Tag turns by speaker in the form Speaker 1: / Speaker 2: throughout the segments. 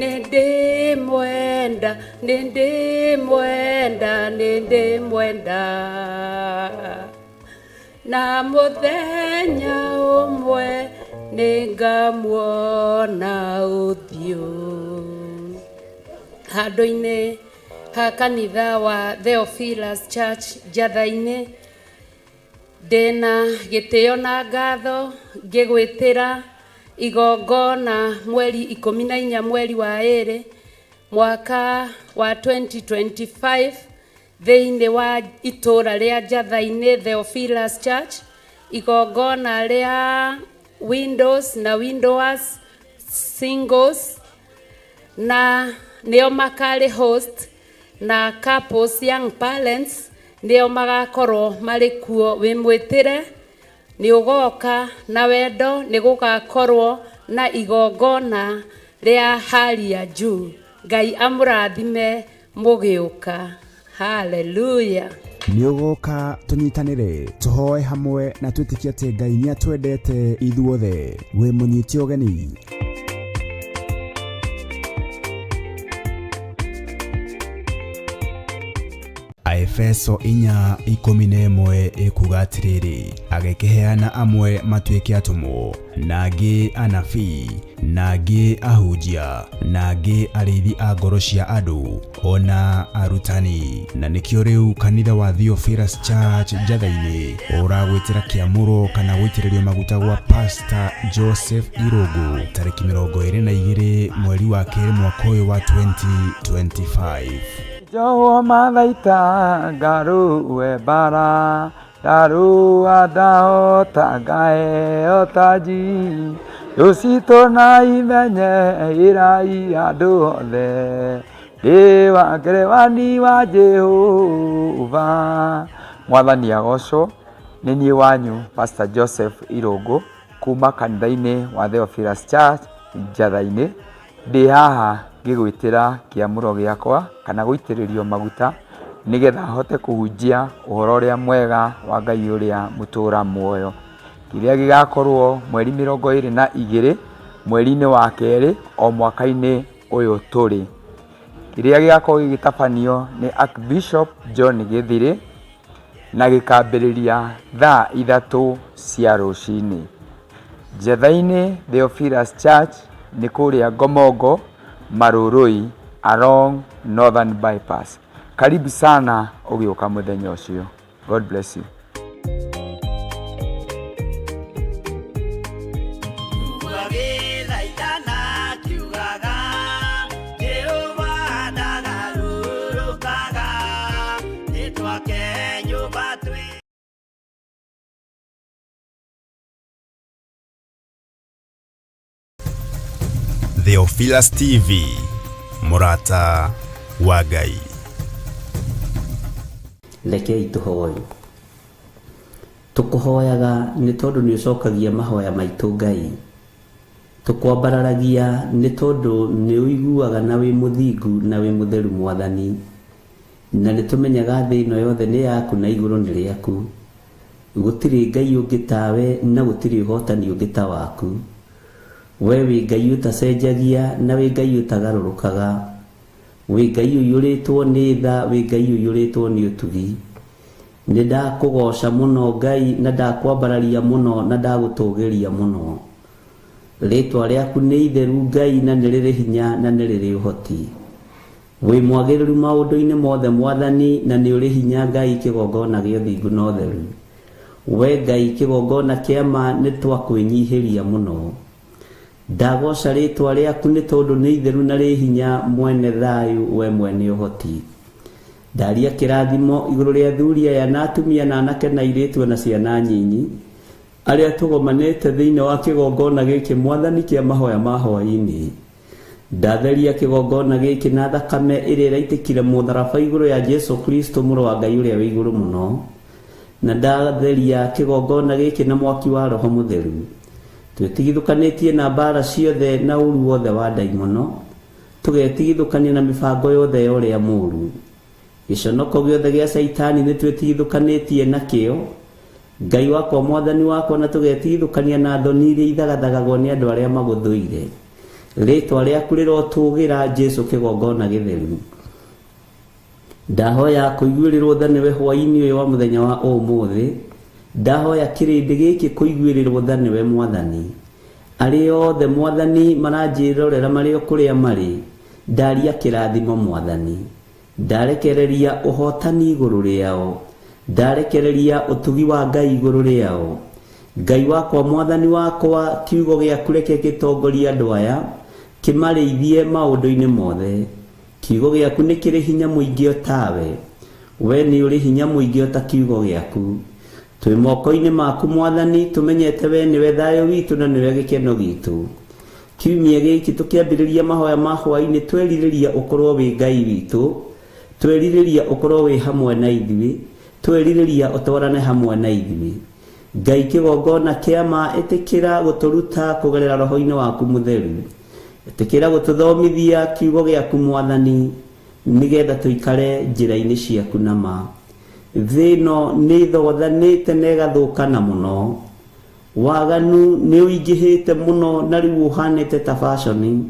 Speaker 1: nende mwenda, nende mwenda, nende mwenda. Na muthenya umwe ningamuona uthio. Handũ-inĩ ha kanitha wa Theophilus Church Njatha-inĩ, ndĩna gĩtĩo na ngatho ngĩgwĩtĩra igongona mweri 14 mweri wa 2 mwaka wa 2025 thĩinĩ wa itũra rĩa Njatha-inĩ Theophilus Church, igongona rĩa windows na widowers singles, na nĩo makari host, na couples young parents nĩo magakorwo marĩ kuo. Wĩmwĩtĩre nĩ ũgoka na wendo, nĩ gũgakorwo na igongona rĩa hali ya juu. Ngai amũrathime mũgĩũka. Hallelujah.
Speaker 2: Nĩ ũgoka tũnyitanĩre tũhoe hamwe na twĩtĩkie atĩ Ngai nĩ atwendete ithuothe. Wĩ mũnyiti ũgeni. Efeso 4:11 ikuga atĩrĩrĩ, agĩkĩheana amwe matuĩke atũmwo, nangĩ anabii, nangĩ ahunjia, nangĩ arĩithi a ngoro cia andũ, ona arutani. Na nĩkĩo rĩu kanitha wa Theophilus Church Njatha-inĩ ũragwĩtĩra kĩamũro kana gũitĩrĩrio maguta gwa Pastor Joseph Irũngũ tarĩki 22 mweri wa 2 mwaka ũyũ wa 2025.
Speaker 3: Jowo mathaita ngaru webara daru adao tagae otaji yosito na imenye irai adole dewa grewani wa Jehova. Mwathani agocwo. Nĩ niĩ wanyu Pastor Joseph Irũngũ kuma kanitha-inĩ wa Theophilus Church Njatha-inĩ. Ndĩ haha ngĩgwĩtĩra kĩamũro gĩakwa kana gũitĩrĩrio maguta nĩgetha hote kũhunjia ũhoro ũrĩa mwega wa Ngai ũrĩa mũtũra muoyo, kĩrĩa gĩgakorwo mweri 22 mweri-inĩ wa 2 o mwaka-inĩ ũyũ tũrĩ, kĩrĩa gĩgakorwo gĩgĩtabanio nĩ Archbishop John Gĩthirĩ na gĩkambĩrĩria thaa 3 cia rũcinĩ. Njatha-inĩ Theophilus Church nĩ kũrĩa Ngomongo Marũrũi along Northern Bypass. Karibu sana ũgĩũka mũthenya ũcio. God bless you.
Speaker 2: Theophilus TV, Murata wa Ngai.
Speaker 4: Rekei tũhoe. Tũkũhoyaga nĩ tondũ nĩ ũcokagia mahoya maitũ Ngai. Tũkwambararagia nĩ tondũ nĩ ũiguaga na wĩ mũthingu na wĩ mũtheru Mwathani. Na nĩ tũmenyaga thĩ ĩno yothe nĩ yaku na igũrũ nĩ rĩaku. Gũtirĩ Ngai ũngĩ tawe na gũtirĩ ũhotani ũngĩ ta waku. We wĩ Ngai ũtacenjagia na wĩ Ngai ũtagarũrũkaga. Wĩ Ngai ũiyũrĩtwo nĩ tha, wĩ Ngai ũiyũrĩtwo nĩ ũtugi. Nĩ ndakũgoca mũno Ngai na ndakwambararia mũno na ndagũtũgĩria mũno. Rĩtwa rĩaku nĩ itheru Ngai na nĩ rĩrĩ hinya na nĩ rĩrĩ ũhoti. Wĩ mwagĩrĩru maũndũ-inĩ mothe Mwathani na nĩ ũrĩ hinya Ngai kĩgongona gĩa ũthingu na ũtheru. We Ngai kĩgongona kĩa ma nĩ twakwĩnyihĩria mũno. Ndagoca rĩtwa rĩaku nĩ tondũ nĩ itheru na rĩ hinya mwene thayũ, we mwene ũhoti. Ndaria kĩrathimo igũrũ rĩa athuri aya na atumia na anake na airĩtu na ciana nyinyi arĩa tũgomanĩte thĩinĩ wa kĩgongona gĩkĩ Mwathani kĩa mahoya ma hwaĩ-inĩ. Ndatheria kĩgongona gĩkĩ na thakame ĩrĩa ĩraitĩkire mũtharaba igũrũ ya Jesu Kristo mũrũ wa Ngai ũrĩa wĩ igũrũ mũno. Na ndatheria kĩgongona gĩkĩ na mwaki wa Roho Mũtheru. Twĩtigithũkanĩtie na mbara ciothe na ũru wothe wa ndaimono. Tũgetigithũkania na mĩbango yothe ya ũrĩa mũũru. Gĩconoko gĩothe gĩa Saitani nĩ twĩtigithũkanĩtie nakĩo. Ngai wakwa Mwathani wakwa na tũgetigithũkania na thoni iria ithagathagagwo nĩ andũ arĩa magũthũire. ritwa riaku rirotũgira Jesu kigongona githeru. Ndahoya kuiguĩrĩrwo tha nĩwe hwaĩ-inĩ ũyũ wa mũthenya wa ũmũthĩ. Ndahoya kĩrĩndĩ gĩkĩ kuiguĩrĩrwo tha nĩwe Mwathani. Arĩa othe Mwathani maranjĩrorera marĩ o kũrĩa marĩ, ndaria kĩrathimo Mwathani. Ndarekereria ũhotani igũrũ rĩao, ndarekereria ũtugi wa Ngai igũrũ rĩao. Ngai wakwa Mwathani wakwa, kiugo gĩaku reke gĩtongorie andũ aya, kĩmarĩithie maũndũ-inĩ mothe. Kiugo gĩaku nĩ kĩrĩ hinya mũingĩ o tawe, we nĩ ũrĩ hinya mũingĩ o ta kiugo gĩaku. Twĩ moko-inĩ maku Mwathani, tũmenyete we nĩwe thayũ witũ na nĩwe gĩkeno gitũ. Kiumia gĩkĩ tũkĩambĩrĩria mahoya ma hwaĩ-inĩ, twerirĩria ũkorwo wĩ Ngai witũ, twerirĩria ũkorwo wĩ hamwe na ithuĩ, twerirĩria ũtwarane hamwe na ithuĩ. Ngai kĩgongona kĩa ma, ĩtĩkĩra gũtũruta kũgerera roho-inĩ waku mũtheru, ĩtĩkĩra gũtũthomithia kiugo gĩaku Mwathani, nĩgetha tũikare njĩra-inĩ ciaku na ma. Thĩ ĩno nĩ thothanĩte na ĩgathũkana mũno, waganu nĩ ũingĩhĩte mũno na rĩu ũhanĩte ta fashion,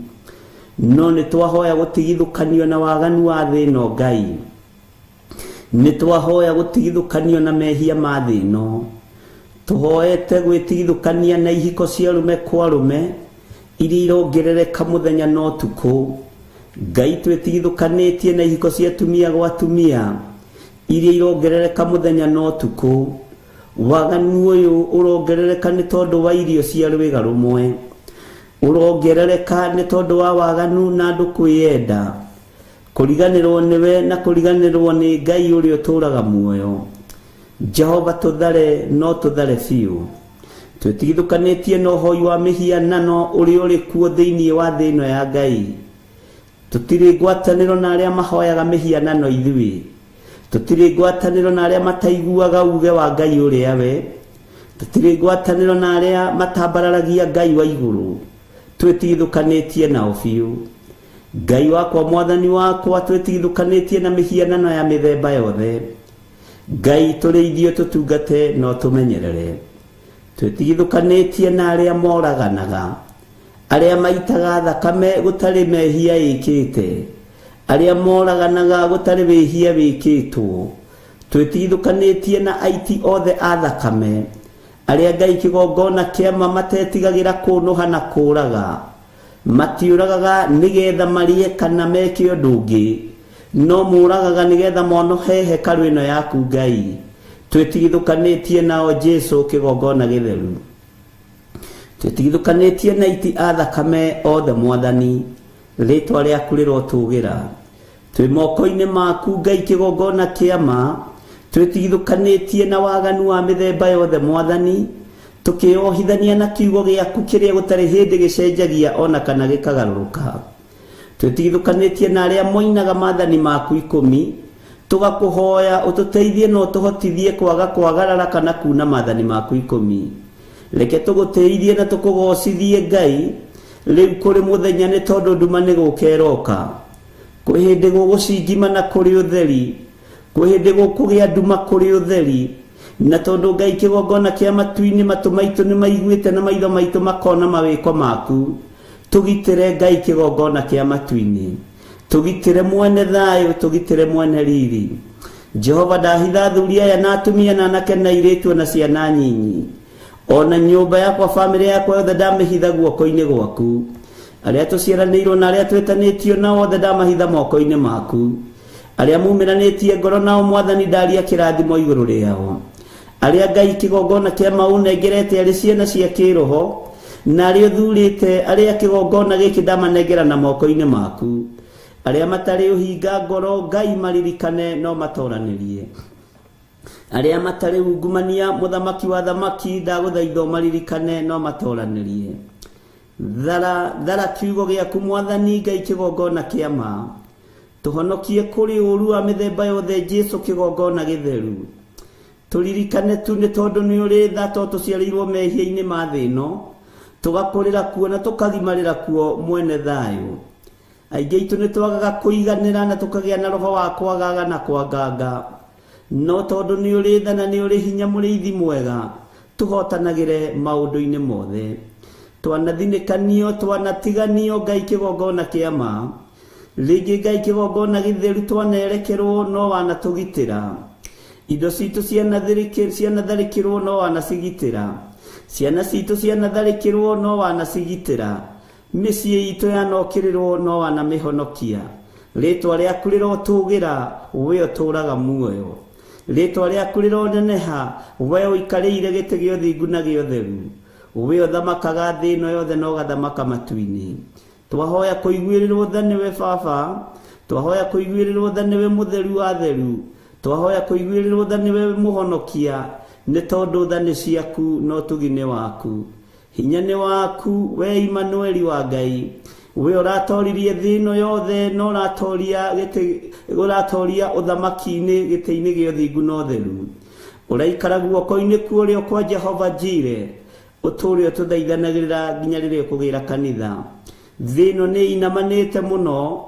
Speaker 4: no nĩ twahoya gũtigithũkanio na waganu wa thĩ ĩno Ngai. Nĩ twahoya gũtigithũkanio na mehia ma thĩ ĩno, tũhoete gwĩtigithũkania na ihiko cia arũme kwa arũme iria irongerereka mũthenya na ũtukũ. Ngai twĩtigithũkanĩtie na ihiko cia atumia gwa atumia iria irongerereka mũthenya na ũtukũ. Waganu ũyũ ũrongerereka nĩ tondũ wa irio cia rwĩga rũmwe, ũrongerereka nĩ tondũ wa waganu na andũ kwĩyenda, kũriganĩrwo nĩwe na kũriganĩrwo nĩ Ngai ũrĩa ũtũũraga muoyo. Jehova tũthare, no tũthare biũ. Twĩtigithũkanĩtie na ũhoi wa mĩhianano ũrĩa ũrĩ kuo thĩinĩ wa thĩ ĩno ya Ngai. Tũtirĩ ngwatanĩro na arĩa mahoyaga mĩhianano ithuĩ, tũtirĩ ngwatanĩro na arĩa mataiguaga uge wa Ngai ũrĩa we, tũtirĩ ngwatanĩro na arĩa matambararagia Ngai wa igũrũ. Twĩtigithũkanĩtie nao biũ. Ngai wakwa Mwathani wakwa, twĩtigithũkanĩtie na mĩhianano ya mĩthemba yothe. Ngai tũrĩithio tũtungate no tũmenyerere. Twĩtigithũkanĩtie na arĩa moraganaga, arĩa maitaga thakame gũtarĩ mehia ĩkĩte, arĩa moraganaga gũtarĩ wĩhia wĩkĩtwo. Twĩtigithũkanĩtie na aiti othe a thakame, arĩa Ngai kĩgongona kĩama matetigagĩra kũnũha na kũũraga. Matiũragaga nĩgetha marĩe kana meke ũndũ ũngĩ, no mũragaga nĩgetha monohe hekarũ ĩno yaku Ngai. Twĩtigithũkanĩtie nao Jesu kĩgongona gĩtheru. Twĩtigithũkanĩtie na aiti a thakame othe Mwathani, rĩtwa rĩaku rĩrotũũgĩra. Twĩ moko-inĩ maku Ngai kĩgongona kĩama, twĩtigithũkanĩtie na waganu wa mĩthemba yothe Mwathani, tũkĩohithania na kiugo gĩaku kĩrĩa gũtarĩ hĩndĩ gĩcenjagia ona kana gĩkagarũrũka. Twĩtigithũkanĩtie na arĩa moinaga maathani maku 10, tũgakũhoya ũtũteithie na ũtũhotithie kwaga kwagarara kana kuna maathani maku 10. Reke tũgũteithie na tũkũgocithie Ngai rĩu kũrĩ mũthenya, nĩ tondũ nduma nĩ gũkeroka. Kwĩ hĩndĩ gũgũcingima na kũrĩ ũtheri, kwĩ hĩndĩ gũkũgĩa nduma kũrĩ ũtheri, na tondũ Ngai kĩgongona kĩa matu-inĩ matũ maitũ nĩ maiguĩte na maitho maitũ makona mawĩko maku. Tũgitĩre Ngai kĩgongona kĩa matu-inĩ, tũgitĩre mwene thayũ, tũgitĩre mwene riri. Jehova ndahitha athuri aya na atumia na anake na airĩtu na ciana nyinyi, ona nyũmba yakwa, bamĩrĩ yakwa yothe ndamĩhitha guoko-inĩ gwaku. Arĩa tũciaranĩirwo na arĩa twĩtanĩtio nao othe ndamahitha moko-inĩ maku. Arĩa mumiranĩtie ngoro nao Mwathani ndaria kĩrathimo igũrũ rĩao. Arĩa Ngai kĩgongona kĩa maunengerete arĩ ciana cia kĩroho, na arĩa ũthurĩte arĩa kĩgongona gĩkĩ ndamanengera na moko-inĩ maku. Arĩa matarĩ ũhinga ngoro Ngai maririkane no matoranĩrie. Arĩa matarĩ ungumania mũthamaki wa thamaki ndagũthaitha maririkane no matoranĩrie. Thara kiugo gĩaku Mwathani Ngai kĩgongona kĩama, tũhonokie kũrĩ ũru wa mĩthemba yothe Jesu kĩgongona gĩtheru. Tũririkane tu nĩ tondũ nĩ ũrĩ tha, tondũ tũciarĩirwo mehia-inĩ ma thĩ ĩno, tũgakũrĩra kuo na tũkagimarĩra kuo mwene thayũ. Aingĩ aitũ nĩ twagaga kũiganĩra na tũkagĩa na roho wa kwagaga na kwanganga, no tondũ nĩ ũrĩ tha na nĩ ũrĩ hinya mũrĩithi mwega, tũhotanagĩre maũndũ-inĩ mothe. twanathinekanio twanatiganio Ngai kigongona kia ma rĩngĩ Ngai kigongona gĩtheru twanerekerwo no wanatũgitĩra indo citũ cianatharĩkĩrwo no wanacigitĩra ciana citũ cianatharĩkĩrwo no wanacigitĩra mĩciĩ itũ yanokĩrĩrwo no wanamĩhonokia rĩtwa rĩaku rĩrotũgĩra we ũtũraga muoyo rĩtwa rĩaku rĩroneneha we ũikarĩire gĩtĩ gĩa ũthingu na gĩa ũtheru we ũthamakaga thĩ ĩno yothe na ũgathamaka matu-inĩ twahoya kũiguĩrĩrwo tha nĩwe baba twahoya kũiguĩrĩrwo tha nĩwe mũtheru wa theru twahoya kũiguĩrĩrwo tha nĩwe mũhonokia nĩ tondũ tha nĩ ciaku no ũtugi nĩ waku hinya nĩ waku we Imanueli wa Ngai we ũratoririe thĩ ĩno yothe no ũratoria ũthamaki-inĩ gĩtĩ-inĩ gĩa ũthingu na ũtheru ũraikara guoko-inĩ kuo kwa Jehova Jire ũtũũre ũtũthaithanagĩrĩra nginya rĩrĩa ũkũgĩra kanitha thĩ ĩno nĩ inamanĩte mũno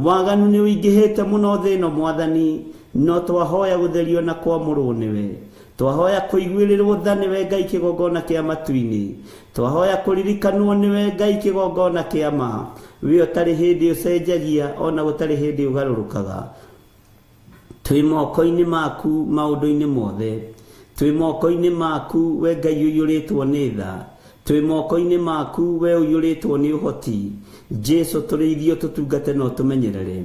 Speaker 4: waganu nĩ ũingĩhĩte mũno thĩ ĩno Mwathani no twahoya gũtherio na kwamũrwo nĩwe twahoya kũiguĩrĩrwo tha nĩwe Ngai kĩgongona kĩa matu-inĩ twahoya kũririkanwo nĩwe Ngai kĩgongona kĩa ma we ũtarĩ hĩndĩ ũcenjagia ona gũtarĩ hĩndĩ ũgarũrũkaga twĩ moko-inĩ maku maũndũ-inĩ mothe twĩ moko-inĩ maku we Ngai ũiyũrĩtwo nĩ tha twĩ moko-inĩ maku we ũiyũrĩtwo nĩ ũhoti Jesu tũrĩithio tũtungate no tũmenyerere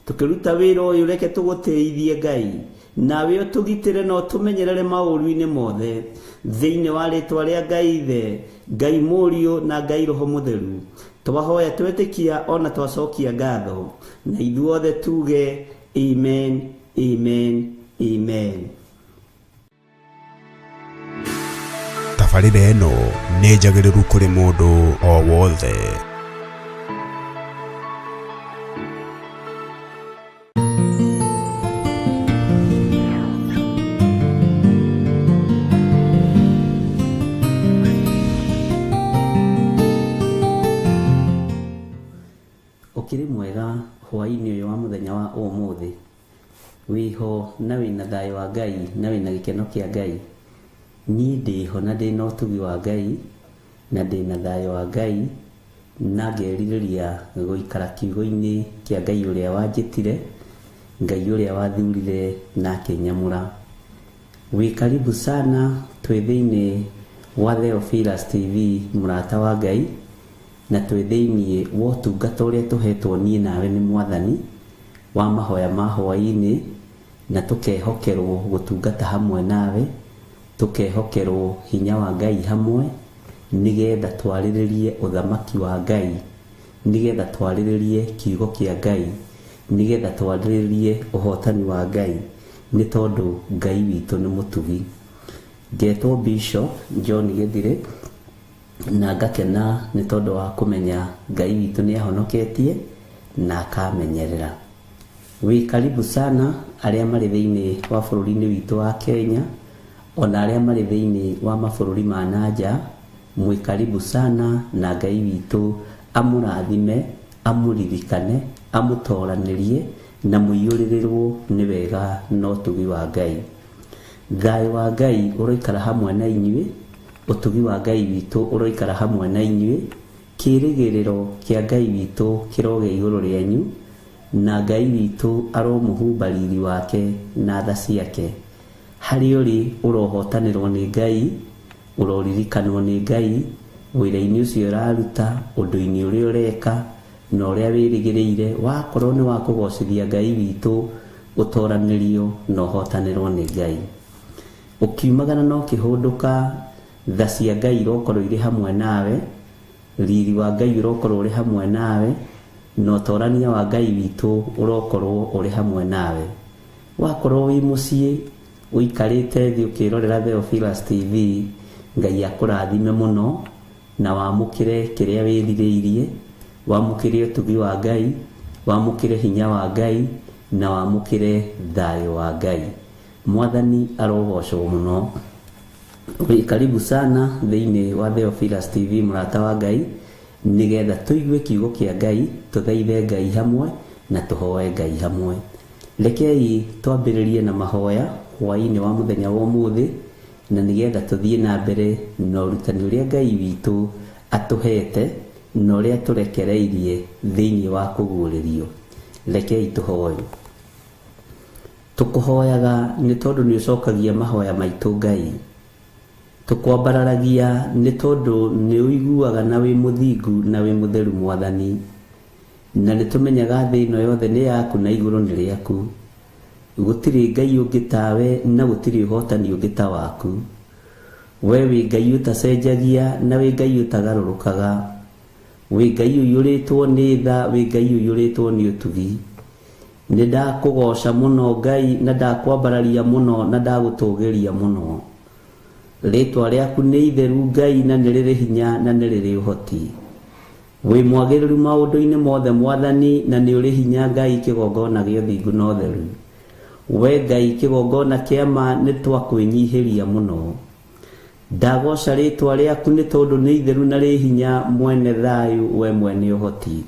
Speaker 4: tũkĩruta wĩra ũyũ reke tũgũtĩithie Ngai nawe ũtũgitĩre no tũmenyerere maũru-inĩ mothe thĩinĩ wa rĩtwa rĩa Ngai Ithe Ngai Mũriũ na Ngai Roho Mũtheru twahoya twetĩkia ona twacokia ngatho na ithuothe tuge amen amen amen.
Speaker 2: Tabarĩra ĩno nĩ njagĩrĩru kũrĩ mũndũ o wothe.
Speaker 4: Ũkĩrĩ mwega hwaĩ-inĩ ũyũ wa mũthenya wa ũmũthĩ wĩho na wĩna thayũ wa Ngai na wĩna gĩkeno kĩa Ngai niĩ ndĩho na ndĩna ũtugi wa Ngai na ndĩna thayũ wa Ngai na ngerirĩria gũikara kiugo-inĩ kĩa Ngai ũrĩa wanjĩtire Ngai ũrĩa wathurire na akĩnyamũra wĩ karibu sana twĩ thĩinĩ wa Theophilus TV mũrata wa Ngai na twĩ thĩinĩ wa ũtungata ũrĩa tũhetwo niĩ nawe nĩ Mwathani wa mahoya ma hwaĩ-inĩ na tũkehokerwo gũtungata hamwe nawe tũkehokerwo hinya wa Ngai hamwe nĩgetha twarĩrĩrie ũthamaki wa Ngai nĩgetha twarĩrĩrie kiugo kĩa Ngai nĩgetha twarĩrĩrie ũhotani wa Ngai nĩ tondũ Ngai witũ nĩ mũtugi ngetwo Bishop John Gĩthire na ngakena nĩ tondũ wa kũmenya Ngai witũ nĩ ahonoketie na akamenyerera wĩ karibu sana arĩa marĩ thĩinĩ wa bũrũri-inĩ witũ wa Kenya ona arĩa marĩ thĩinĩ wa mabũrũri ma nanja mwĩ karibu sana na Ngai witũ amũrathime amũririkane amũtoranĩrie na mũiyũrĩrĩrwo nĩ wega na ũtugi wa Ngai thayũ wa Ngai ũroikara hamwe na inyuĩ ũtugi wa Ngai witũ ũroikara hamwe na inyuĩ kĩrĩgĩrĩro kĩa Ngai witũ kĩroge igũrũ rĩanyu na Ngai witũ aromũhumba riri wake na tha ciake harĩ ũrĩ ũrohotanĩrwo nĩ Ngai ũroririkanwo nĩ Ngai wĩra-inĩ ũcio ũraruta ũndũ-inĩ ũrĩa ũreka na ũrĩa wĩrĩgĩrĩire wakorwo nĩ wa kũgocithia Ngai witũ ũtoranĩrio na ũhotanĩrwo nĩ Ngai ũkiumagana no kĩhũndũka tha cia Ngai irokorwo irĩ hamwe nawe riri wa Ngai ũrokorwo ũrĩ hamwe nawe na ũtorania wa Ngai witũ ũrokorwo ũrĩ hamwe nawe wakorwo wĩ mũciĩ ũikarĩte thĩ ũkĩrorera Theophilus TV Ngai akũrathime mũno na wamũkĩre kĩrĩa wĩrirĩirie wamũkĩre ũtugi wa Ngai wamũkĩre hinya wa Ngai na wamũkĩre thayũ wa Ngai Mwathani arogocwo mũno wĩ karibu sana thĩinĩ wa Theophilus TV mũrata wa Ngai nĩgetha tũigue kiugo kĩa Ngai tũthaithe Ngai hamwe na tũhoe Ngai hamwe rekei twambĩrĩrie na mahoya hwaĩ-inĩ wa mũthenya wa ũmũthĩ na nĩgetha tũthiĩ na mbere na ũrutani ũrĩa Ngai witũ atuhete na uria turekereirie thiini wa kuguuririo. Rekei tuhoye. Tukuhoyaga ni tondu ni ucokagia mahoya maitu Ngai. Tukwambararagia ni tondu ni uiguaga na wi muthingu na wi mutheru Mwathani, na ni tumenyaga thi ino yothe ni yaku na iguru ni riaku. Gutiri Ngai ungi tawe na gutiri uhotani ungi ta waku. We wi Ngai utacenjagia na wi Ngai utagarurukaga. Wi Ngai uyuritwo ni tha, wi Ngai uyuritwo ni utugi. Ni ndakugoca muno Ngai, na ndakwambararia muno, na ndagutugiria muno. Ritwa riaku ni itheru Ngai, na ni riri hinya na ni riri uhoti. Wi mwagiriru maundu-ini mothe Mwathani, na ni uri hinya Ngai kigongona gio thingu na utheru. We Ngai kigongona kia ma ni twakwinyihiria muno. Ndagoca ritwa riaku ni tondu ni itheru na ri hinya, mwene thayu, we mwene uhoti.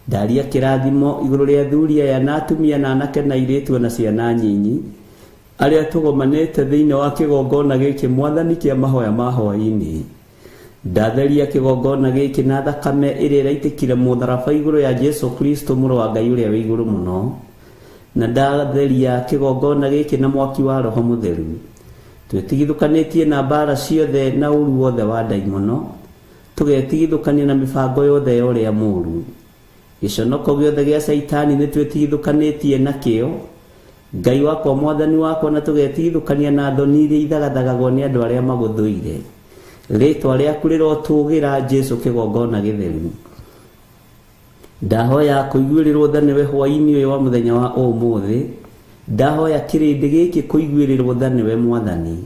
Speaker 4: Ndaria kirathimo iguru ria thuria ya na atumia na anake na airitu na ciana nyinyi aria tugomanite thiini wa kigongona giki Mwathani kia mahoya ma hwaini. Ndatheria kigongona giki na thakame iria iraitikire mutharaba iguru ya Jesu Kristo muru wa Ngai uria wi iguru muno, na ndatheria kigongona giki na mwaki wa Roho Mutheru. Twetigithukanitie na mbara ciothe na uru wothe wa ndaimono, tugetigithukania na mibango yothe ya uria muru. Giconoko giothe gia Saitani ni twetigithukanitie nakio. Ngai wakwa Mwathani wakwa, na tugetigithukania na thoni iria ithagathagagwo ni andu aria maguthuire. Ritwa riaku rirotugira Jesu kigongona githeru. Ndahoya kuiguirirwo tha niwe hwaini uyu wa muthenya wa umuthi. Ndahoya kirindi giki kuiguirirwo tha niwe Mwathani.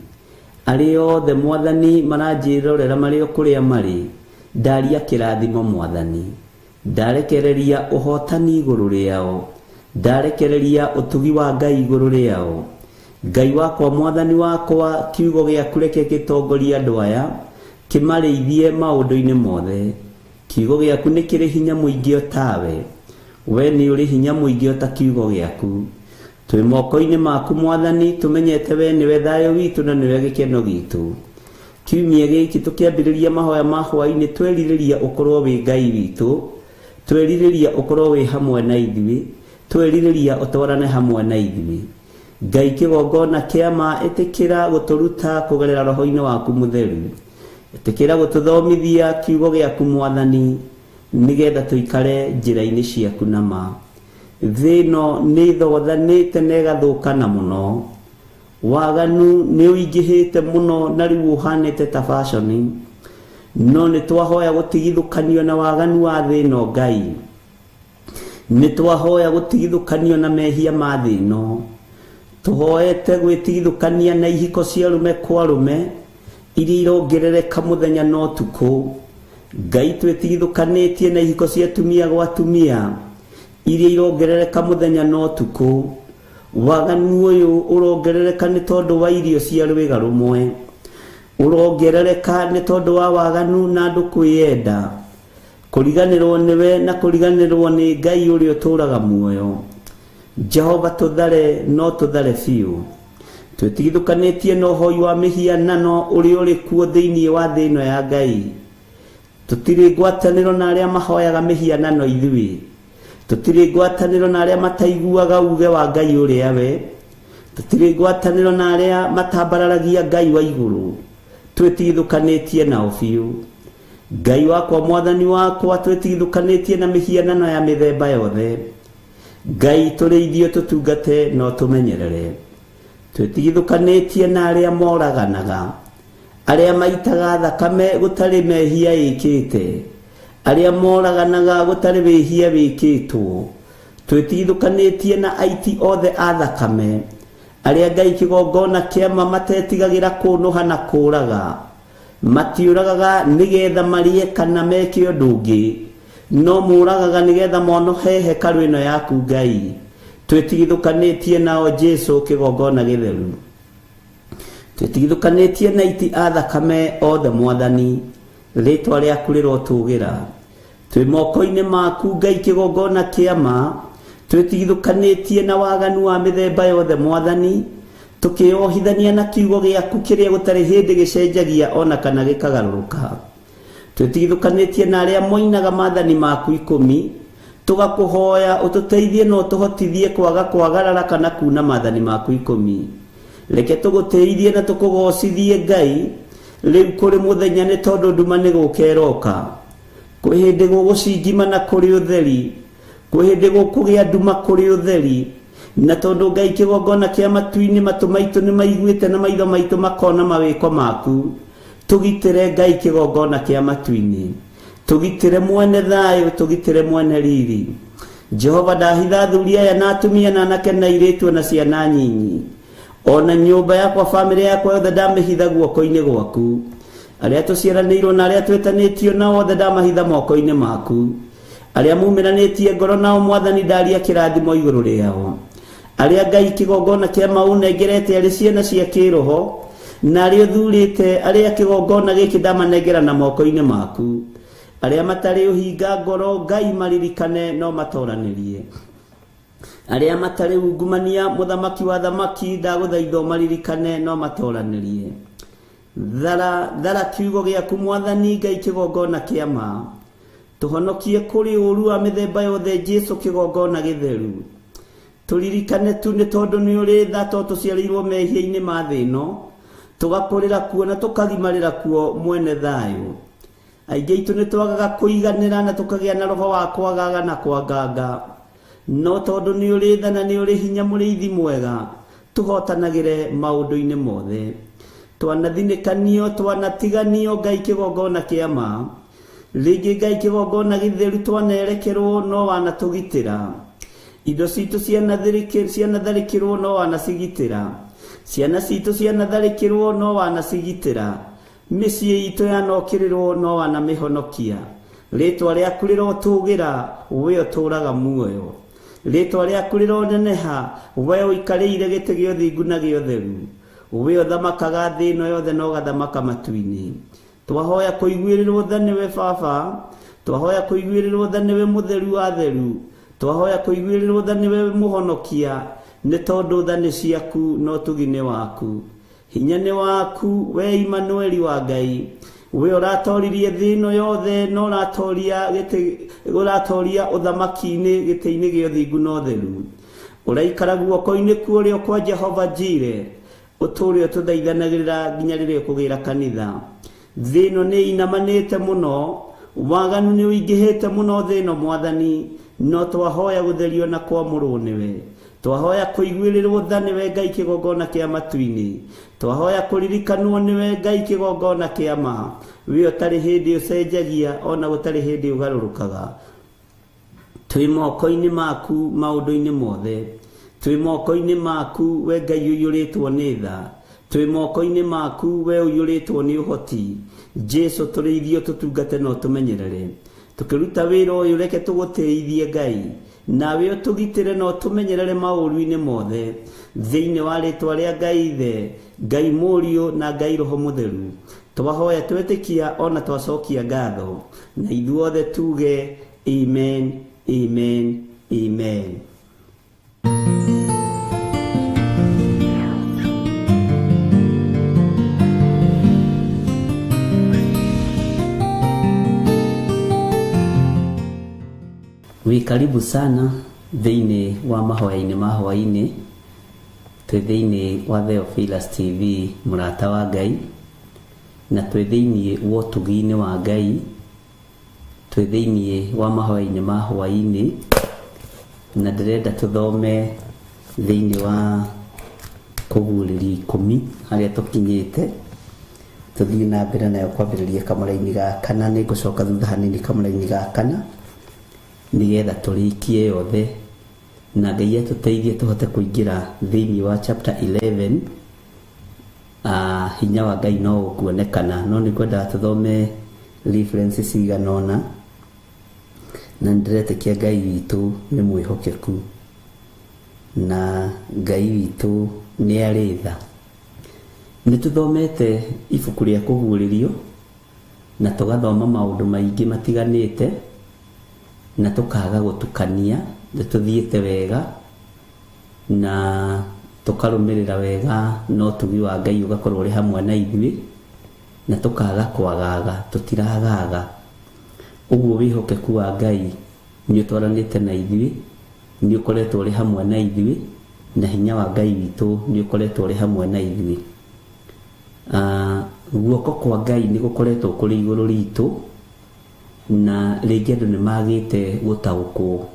Speaker 4: Ari othe Mwathani maranjirorera mari okuria mari, ndaria kirathimo Mwathani. Ndarekereria uhotani iguru riao, ndarekereria utugi wa Ngai iguru riao. Ngai wakwa Mwathani wakwa, kiugo giaku reke gitongoria andu aya, kimarithie maundu-ini mothe. Kiugo giaku ni kiri hinya muingi otawe, we ni uri hinya muingi ota kiugo giaku. Twi moko-ini maku Mwathani, tumenyete we niwe thayo witu na niwe gikeno gitu. Kiumia giki tukiambiriria mahoya ma hwaini, twiririria ukorwo wi Ngai witu, twiririria ukorwo wi hamwe na ithui, twiririria utwarane hamwe na ithui. Ngai kigongona kia ma, itikira guturuta kugerera Roho-ini waku Mutheru. Itikira gututhomithia kiugo giaku Mwathani, nigetha tuikare njira-ini ciaku na ma. Thino ni thothanite na igathukana muno. Waganu ni uingihite muno, na riu uhanite ta fashion. No ni twahoya gutigithukanio na waganu wa thino Ngai. Ni twahoya gutigithukanio na mehia ma thino. Tuhoete gwitigithukania na ihiko cia rume kwa rume iria irongerereka muthenya no tuku. Ngai twetigithukanitie na ihiko cia tumia gwa tumia iria irongerereka muthenya no tuku. Waganu uyu urongerereka ni tondu wa irio cia rwiga rumwe, urongerereka ni tondu wa waganu na andu kwiyenda. Kuriganirwo niwe na kuriganirwo ni Ngai uria uturaga muoyo. Jehova tuthare no tuthare fiu. Twetigithukanitie no hoi wa mihianano uria uri kuo thiini wa thino ya Ngai. Tutiri ngwataniro na aria mahoyaga mihianano ithui. Tutiri ngwataniro na aria mataiguaga uge wa Ngai uria we. Tutiri ngwataniro na aria matambararagia Ngai wa iguru. Twetigithukanitie nao fiu. Ngai wakwa Mwathani wakwa, twetigithukanitie na mihianano ya mithemba yothe. Ngai tureithio tutungate no tumenyerere. Twetigithukanitie na aria moraganaga, aria maitaga thakame gutari mehia ikite, aria moraganaga gutari wihia wikitwo. Twetigithukanitie na aiti othe a thakame, aria Ngai kigongona kiama matetigagira kunuha na kuraga. Matiuragaga nigetha marie kana meke undu ungi, no muragaga nigetha monohe hekalu ino yaku Ngai. Twetigithukanitie nao Jesu kigongona githeru. Twetigithukanitie na iti a thakame othe Mwathani, ritwa riaku rirotugira. Twi moko-ini maku Ngai kigongona kiama, twetigithukanitie na waganu wa mithemba yothe Mwathani, tukiohithania na kiugo giaku kiria gutari hindi gicenjagia ona kana gikagaruruka. Twĩtigithũkanĩtie na arĩa moinaga maathani maku 10, tugakuhoya ututeithie no tuhotithie kwaga kwagarara kana kuna maathani maku 10. Reke tũgũteithie na tũkũgocithie Ngai rĩu kũrĩ mũthenya nĩ tondũ nduma nĩ gũkeroka. Kwĩ hĩndĩ gũgũcingima na kũrĩ ũtheri, kwĩ hĩndĩ gũkũgĩa nduma kũrĩ ũtheri, na tondũ Ngai kĩgongona kĩa matu-inĩ matũ maitũ nĩ maiguĩte na maitho maitũ makona mawĩko maku. Tũgitĩre Ngai kĩgongona kĩa matu-inĩ, tũgitĩre mwene thayũ, tũgitĩre mwene riri. Jehova ndahitha athuri aya na atumia na anake na airĩtu na ciana nyinyi, ona nyũmba yakwa, bamĩrĩ yakwa yothe ndamĩhitha guoko-inĩ gwaku. Arĩa tũciaranĩirwo na arĩa twĩtanĩtio nao othe ndamahitha moko-inĩ maku. Arĩa mumĩranĩtie ngoro nao Mwathani ndaria kĩrathimo igũrũ rĩao. Arĩa Ngai kĩgongona kĩa maunengerete arĩ ciana cia kĩroho, na arĩa ũthurĩte arĩa kĩgongona gĩkĩ ndamanengera na moko-inĩ maku. Arĩa matarĩ ũhinga ngoro Ngai maririkane no matoranĩrie. Arĩa matarĩ ungumania mũthamaki wa thamaki ndagũthaitha maririkane no matoranĩrie. Thara kiugo gĩaku Mwathani Ngai kĩgongona kĩa ma. Tũhonokie kũrĩ ũru wa mĩthemba yothe Jesu kĩgongona gĩtheru. Tũririkane tu nĩ tondũ nĩ ũrĩ tha to tũciarĩirwo mehia-inĩ ma thĩ ĩno, tũgakũrĩra kuo na tũkagimarĩra kuo mwene thayũ. Aingĩ aitũ nĩ twagaga kũiganĩra na tũkagĩa na roho wa kwagaga na kwanganga, no tondũ nĩ ũrĩ tha na nĩ ũrĩ hinya mũrĩithi mwega, tũhotanagĩre maũndũ-inĩ mothe. Twanathinĩkanio twanatiganio Ngai kĩgongona kĩa ma, rĩngĩ Ngai kĩgongona gĩtheru twanerekerwo no wanatũgitĩra. Indo citũ cianatharĩkĩrwo no wanacigitĩra. Ciana citũ cianatharĩkĩrwo no wanacigitĩra. Mĩciĩ itũ yanokĩrĩrwo no wanamĩhonokia. Rĩtwa rĩaku rĩrotũgĩra, we ũtũraga muoyo. Rĩtwa rĩaku rĩroneneha, we ũikarĩire gĩtĩ gĩa ũthingu na gĩa ũtheru. We ũthamakaga thĩ ĩno yothe no ũgathamaka matu-inĩ. Twahoya kũiguĩrĩrwo tha nĩwe Baba, twahoya kũiguĩrĩrwo tha nĩwe mũtheru wa theru, twahoya kũiguĩrĩrwo tha nĩwe mũhonokia, nĩ tondũ tha nĩ ciaku no tugi nĩ waku. Hinya nĩ waku, we Imanueli wa Ngai. We ũratoririe thĩ ĩno yothe no ũratoria ũthamaki-inĩ gĩtĩ-inĩ gĩa ũthingu na ũtheru. Ũraikara guoko-inĩ kuo kwa Jehova Jire, ũtũũre ũtũthaithanagĩrĩra nginya rĩrĩa ũkũgĩra kanitha. Thĩ ĩno nĩ inamanĩte mũno, waganu nĩ ũingĩhĩte mũno thĩ ĩno Mwathani, no twahoya gũtherio na kwamũrwo nĩwe. Twahoya kũiguĩrĩrwo tha nĩwe Ngai kĩgongona kĩa matu-inĩ. Twahoya kũririkanwo nĩwe Ngai kĩgongona kĩa ma. We ũtarĩ hĩndĩ ũcenjagia ona gũtarĩ hĩndĩ ũgarũrũkaga. Twĩ moko-inĩ maku maũndũ-inĩ mothe. Twĩ moko-inĩ maku we Ngai ũiyũrĩtwo nĩ tha. Twĩ moko-inĩ maku we ũiyũrĩtwo nĩ ũhoti. Jesu tũrĩithie tũtungate no tũmenyerere. Tũkĩruta wĩra ũyũ reke tũgũtĩithie Ngai, nawe ũtũgitĩre no tũmenyerere maũru-inĩ mothe, thĩinĩ wa rĩtwa rĩa Ngai Ithe, Ngai Mũriũ na Ngai Roho Mũtheru. Twahoya twetĩkia ona twacokia ngatho, na ithuothe tuge amen, amen, amen. Karibu sana thĩinĩ wa mahoya-inĩ ma hwaĩ-inĩ. Twĩ thĩinĩ wa Theophilus TV mũrata wa Ngai, na twĩ thĩinĩ wa ũtugi-inĩ wa Ngai. Twĩ thĩinĩ wa mahoya-inĩ ma hwaĩ-inĩ, na ndĩrenda tũthome thĩinĩ wa kũguũrĩrio 10 harĩa tũkinyĩte. Tũthiĩ na mbere nayo kwambĩrĩria kamũra-inĩ ga 4, nĩ ngũcoka thutha hanini kamũra-inĩ ga 4 nigetha tũrĩkie yothe, na Ngai atũteithie tũhote kũingĩra thĩinĩ wa chapter 11. Hinya wa Ngai no ũkuonekana, no nĩ kwenda tũthome references cigana ũna, na ndĩretĩkia Ngai witũ nĩ mwĩhokeku, na Ngai witũ nĩ arĩ tha. Nĩ tũthomete ibuku rĩa kũguũrĩrio na tũgathoma maũndũ maingĩ matiganĩte, na tũkaga gũtukania. Nĩ tũthiĩte wega na tũkarũmĩrĩra wega, no tugi wa Ngai ũgakorwo ũrĩ hamwe na ithuĩ, na tukaga kwagaga tutiragaga uguo wihokeku wa Ngai ni utwaranite na ithui ni ukoretwo ri hamwe na ithui na hinya wa Ngai witu ni ukoretwo ri hamwe na ithui guoko kwa Ngai ni gukoretwo kuri iguru ritu na ringi andu ni magite gutaukwo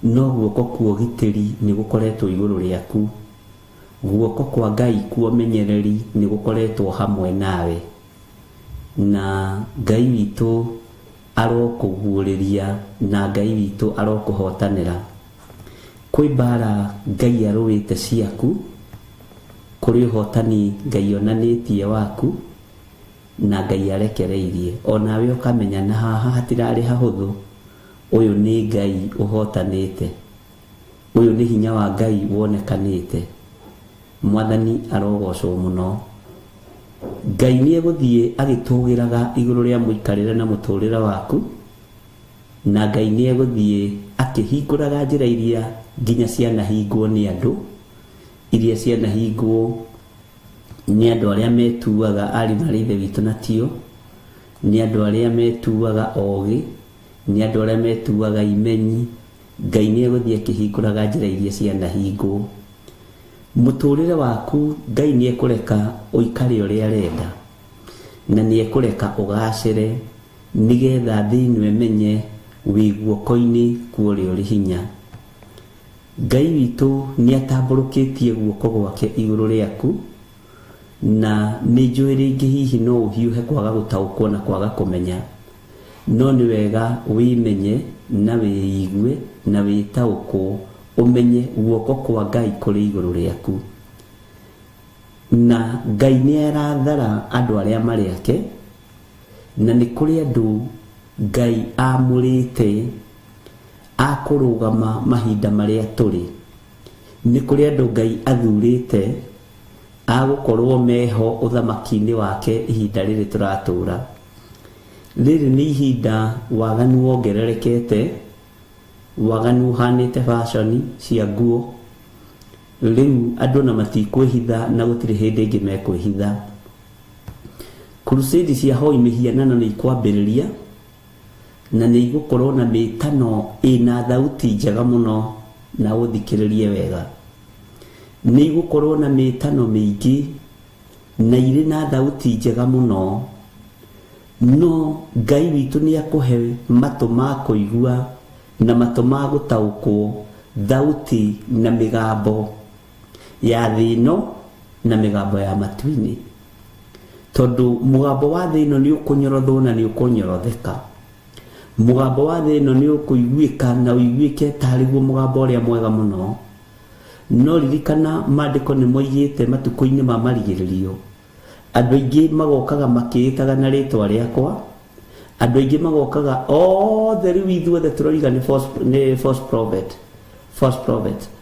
Speaker 4: no guoko kwa gitiri ni gukoretwo iguru riaku guoko kwa Ngai kwa menyereri ni gukoretwo hamwe nawe na Ngai witu arokuguureria na Ngai witu arokuhotanira kwi bara Ngai arwite ciaku kuri hotani Ngai onanitie waku na Ngai arekereirie onawe ukamenya na haha hatirari hahuthu uyu ni Ngai uhotanite uyu ni hinya wa Ngai wonekanite Mwathani arogocwo muno Ngai ni eguthie agitugiraga iguru ria muikarire na muturira waku na Ngai ni eguthie akihinguraga njira iria nginya cianahingwo ni andu iria cianahingwo ni andu aria metuaga ari na rithe witu na tio ni andu aria metuaga ogi ni andu aria metuaga imenyi Ngai ni eguthie akihinguraga njira iria cianahingwo muturire waku Ngai ni ekureka uikare uria arenda na ni ekureka ugacire nigetha thinu emenye wiguoko-ini kuori uri hinya Ngai witu ni atamburukitie guoko gwake iguru riaku na ni njwiri ingi hihi no uhiuhe kwaga gutaukwo na kwaga kumenya no ni wega wimenye na wiigue na witaukwo umenye guoko kwa Ngai kuri iguru riaku na Ngai ni arathara andu aria mari ake na ni kuri andu Ngai amurite akurugama mahinda maria turi ni kuri andu Ngai athurite agukorwo meho uthamaki-ini wake ihinda riri turatura riri ni ihinda waganu wongererekete waganu hanite fashion cia nguo riu andu na matikwihitha na gutiri hindi ingi mekwihitha crusade cia hoi mihianano ni ikwambiriria na ni igukorwo na mitano ina thauti njega muno na uthikiririe wega ni igukorwo na mitano mingi na iri na thauti njega muno no Ngai witu ni akuhe matu ma kuigua na matu ma gutaukwo thauti na migambo ya thino na migambo ya matuini tondu mugambo wa thino ni ukunyorothwo na ni ukunyorotheka mugambo wa thino ni ukuiguika na uiguike tariguo mugambo uria mwega muno no ririkana maandiko ni moigite matuko-ini ma marigiririo andu aingi magokaga makiitaga na ritwa riakwa andu aingi magokaga riu ithuothe turoriga ni false prophet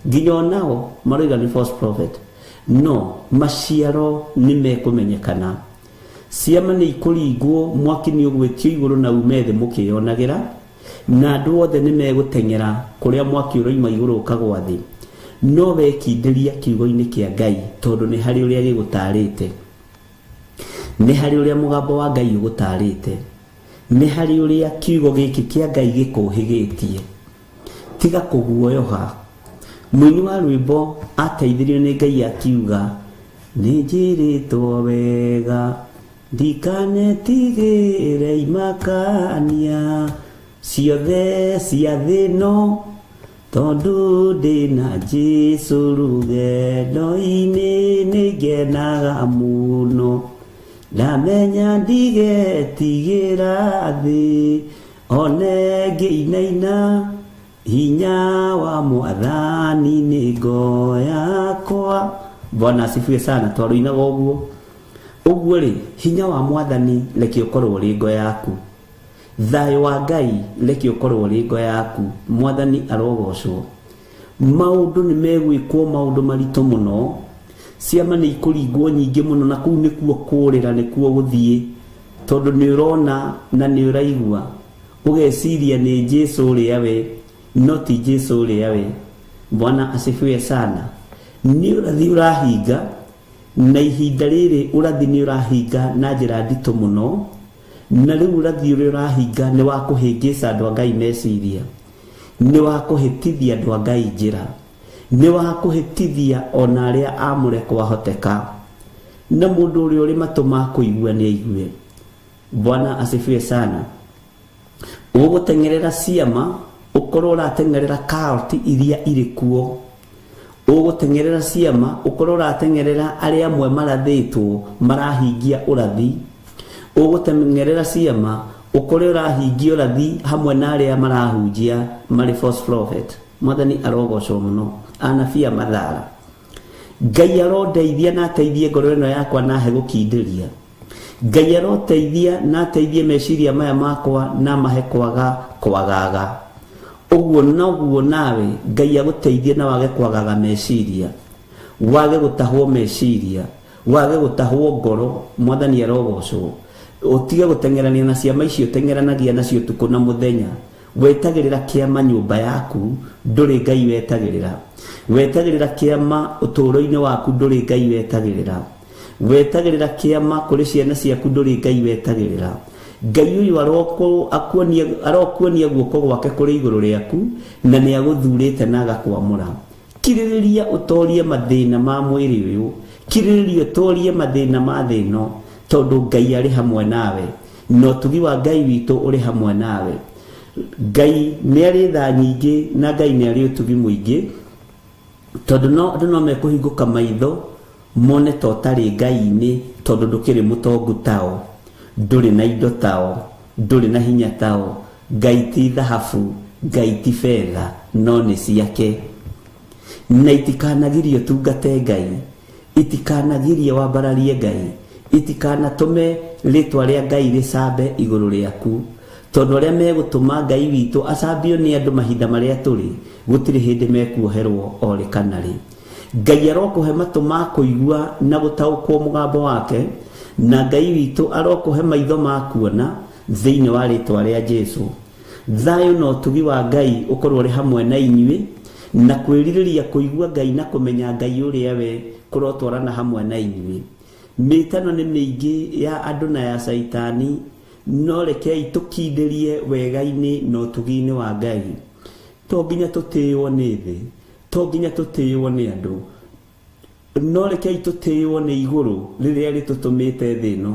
Speaker 4: nginya nao maroiga ni false prophet no maciaro ni mekumenyekana ciama ni ikuringwo mwaki ni ugwitio iguru na umethe mukionagira na andu othe ni megutengera kuria mwaki uroima iguru ukagwa thi no wekindiria kiugo-ini kia Ngai tondu ni hari uria gigutarite ni hari uria mugambo wa Ngai ugutarite ni hari uria kiugo giki kia Ngai gikuhigitie tiga kuguoyoha mwini wa rwimbo ateithirio ni Ngai akiuga ni njiritwo wega ndikanetigire imakania ciothe cia thino tondu ndina Jesu rugendo-ini ningenaga muno ndamenya ndigetigira thi one ngiinaina hinya wa Mwathani ni ngo yakwa Bwana asifiwe sana twaruinaga uguo ri hinya wa Mwathani reke ukorwo ri ngo yaku thayo wa Ngai reke ukorwo ri ngo yaku Mwathani arogocwo maundu ni megwikwo maundu marito muno ciama ni ikuringwo nyingi muno na kuu nikuo kurira nikuo guthie tondu ni urona na ni uraigua ugeciria ni Jesu ria we not Jesu ria we Bwana asifiwe sana ni urathi urahinga na ihinda rĩrĩ ũrathi nĩ ũrahinga na njĩra nditũ mũno, na rĩu ũrathi ũrĩa ũrahinga nĩ wa kũhĩngĩca andũ a Ngai meciria, nĩ wa kũhĩtithia andũ a Ngai njĩra, nĩ wa kũhĩtithia ona arĩa amũre kwahoteka, na mũndũ ũrĩa ũrĩ matũ ma kũigua nĩ aigue. Bwana asifiwe sana. Ũgũtengerera ciama, ũkorwo ũratengerera kaũti iria irĩ kuo. Ũgũtengerera ciama, ũkorwo ũratengerera arĩa amwe marathĩtwo marahingia ũrathi. Ũgũtengerera ciama, ũkorwo ũrahingia ũrathi hamwe na arĩa marahunjia marĩ false prophet. Mwathani arogocwo mũno, anabii a mathara. Ngai arondeithia na ateithie ngoro ĩno yakwa na he gũkindĩria. Ngai aroteithia na ateithie meciria maya makwa na mahe kwagaga. Ũguo noguo nawe Ngai agũteithie na wage kwagaga meciria, wage gũtahwo meciria, wage gũtahwo ngoro. Mwathani arogocwo. Ũtige gũtengerania na ciama icio tengeranagia nacio tuko na mũthenya. Wetagĩrĩra kĩama nyũmba yaku, ndũrĩ Ngai wetagĩrĩra. Wetagĩrĩra kĩama ũtũũro-inĩ waku, ndũrĩ Ngai wetagĩrĩra. Wetagĩrĩra kĩama kũrĩ ciana ciaku, ndũrĩ Ngai wetagĩrĩra. Ngai ũyũ arokuonia guoko gwake kũrĩ igũrũ rĩaku, na nĩ agũthurĩte na agakwamũra. Kirĩrĩria ũtorie mathĩna ma mwĩrĩ ũyũ, kirĩrĩria ũtorie mathĩna ma thĩ ĩno, tondũ Ngai arĩ hamwe nawe, na ũtugi wa Ngai witũ ũrĩ hamwe nawe. Ngai nĩ arĩ tha nyingĩ na Ngai nĩ arĩ ũtugi mũingĩ, tondũ andũ no mekũhingũka maitho mone to tarĩ Ngai-inĩ, tondũ ndũkĩrĩ mũtongu tao, ndũrĩ na indo tao, ndũrĩ na hinya tao. Ngai ti thahabu, Ngai ti fedha, no nĩ ciake. Na itikanagirio tungate Ngai, itikanagirio wambararie Ngai, itikanatũme rĩtwa rĩa Ngai rĩcambe igũrũ rĩaku, tondũ arĩa megũtũma Ngai witũ acambio nĩ andũ mahinda marĩa tũrĩ, gũtirĩ hĩndĩ mekuoherwo orĩ kana rĩ. Ngai arokũhe matũ ma kũigua na gũtaũkwo mũgambo wake, na Ngai witũ arokũhe maitho ma kuona thĩinĩ wa rĩtwa rĩa Jesũ. Thayũ na ũtugi wa Ngai ũkorwo ũrĩ hamwe na inyuĩ, na kwĩrirĩria kũigua Ngai na kũmenya Ngai ũrĩa we kũrotwarana hamwe na inyuĩ. Mĩtano nĩ mĩingĩ ya andũ na ya Saitani, no rekei tũkindĩrie wega-inĩ na ũtugi-inĩ wa Ngai. To nginya tũtĩĩo nĩ thĩ, to nginya tũtĩĩo nĩ andũ, no rekei tũtĩĩo nĩ igũrũ rĩrĩa rĩtũtũmĩte thĩ ĩno.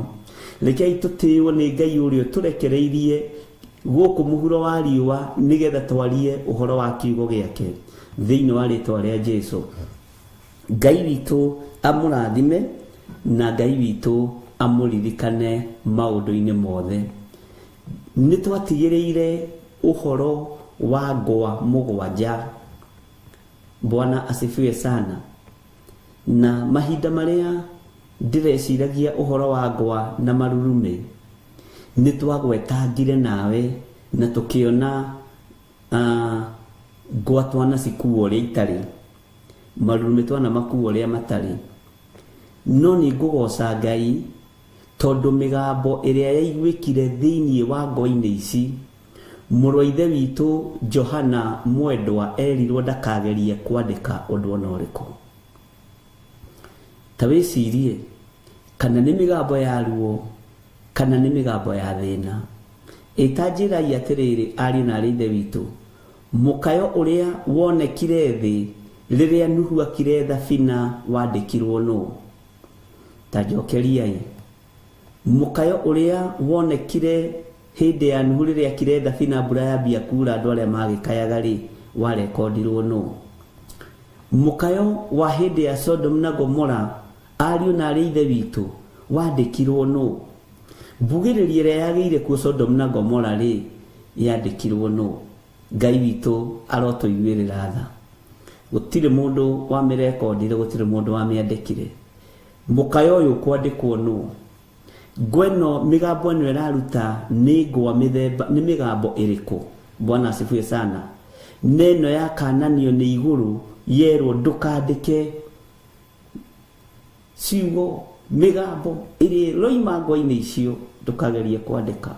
Speaker 4: Rekei tũtĩĩo nĩ Ngai ũrĩa tũrekereirie gũkũ mũhuro wa riũa, nĩgetha twarie ũhoro wa kiugo gĩake thĩinĩ wa rĩtwa rĩa Jesũ. Ngai witũ amũrathime, na Ngai witũ amũririkane maũndũ-inĩ mothe. Nĩ twatigĩrĩire ũhoro wa ngwa mũgwanja. Bwana asifiwe sana. Na mahinda marĩa ndĩreciragia ũhoro wa ngwa na marurume, nĩ twagwetangire nawe na tũkĩona ngwa twana cikuo ũrĩa itarĩ, marurume twana makuo ũrĩa matarĩ. No nĩ ngũgoca Ngai tondũ mĩgambo ĩrĩa yaiguĩkire thĩinĩ wa ngwa-inĩ ici, mũrũ wa ithe witũ Johana mwendwa erirwo ndakagerie kwandĩka ũndũ ona ũrĩkũ. Ta wĩcirie, kana nĩ mĩgambo ya ruo, kana nĩ mĩgambo ya thĩna. Ĩtanjĩrai atĩrĩrĩ, ariũ na aarĩ ithe witũ, mũkayo ũrĩa wonekire thĩ rĩrĩa Nuhu akire thabina wandĩkirwo nũ? Ta njokeriai. Mũkayo ũrĩa wonekire hĩndĩ ya Nuhu rĩrĩa akire thabina mbura yambia kuura andũ arĩa magĩkayaga rĩ, warekondirwo nũ? Mũkayo wa hĩndĩ ya Sodom na Gomora, ariũ na aarĩ ithe witũ, wandĩkirwo nũ? Mbugĩrĩria ĩrĩa yagĩire kuo Sodom na Gomora rĩ, yandĩkirwo nũ? Ngai witũ arotũiguĩrĩra tha. Gũtirĩ mũndũ wamĩrekondire, gũtirĩ mũndũ wamĩandĩkire. Mũkayo ũyũ kwandĩkwo nũ? Ngwa ĩno, mĩgambo ĩno ĩraruta nĩ ngwa mĩthemba, nĩ mĩgambo ĩrĩkũ? Bwana asifiwe sana. Neno ya kananio nĩ igũrũ, yerwo ndũkandĩke ciugo, mĩgambo ĩrĩa roima ngwa-inĩ icio, ndũkagerie kwandĩka.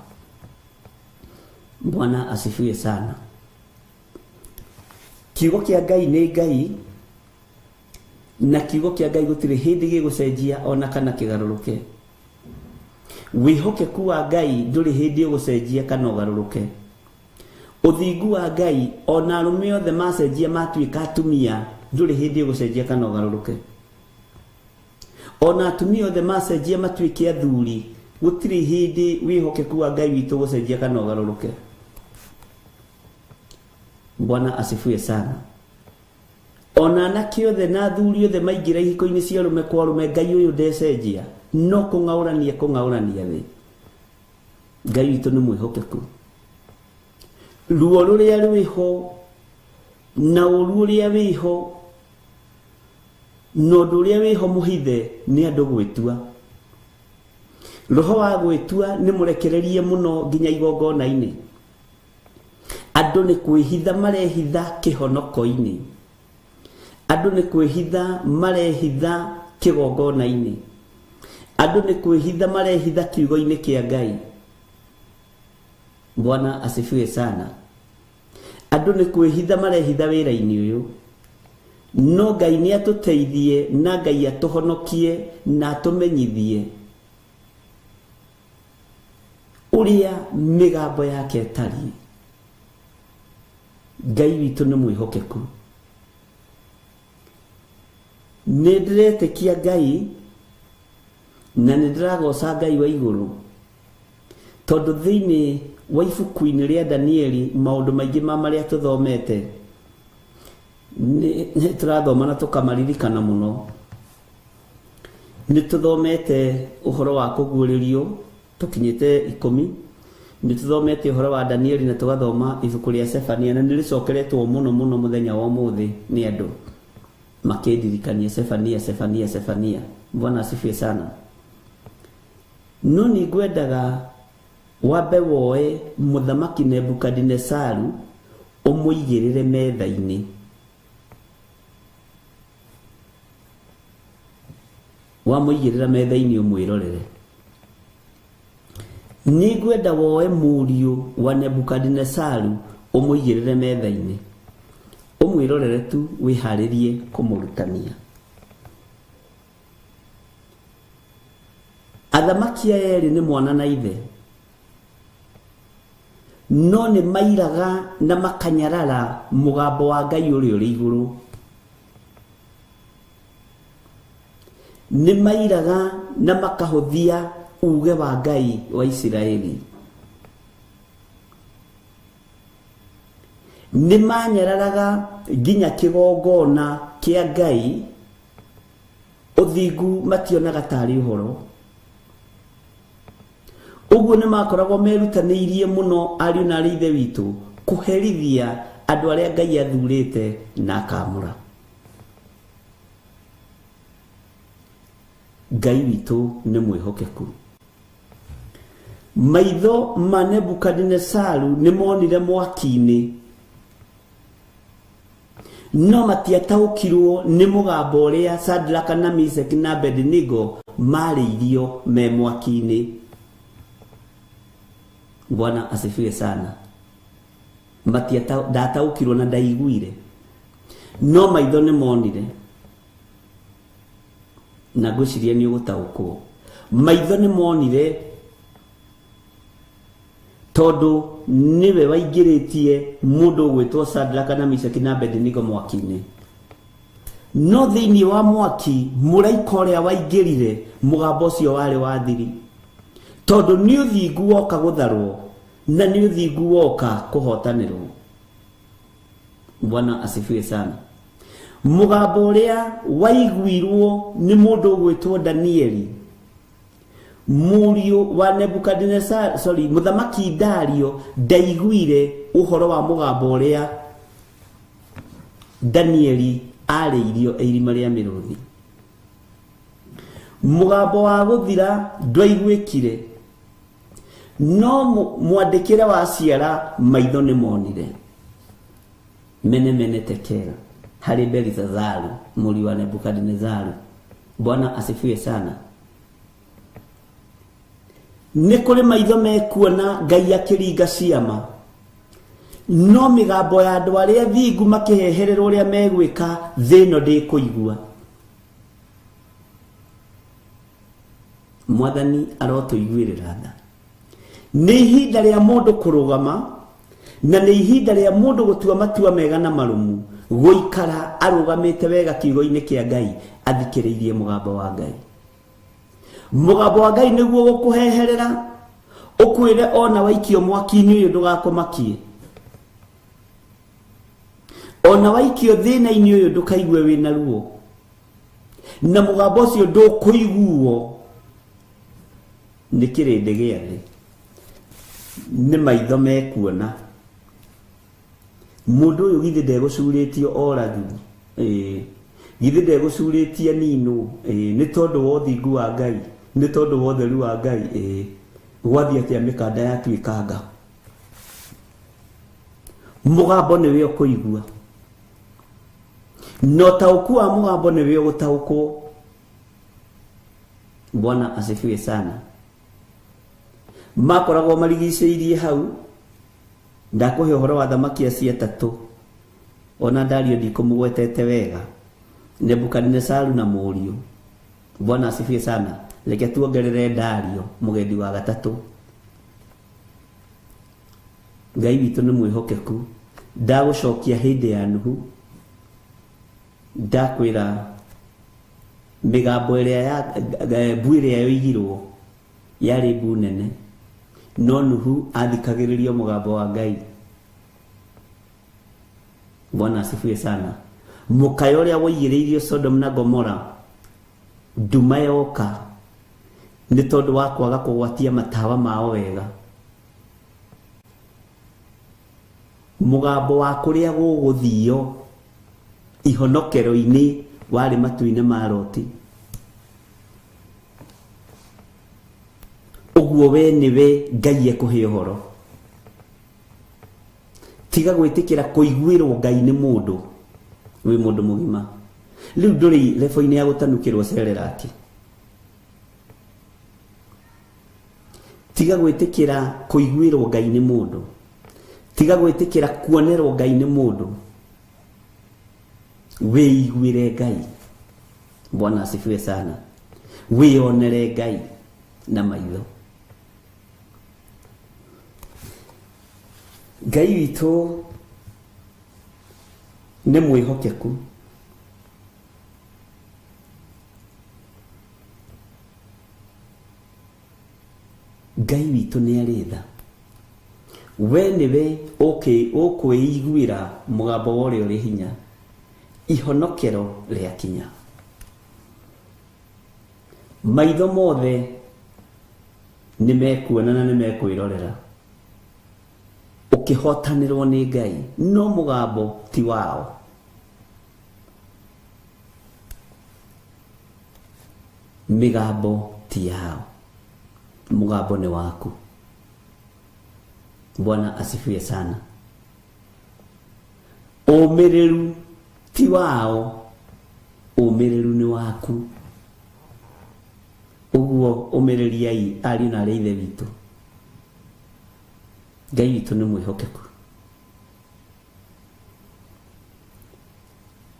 Speaker 4: Bwana asifiwe sana. Kiugo kĩa Ngai nĩ Ngai, na kiugo kia Ngai gutire hindi gigucenjia ona kana kigaruruke. Wihokeku wa Ngai nduri hindi gucenjia kana ugaruruke. Uthingu wa Ngai ona arume othe macenjia matuika atumia nduri hindi gucenjia kana ugaruruke. Ona atumia othe macenjia matuike athuri gutire hindi wihokeku wa Ngai witu gucenjia kana ugaruruke. Bwana asifiwe sana. Ona anake othe na athuri othe maingira ihiko-ini cia rume kwa rume Ngai uyu ndecenjia no kungaurania thi. Ngai witu ni mwihokeku. Ruo ruria rwiho na uru uria wiho no nduria wiho muhithe ni andu gwitua. Roho wa gwitua ni murekererie muno nginya igongona-ini. Andu ni kwihitha marehitha kihonoko-ini. Andu ni kwihitha marehitha kigongona-ini. Andu ni kwihitha marehitha kiugo-ini kia Ngai. Bwana asifiwe sana. Andu ni kwihitha marehitha wira-ini uyu. No Ngai ni atuteithie na Ngai atuhonokie na atumenyithie uria migambo yake tari. Ngai witu ni mwihokeku. Nediretekia Ngai na nidiragoca Ngai wa iguru tondu thiini wa ibuku-ini ria Danieli maundu maingi ma maria tuthomete ni turathoma na tukamaririkana muno. Ni tuthomete uhoro wa kuguuririo tukinyite 10. Ni tuthomete uhoro wa Danieli na tugathoma ibuku ria Sefania na niricokeretwo muno muthenya wa umuthi ni andu makidirikania Sefania. Bwana asifiwe sana. No ni ngwendaga wabe woe muthamaki Nebukadnezaru umuigirire metha-ini. Wamuigirira metha-ini umwirorere. Ni ngwenda woe muriu wa Nebukadnezaru umuigirire metha-ini. Umwirorere tu wiharirie kumurutania. Athamaki eri ni mwana na ithe. No ni mairaga na makanyarara mugambo wa Ngai uri uri iguru. Ni mairaga na makahuthia uge wa Ngai wa Israeli. Ni manyararaga nginya kigongona kia Ngai uthingu mationaga tari uhoro. Uguo ni makoragwo merutaniirie muno ariu na ithe witu kuherithia andu aria Ngai athurite na akamura. Ngai witu ni mwihokeku. Maitho ma Nebukadnezaru ni monire mwaki-ini no matiataukirwo ni mugambo uria Shadraka na Meshaki na Abednego mariirio me mwaki-ini. Bwana asifiwe sana. Ndataukirwo na ndaiguire no maitho ni monire na ngwiciria ni ugutaukwo. Maitho ni monire tondu niwe waingiritie mundu gwitwo Shadraka na Meshaki na Abednego mwaki-ini. No thiini wa mwaki muraika uria waingirire mugambo ucio wari wathiri tondu ni uthingu woka gutharwo na ni uthingu woka kuhotanirwo. Bwana asifiwe sana. Mugambo uria waiguirwo ni mundu gwitwo Danieli muriu wa Nebukadnezaru muthamaki Dario ndaiguire uhoro wa mugambo uria Danieli ariirio irima ria miruthi. Mugambo wa guthira ndwaiguikire no mwandikire wa ciara maitho ni monire. Mene tekera hari Belshazaru muri wa Nebukadnezaru. Bwana asifiwe sana. Ni kuri maitho mekuona Ngai akiringa ciama no migambo ya andu aria thingu makihehererwo uria megwika thino ndi kuigua. mwathani arotuiguirira tha nĩ ihinda rĩa mũndũ kũrũgama na nĩ ihinda rĩa mũndũ gũtua matua mega na marumu gũikara arũgamĩte wega kiugo-inĩ kĩa Ngai athikĩrĩirie mũgambo wa Ngai. Mũgambo wa Ngai nĩguo gũkũheherera ũkwĩre ona waikio mwaki-inĩ ũyũ ndũgakũmakie, ona waikio thĩna-inĩ ũyũ ndũkaigue wĩna ruo, na mũgambo ũcio ndũkũiguo nĩ kĩrĩndĩ gĩa thĩ, nĩ maitho mekuona. Mũndũ ũyũ githĩ ndegũcurĩtio oragi, githĩ ndegũcurĩtia nino, nĩ tondũ wa ũthingu wa Ngai, nĩ tondũ wa ũtheru wa Ngai, gwathiĩ atĩa mĩkanda yatuĩkanga. Mũgambo nĩwe ũkũigua, na ũtaũku wa mũgambo nĩwe ũgũtaũkwo. Bwana asifiwe sana. Makoragwo marigicĩirie hau, ndakũhe ũhoro wa thamaki acio atatũ, ona Dario ndikũmũgwetete wega, Nebukadnezaru na mũriũ. Bwana asifiwe sana. Reke tuongerere Dario mũgendi wa gatatũ. Ngai witũ nĩ mwĩhokeku, ndagũcokia hĩndĩ ya Nuhu, ndakwĩra mĩgambo ĩrĩa ya mbu ĩrĩa yoigirwo yarĩ mbu nene, no Nuhu athikagĩrĩria mũgambo wa Ngai. Bwana asifiwe sana. Mũkayo ũrĩa woigĩrĩirio Sodom na Gomora nduma yoka nĩ tondũ wa kwaga kũgwatia matawa mao wega. Mũgambo wa kũrĩa gũgũthio ihonokero-inĩ warĩ matu-inĩ ma Loti. Ũguo we nĩwe Ngai ekũhe ũhoro. Tiga gwĩtĩkĩra kũiguĩrwo Ngai nĩ mũndũ wĩ mũndũ mũgima. Rĩu ndũrĩ lebo-inĩ ya gũtanukĩrwo Serelaki. Tiga gwĩtĩkĩra kũiguĩrwo Ngai nĩ mũndũ. Tiga gwĩtĩkĩra kuonerwo Ngai nĩ mũndũ. Wĩiguĩre Ngai. Bwana asifiwe sana. Wĩonere Ngai na maitho. Ngai witũ nĩ mwĩhokeku. Ngai witũ nĩ arĩ tha. We nĩwe ũkwĩiguĩra mũgambo wa ũrĩa ũrĩ hinya. Ihonokero rĩa kinya. Maitho mothe nĩ mekuona na nĩ mekwĩrorera ũkĩhotanĩrwo nĩ Ngai, no mũgambo ti wao. Mĩgambo ti yao, mũgambo nĩ waku. Bwana asifiwe sana. Ũmĩrĩru ti wao, ũmĩrĩru nĩ waku. Ũguo ũmĩrĩriai ariũ na aarĩ a Ithe witũ. Ngai witũ nĩ mwĩhokeku.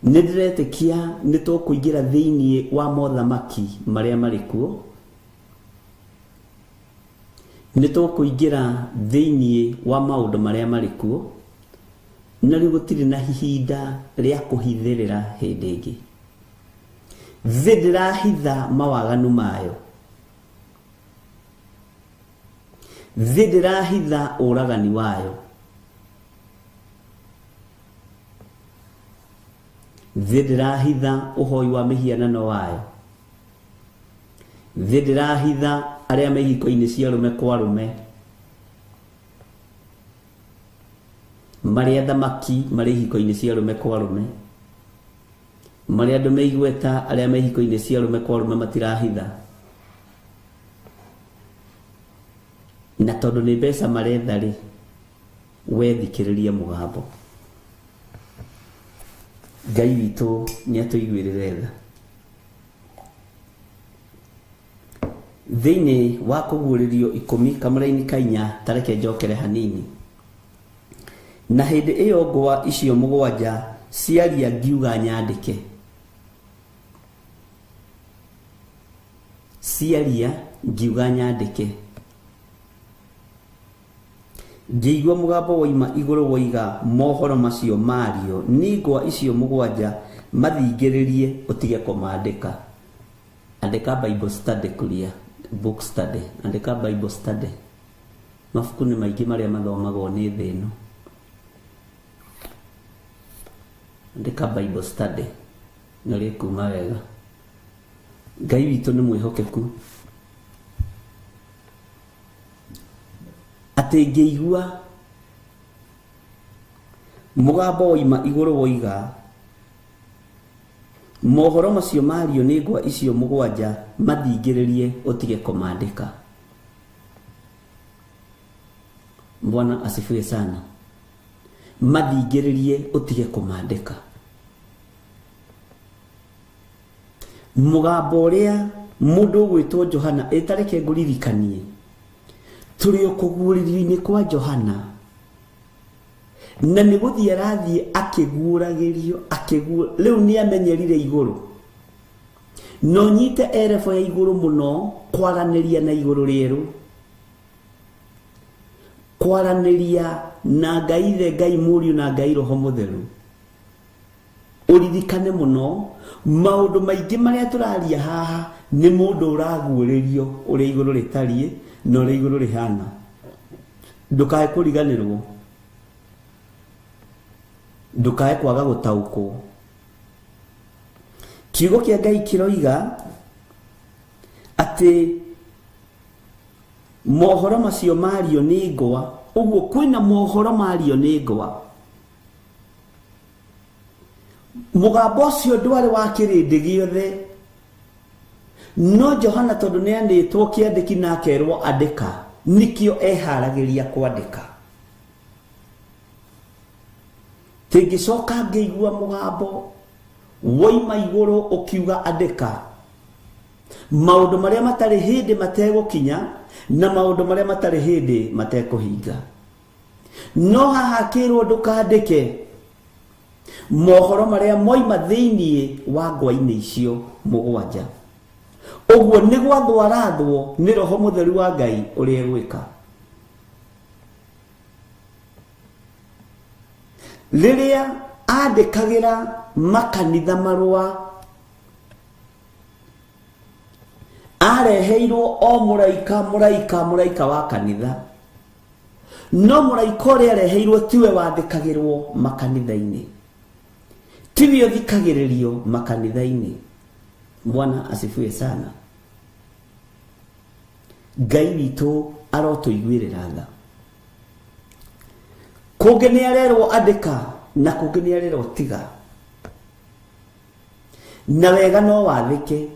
Speaker 4: Nĩ ndĩretĩkia nĩ tũkũingĩra thĩinĩ wa mothamaki marĩa marĩ kuo. Nĩ tũkũingĩra thĩinĩ wa maũndũ marĩa marĩ kuo, na rĩu gũtirĩ na ihinda rĩa kũhithĩrĩra hĩndĩ ĩngĩ. Thĩ ndĩrahitha mawaganu mayo. Thĩ ndĩrahitha ũragani wayo. Thĩ ndĩrahitha ũhoi wa mĩhianano wayo. Thĩ ndĩrahitha arĩa me ihiko-inĩ cia arũme kwa arũme, marĩa thamaki marĩ ihiko-inĩ cia arũme kwa arũme, marĩa andũ me igweta arĩa me ihiko-inĩ cia arũme kwa arũme matirahitha. Na tondũ nĩ mbeca maretha rĩ, we thikĩrĩria mũgambo. Ngai witũ nĩ atũiguĩrĩre tha. Thĩinĩ wa kũguũrĩrio 10 kamũra-inĩ ka 4, tareke njokere hanini. Na hĩndĩ ĩyo ngwa icio 7 ciaria ngiuga nyandĩke. ciaria ngiuga nyandike ngĩigua mũgambo woima igũrũ woiga mohoro macio mario ningwa icio mũgwanja mathingĩrĩrie ũtige kũmandĩka. Andĩka Bible study kulia book study, andĩka Bible study. Mabuku nĩ maingĩ marĩa mathomagwo nĩ thĩ ĩno. Andĩka Bible study na rĩkuma wega. Ngai witũ nĩ mwĩhokeku. Atĩ ngĩigua mũgambo woima igũrũ woiga mohoro macio mario nĩngwa icio mũgwanja mathingĩrĩrie ũtige kũmandĩka. Bwana asifiwe sana. Mathingĩrĩrie ũtige kũmandĩka. Mũgambo ũrĩa mũndũ gwĩtwo Johana etareke ngũririkanie tũrĩ kũguũrĩrio-inĩ kwa Johana na nĩ gũthiĩ arathiĩ akĩguũragĩrio rĩu nĩ amenyerire igũrũ no nyite erefo ya igũrũ mũno kwaranĩria na igũrũ rĩerũ, kwaranĩria na Ngai Ithe, Ngai Mũriũ na Ngai Roho Mũtheru. Ũririkane mũno maũndũ maingĩ marĩa tũraria haha nĩ mũndũ ũraguũrĩrio ũrĩa igũrũ rĩtariĩ na ũrĩa igũrũ rĩhana. Ndũkae kũriganĩrwo, ndũkae kwaga gũtaũkwo. Kiugo kĩa Ngai kĩroiga atĩ mohoro macio mario nĩ ngwa, ũguo kwĩna mohoro mario nĩ ngwa. Mũgambo ũcio ndwarĩ wa kĩrĩndĩ gĩothe, no Johana tondũ nĩ anĩtwo kĩandĩki na akerwo andĩka, nĩkĩo eharagĩria kwandĩka. Tĩngĩcoka ngĩigua mũgambo woima igũrũ ũkiuga andĩka, maũndũ marĩa matarĩ hĩndĩ mategũkinya na maũndũ marĩa matarĩ hĩndĩ matekũhinga. No haha kĩrwo ndũkandĩke mohoro marĩa moima thĩinĩ wa ngwa-inĩ icio mũgwanja. Ũguo nĩ gwathwo arathwo nĩ Roho Mũtheru wa Ngai ũrĩa egwĩka. Rĩrĩa andĩkagĩra makanitha marũa areheirwo o mũraika wa kanitha, no mũraika ũrĩa areheirwo tiwe wandĩkagĩrwo makanitha-inĩ, tiwe ũthikagĩrĩrio makanitha-inĩ. Bwana asifiwe sana. Ngai witũ arotũiguĩrĩra tha. Kũngĩ nĩ arerwo andĩka na kũngĩ nĩ arerwo tiga, na wega no wathĩke,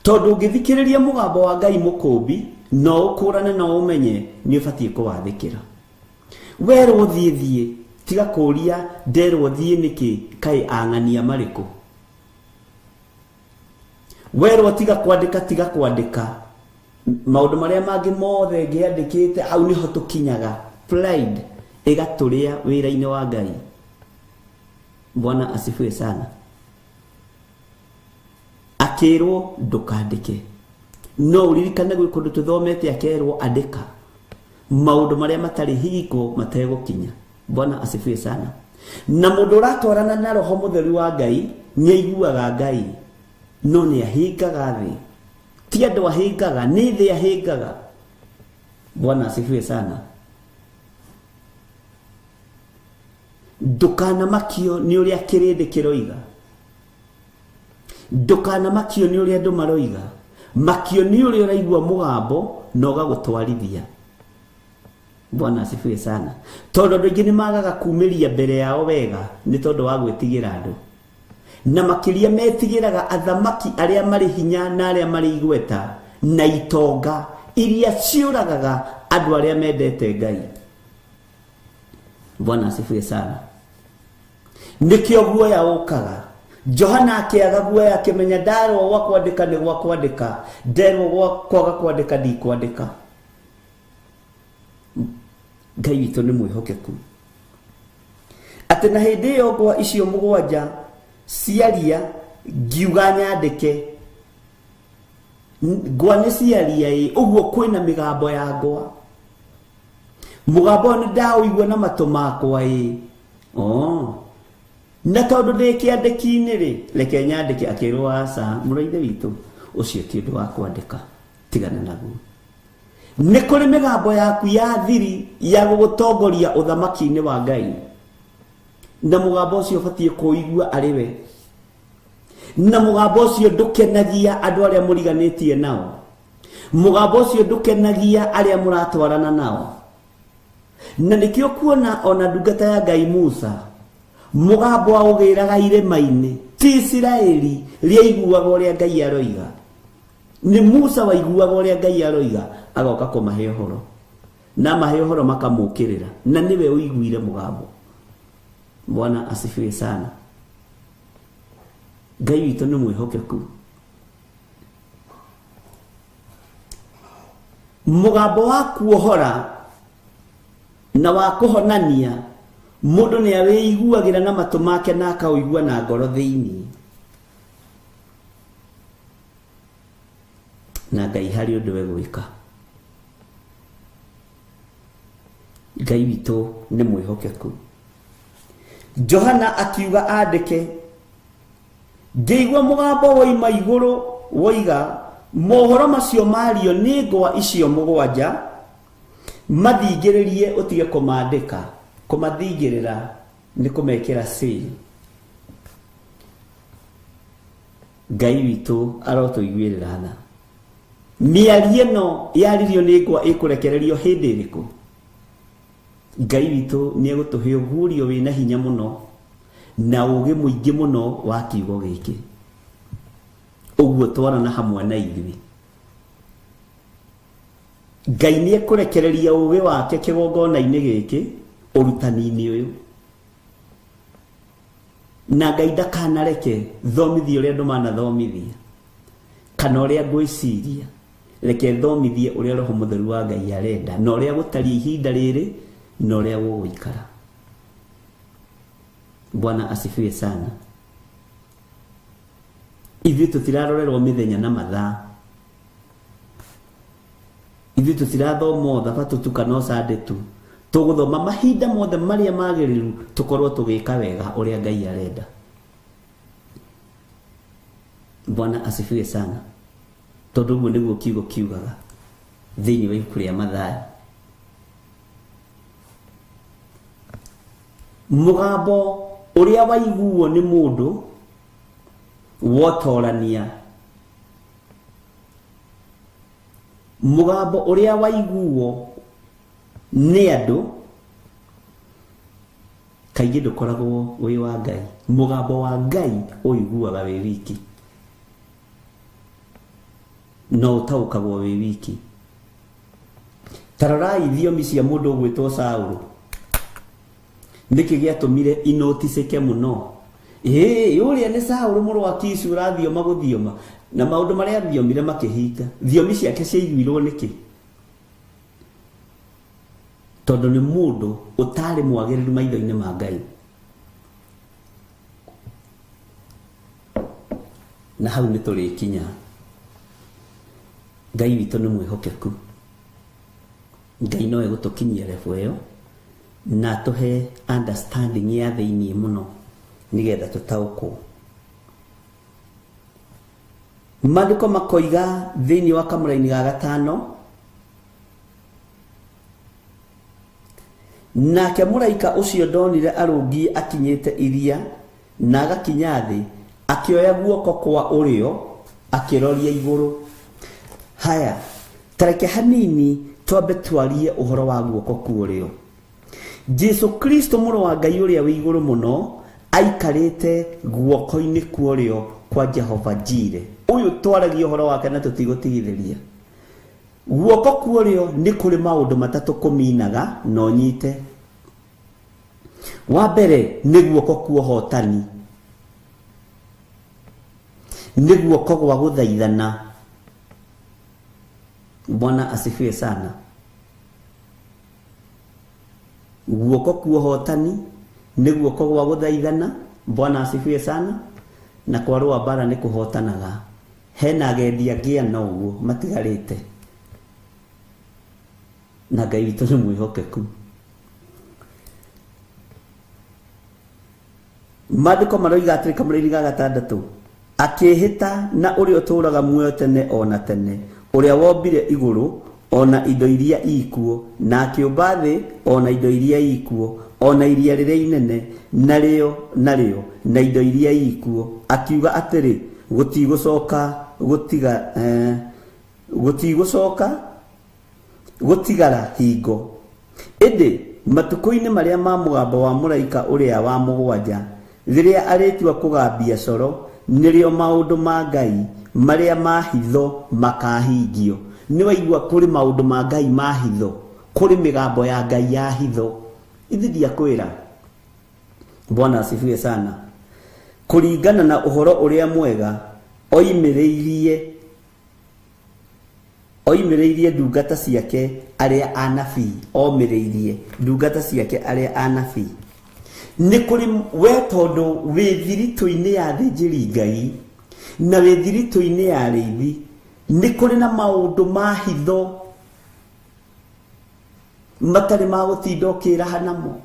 Speaker 4: tondũ ũngĩthikĩrĩria mũgambo wa Ngai mũkũmbi no ũkũrane no ũmenye nĩ ũbatiĩ kũwathĩkĩra. Werwo thiĩ tiga kũria nderwo thiĩ nĩkĩ, kaĩ ang'ania marĩkũ? Werwo tiga kwandĩka maũndũ marĩa mangĩ mothe ngĩandĩkĩte au nĩho tũkinyaga. Pride ĩgatũrĩa wĩra-inĩ wa Ngai. Bwana asifiwe sana. Akĩrwo ndũkandĩke, no ũririkane gwĩ kũndũ tũthomete akerwo andĩka maũndũ marĩa matarĩ hingo mategũkinya. Bwana asifiwe sana. Na mũndũ ũratwarana na Roho Mũtheru wa Ngai nĩ aiguaga Ngai, no nĩ ahingaga thĩ. Ti andũ ahingaga, nĩ thĩ ahingaga. Bwana asifiwe sana. Ndũkanamakio nĩ ũrĩa kĩrĩndĩ kĩroiga, ndũkanamakio nĩ ũrĩa andũ maroiga, makio nĩ ũrĩa ũraigua mũgambo na ũgagũtwarithia. Bwana asifiwe sana. Tondũ andũ aingĩ nĩ magaga kumĩria mbere yao wega nĩ tondũ wa gwĩtigĩra andũ, na makĩria metigĩraga athamaki arĩa marĩ hinya na arĩa marĩ igweta na itonga iria ciũragaga andũ arĩa mendete Ngai. Bwana asifiwe sana. Nĩkĩo guoya ũkaga. Johana akĩaga guoya akĩmenya ndarwo gwa kwandĩka nĩ gwa kwandĩka, nderwo gwa kwaga kwandĩka ndikwandĩka. Ngai witũ nĩ mwĩhokeku. Atĩ na hĩndĩ ĩyo ngwa icio mũgwanja ciaria ngiuga nyandĩke, ngwa nĩ ciaria ũguo kwĩna mĩgambo ya ngwa mũgambo nĩ ndaũigua na matũ makwa na tondũ ndĩ kĩandĩki-inĩ rĩ reke nyandĩke akĩrwo aca mũraithe witũ ũcio ti ũndũ wa kwandĩka tigana naguo nĩ kũrĩ mĩgambo yaku ya thiri ya gũgũtongoria ũthamaki-inĩ wa Ngai na mũgambo ũcio ũbatiĩ kũigua arĩ we na mũgambo ũcio ndũkenagia andũ arĩa mũriganĩtie nao mũgambo ũcio ndũkenagia arĩa mũratwarana nao na nĩkĩo kuona ona ndungata ya Ngai Musa mũgambo aũgĩraga irĩma-inĩ ti Isiraeli rĩaiguaga ũrĩa Ngai aroiga nĩ Musa waiguaga ũrĩa Ngai aroiga agoka kũmahe ũhoro na mahe ũhoro makamũkĩrĩra na nĩwe ũiguire mũgambo. Bwana asifiwe sana. Ngai witũ nĩ mwĩhokeku. Mũgambo wa kuohora na wa kũhonania mũndũ nĩ awĩiguagĩra na matũ make na akaũigua na ngoro thĩinĩ. Na Ngai harĩ ũndũ we gwĩka. Ngai witũ nĩ mwĩhokeku. Johana akiuga andĩke ngĩigua mũgambo woima igũrũ woiga mohoro macio mario nĩ ngwa icio mũgwanja mathingĩrĩrie ũtige kũmandĩka. Kũmathingĩrĩra nĩ kũmekĩra seal. Ngai witũ arotũiguĩrĩra tha. Mĩario ĩno yaririo nĩ ngwa ĩkũrekererio hĩndĩ ĩrĩkũ? Ngai witũ nĩ egũtũhe ũguũrio wĩna hinya mũno na ũũgĩ mũingĩ mũno wa kiugo gĩkĩ. Ũguo twarana hamwe na ithuĩ. Ngai nĩ ekũrekereria ũũgĩ wake kĩgongona-inĩ gĩkĩ ũrutani-inĩ ũyũ. Na Ngai ndakanareke thomithie ũrĩa andũ manathomithia kana ũrĩa ngwĩciria. Reke thomithie ũrĩa Roho Mũtheru wa Ngai arenda na ũrĩa gũtariĩ ihinda rĩrĩ na ũrĩa gũgũikara. Bwana asifiwe sana. Ithuĩ tũtirarorerwo mĩthenya na mathaa. Ithuĩ tũtirathoma Thabatũ tu kana o Sunday tu. Tũgũthoma mahinda mothe marĩa magĩrĩru tũkorwo tũgĩka wega ũrĩa Ngai arenda. Bwana asifiwe sana. Tondũ ũguo nĩguo kiugo kiugaga thĩinĩ wa ibuku rĩa Mathayo. Mũgambo ũrĩa waiguo nĩ mũndũ wotorania. Mũgambo ũrĩa waiguo nĩ andũ kaingĩ ndũkoragwo wĩ wa Ngai. Mũgambo wa Ngai ũiguaga wĩ wiki. No ũtaũkagwo wĩ wiki. Tarorai thiomi cia mũndũ ũgwĩtwo Saũlũ. Nĩkĩ gĩatũmire inoticeke mũno? Ũrĩa nĩ Saũlũ mũrũ wa Kishi ũrathioma gũthioma na maũndũ marĩa athiomire makĩhinga. Thiomi ciake ciaiguirwo nĩkĩ? Tondũ nĩ mũndũ ũtarĩ mwagĩrĩru maitho-inĩ ma Ngai. Na hau nĩ tũrĩkinya. Ngai witũ nĩ mwĩhokeku. Ngai no egũtũkinyia level ĩyo na tũhe understanding ya thĩinĩ mũno nĩgetha tũtaũkwo. Maandĩko makoiga thĩinĩ wa kamũra-inĩ ga 5, nake mũraika ũcio ndonire arũngiĩ akinyĩte iria na agakinya thĩ akĩoya guoko kwa ũrĩo akĩroria igũrũ. Haya, tareke hanini twambe twarie ũhoro wa guoko kwa ũrĩo. Jesu Kristo mũrũ wa Ngai ũrĩa wĩ igũrũ mũno aikarĩte guoko-inĩ kwa ũrĩo kwa Jehova Jire. Ũyũ twaragia ũhoro wake na tũtigũtigithĩria. Guoko kwa ũrĩo nĩ kũrĩ maũndũ matatũ kũminaga na ũnyite. Wa mbere nĩ guoko kwa ũhotani. Nĩ guoko gwa gũthaithana. Bwana asifiwe sana. Guoko kwa ũhotani nĩ guoko gwa gũthaithana. Bwana asifiwe sana. Na kwa rũa bara nĩ kũhotanaga hena agendi angĩ ana ũguo matigarĩte na Ngai witũ nĩ mwĩhokeku. Maandĩko maroiga atĩrĩ Kamũra-inĩ ga 6, akĩhĩta na ũrĩa ũtũũraga muoyo tene ona tene, ũrĩa wombire igũrũ ona indo iria ikuo, na akĩũmba thĩ ona indo iria ikuo, ona iria rĩrĩa inene narĩo na indo iria ikuo, akiuga atĩrĩ gũtigara hingo. Ĩndĩ matukũ-inĩ marĩa ma mũgambo wa mũraika ũrĩa wa 7, rĩrĩa arĩtua kũgambia coro, nĩrĩo maũndũ ma Ngai marĩa ma hitho makahingio. Nĩ waigua kũrĩ maũndũ ma Ngai ma hitho, kũrĩ mĩgambo ya Ngai ya hitho. Ithidia kwĩra Bwana asifiwe sana. Kũringana na ũhoro ũrĩa mwega oimĩrĩirie ndungata ciake arĩa anabii, omĩrĩirie ndungata ciake arĩa anabii. Nĩ kũrĩ we tondũ wĩ thiritũ-inĩ ya thĩnjĩri Ngai na wĩ thiritũ-inĩ ya arĩithi, nĩ kũrĩ na maũndũ ma hitho matarĩ ma gũtinda ũkĩraha namo.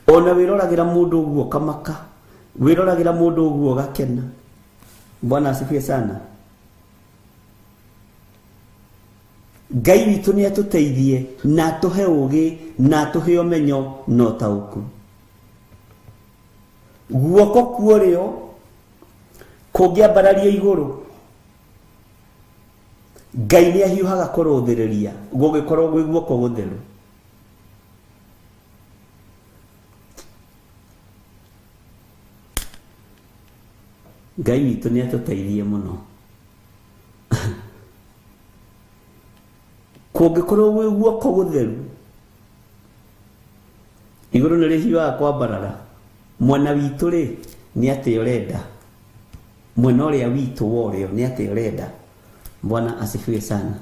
Speaker 4: Ona wĩroragĩra mũndũ ũguo kamaka, wĩroragĩra mũndũ ũguo gakena. Bwana asifiwe sana. Ngai witũ nĩ atũteithie na atũhe ũgĩ na atũhe ũmenyo na ũtaũku. Guoko kuorĩo kũngĩambarario igũrũ, Ngai nĩ ahiũhaga kũrũthĩrĩria gũgĩkorwo gwĩ guoko gũtheru. Ngai witũ nĩ atũteithie mũno. Kũngĩkorwo gwĩ guoko gũtheru, igũrũ nĩ rĩhiũhaga kwambarara. Mwana witũ rĩ nĩ atĩ ũrenda, mwena ũrĩa witũ worĩo nĩ atĩ ũrenda. Bwana asifiwe sana.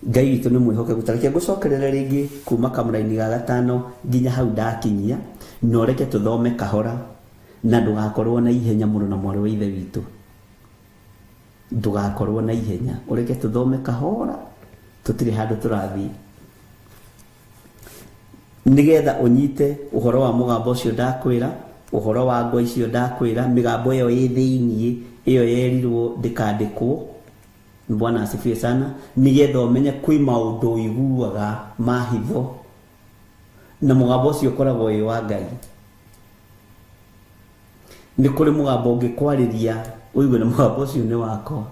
Speaker 4: Ngai witũ nĩ mwĩhokeku. Tareke ngũcokerere rĩngĩ kuma Kamũra-inĩ ga 5 nginya hau ndakinyia, na ũreke tũthome kahora na ndũgakorwo na ihenya mũno na mwarĩ wa ithe witũ. Ndũgakorwo na ihenya, ũreke tũthome kahora, tũtirĩ handũ tũrathiĩ, nĩgetha ũnyite ũhoro wa mũgambo ũcio ndakwĩra, ũhoro wa ngwa icio ndakwĩra, mĩgambo ĩyo ĩ thĩiniĩ, ĩyo yerirwo ndĩkandĩkwo. Bwana asifiwe sana. Nĩgetha ũmenye kwĩ maũndũ ũiguaga ma hitho na mũgambo ũcio ũkoragwo wĩ wa Ngai. Nĩ kũrĩ mũgambo ũngĩkwarĩria ũigue na mũgambo ũcio nĩ wakwa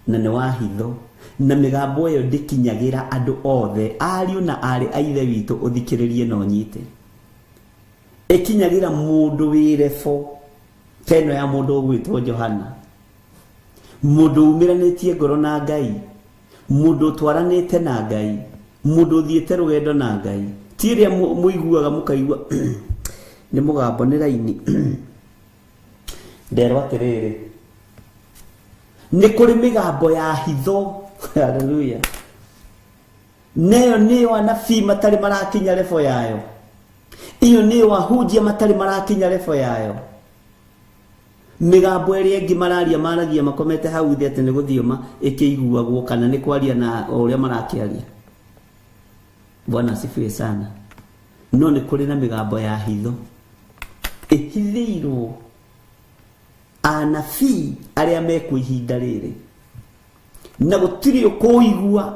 Speaker 4: na nĩ wa hitho, na mĩgambo ĩyo ndĩkinyagĩra andũ othe, ariũ na arĩ a ithe witũ, ũthikĩrĩrie na ũnyite. Ĩkinyagĩra mũndũ wĩ Refo, teno ya mũndũ ũgwĩtwo Johana, mũndũ umĩranĩtie ngoro na Ngai, mũndũ ũtwaranĩte na Ngai, mũndũ ũthiĩte rũgendo na Ngai. Ti ĩrĩa mũiguaga mũkaigua nĩ mũgambo nĩ raini. Nderwo atĩrĩrĩ, nĩ kũrĩ mĩgambo ya hitho. Haleluya. Neyo nĩyo anabii matarĩ marakinya Refo yayo, iyo nĩyo ahunjia matarĩ marakinya Refo yayo. Mĩgambo ĩrĩa ĩngĩ maragia makomete hau thĩ atĩ nĩ gũthiũma ĩkĩiguagwo kana nĩ kwaria na ũrĩa marakĩaria. Bwana asifiwe sana. No nĩ kũrĩ na mĩgambo ya hitho ĩhithĩirwo anabii arĩa mekwo ihinda rĩrĩ, na gũtirĩ ũkũigua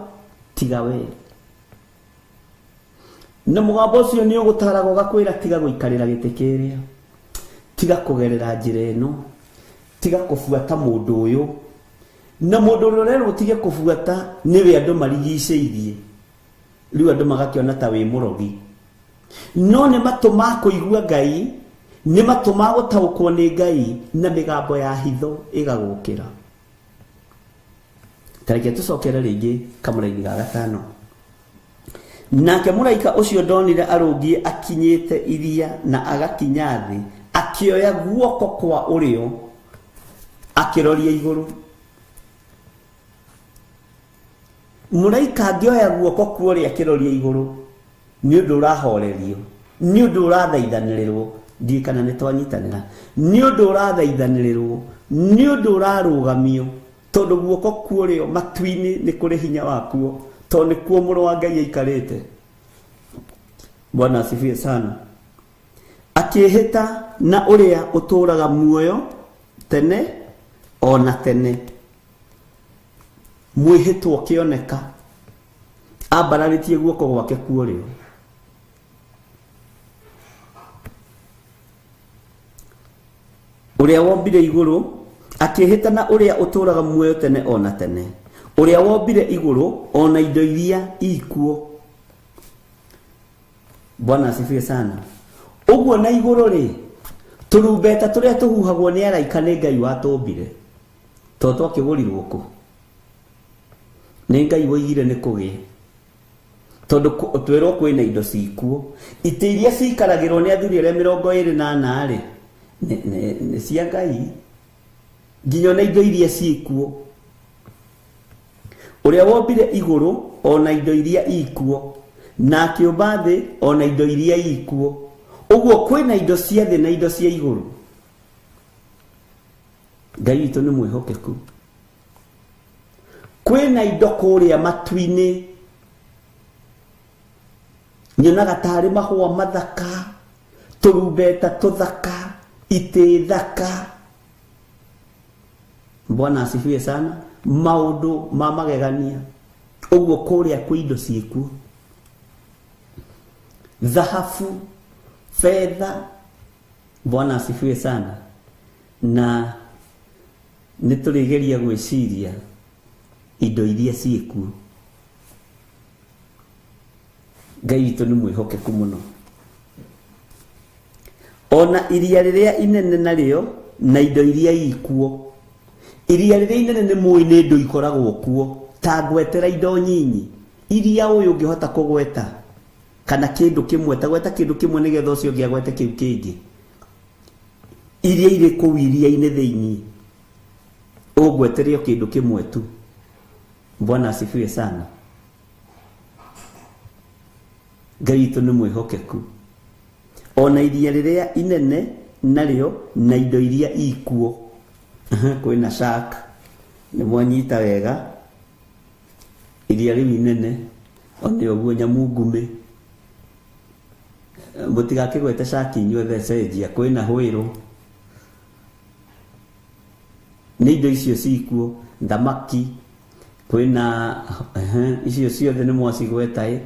Speaker 4: tiga we. Na mũgambo ũcio nĩ ũgũtaraga ũgakwĩra tiga gũikarĩra gĩtĩ kĩrĩa, tiga kũgerera njĩra ĩno, tiga kũbuata mũndũ ũyũ. Na mũndũ ũrĩa ũrerwo ũtige kũbuata nĩwe andũ marigicĩirie, rĩu andũ magakĩona ta wĩ mũrogi. No nĩ matũ ma kũigua Ngai, nĩ matũ ma gũtaũkwo nĩ Ngai, na mĩgambo ya hitho ĩgagũkĩra. Tareke tũcokere rĩngĩ Kamũra-inĩ ga 5. Nake mũraika ũcio ndonire arũngiĩ akinyĩte iria na agakinya thĩ, akĩoya guoko kwa ũrĩo akĩroria igũrũ. Mũraika angĩoya guoko kwa ũrĩo akĩroria igũrũ, nĩ ũndũ ũrahorerio, nĩ ũndũ ũrathaithanĩrĩrwo, ndi kana nĩ twanyitanĩra nĩ ũndũ ũrathaithanĩrĩrwo nĩ ũndũ ũrarũgamio tondũ guoko kuorio matu-inĩ nĩ kũrĩ hinya wakuo tondũ nĩ kuo mũrũ wa Ngai aikarĩte. Bwana asifiwe sana. Akĩhĩta na ũrĩa ũtũũraga muoyo tene ona tene. Mwĩhĩtwo kĩoneka ambararĩtie guoko gwake kuorio. Ũrĩa wombire igũrũ akĩhĩta na ũrĩa ũtũũraga muoyo tene ona tene. Ũrĩa wombire igũrũ ona indo iria ikuo. Bwana asifiwe sana. Ũguo na igũrũ rĩ tũrumbeta tũrĩa tũhuhagwo nĩ araika nĩ Ngai watũmbire. Tondũ twakĩgũrirwo kũ? Nĩ Ngai woigire nĩ kũgĩe. Tondũ twĩrwo kwĩna indo cikuo. Itĩ iria cikaragĩrwo nĩ athuri arĩa 24 rĩ nĩ cia Ngai. Nginya na indo iria cikuo. Ũrĩa wombire igũrũ ona indo iria ikuo na akĩũmba thĩ ona indo iria ikuo. Ũguo kwĩna indo cia thĩ na indo cia igũrũ. Ngai witũ nĩ mwĩhokeku. Kwĩna indo kũrĩa matu-inĩ. Nyonaga tarĩ mahũa mathaka, tũrumbeta tũthaka, itĩ thaka. Bwana asifiwe sana. Maũndũ ma magegania. Ũguo kũrĩa kwĩ indo ciĩkuo. Dhahabu, fedha. Bwana asifiwe sana. Na nĩtũrĩgeria gwĩciria indo iria ciĩkuo. Ngai witũ nĩ mwĩhokeku mũno. Ona iria rĩrĩa inene narĩo na indo iria ikuo. Iria rĩrĩa inene nĩ mũĩ nĩ indo ikoragwo kuo. Ta gwetera indo nyinyi. Iria ũyũ ũngĩhota kũgweta. Kana kĩndũ kĩmwe ta gweta kĩndũ kĩmwe nĩgetha ũcio ũngĩ agwete kĩu kĩngĩ. Iria irĩ kũu iria-inĩ thĩinĩ. Ũgweterio kĩndũ kĩmwe tu. Bwana asifiwe sana. Ngai witũ nĩ mwĩhokeku. Ona iria rĩrĩa inene narĩo na indo iria ikuo. Kwĩna shark. Nĩ mwanyita wega. Iria rĩu inene. Ona ũguo nyamũ ngume. Mũtigakĩgwete shark inyuothe cenjia. Kwĩna hũĩrũ. Nĩ indo icio cikuo. Thamaki. Kwĩna icio ciothe nĩ mwacigweta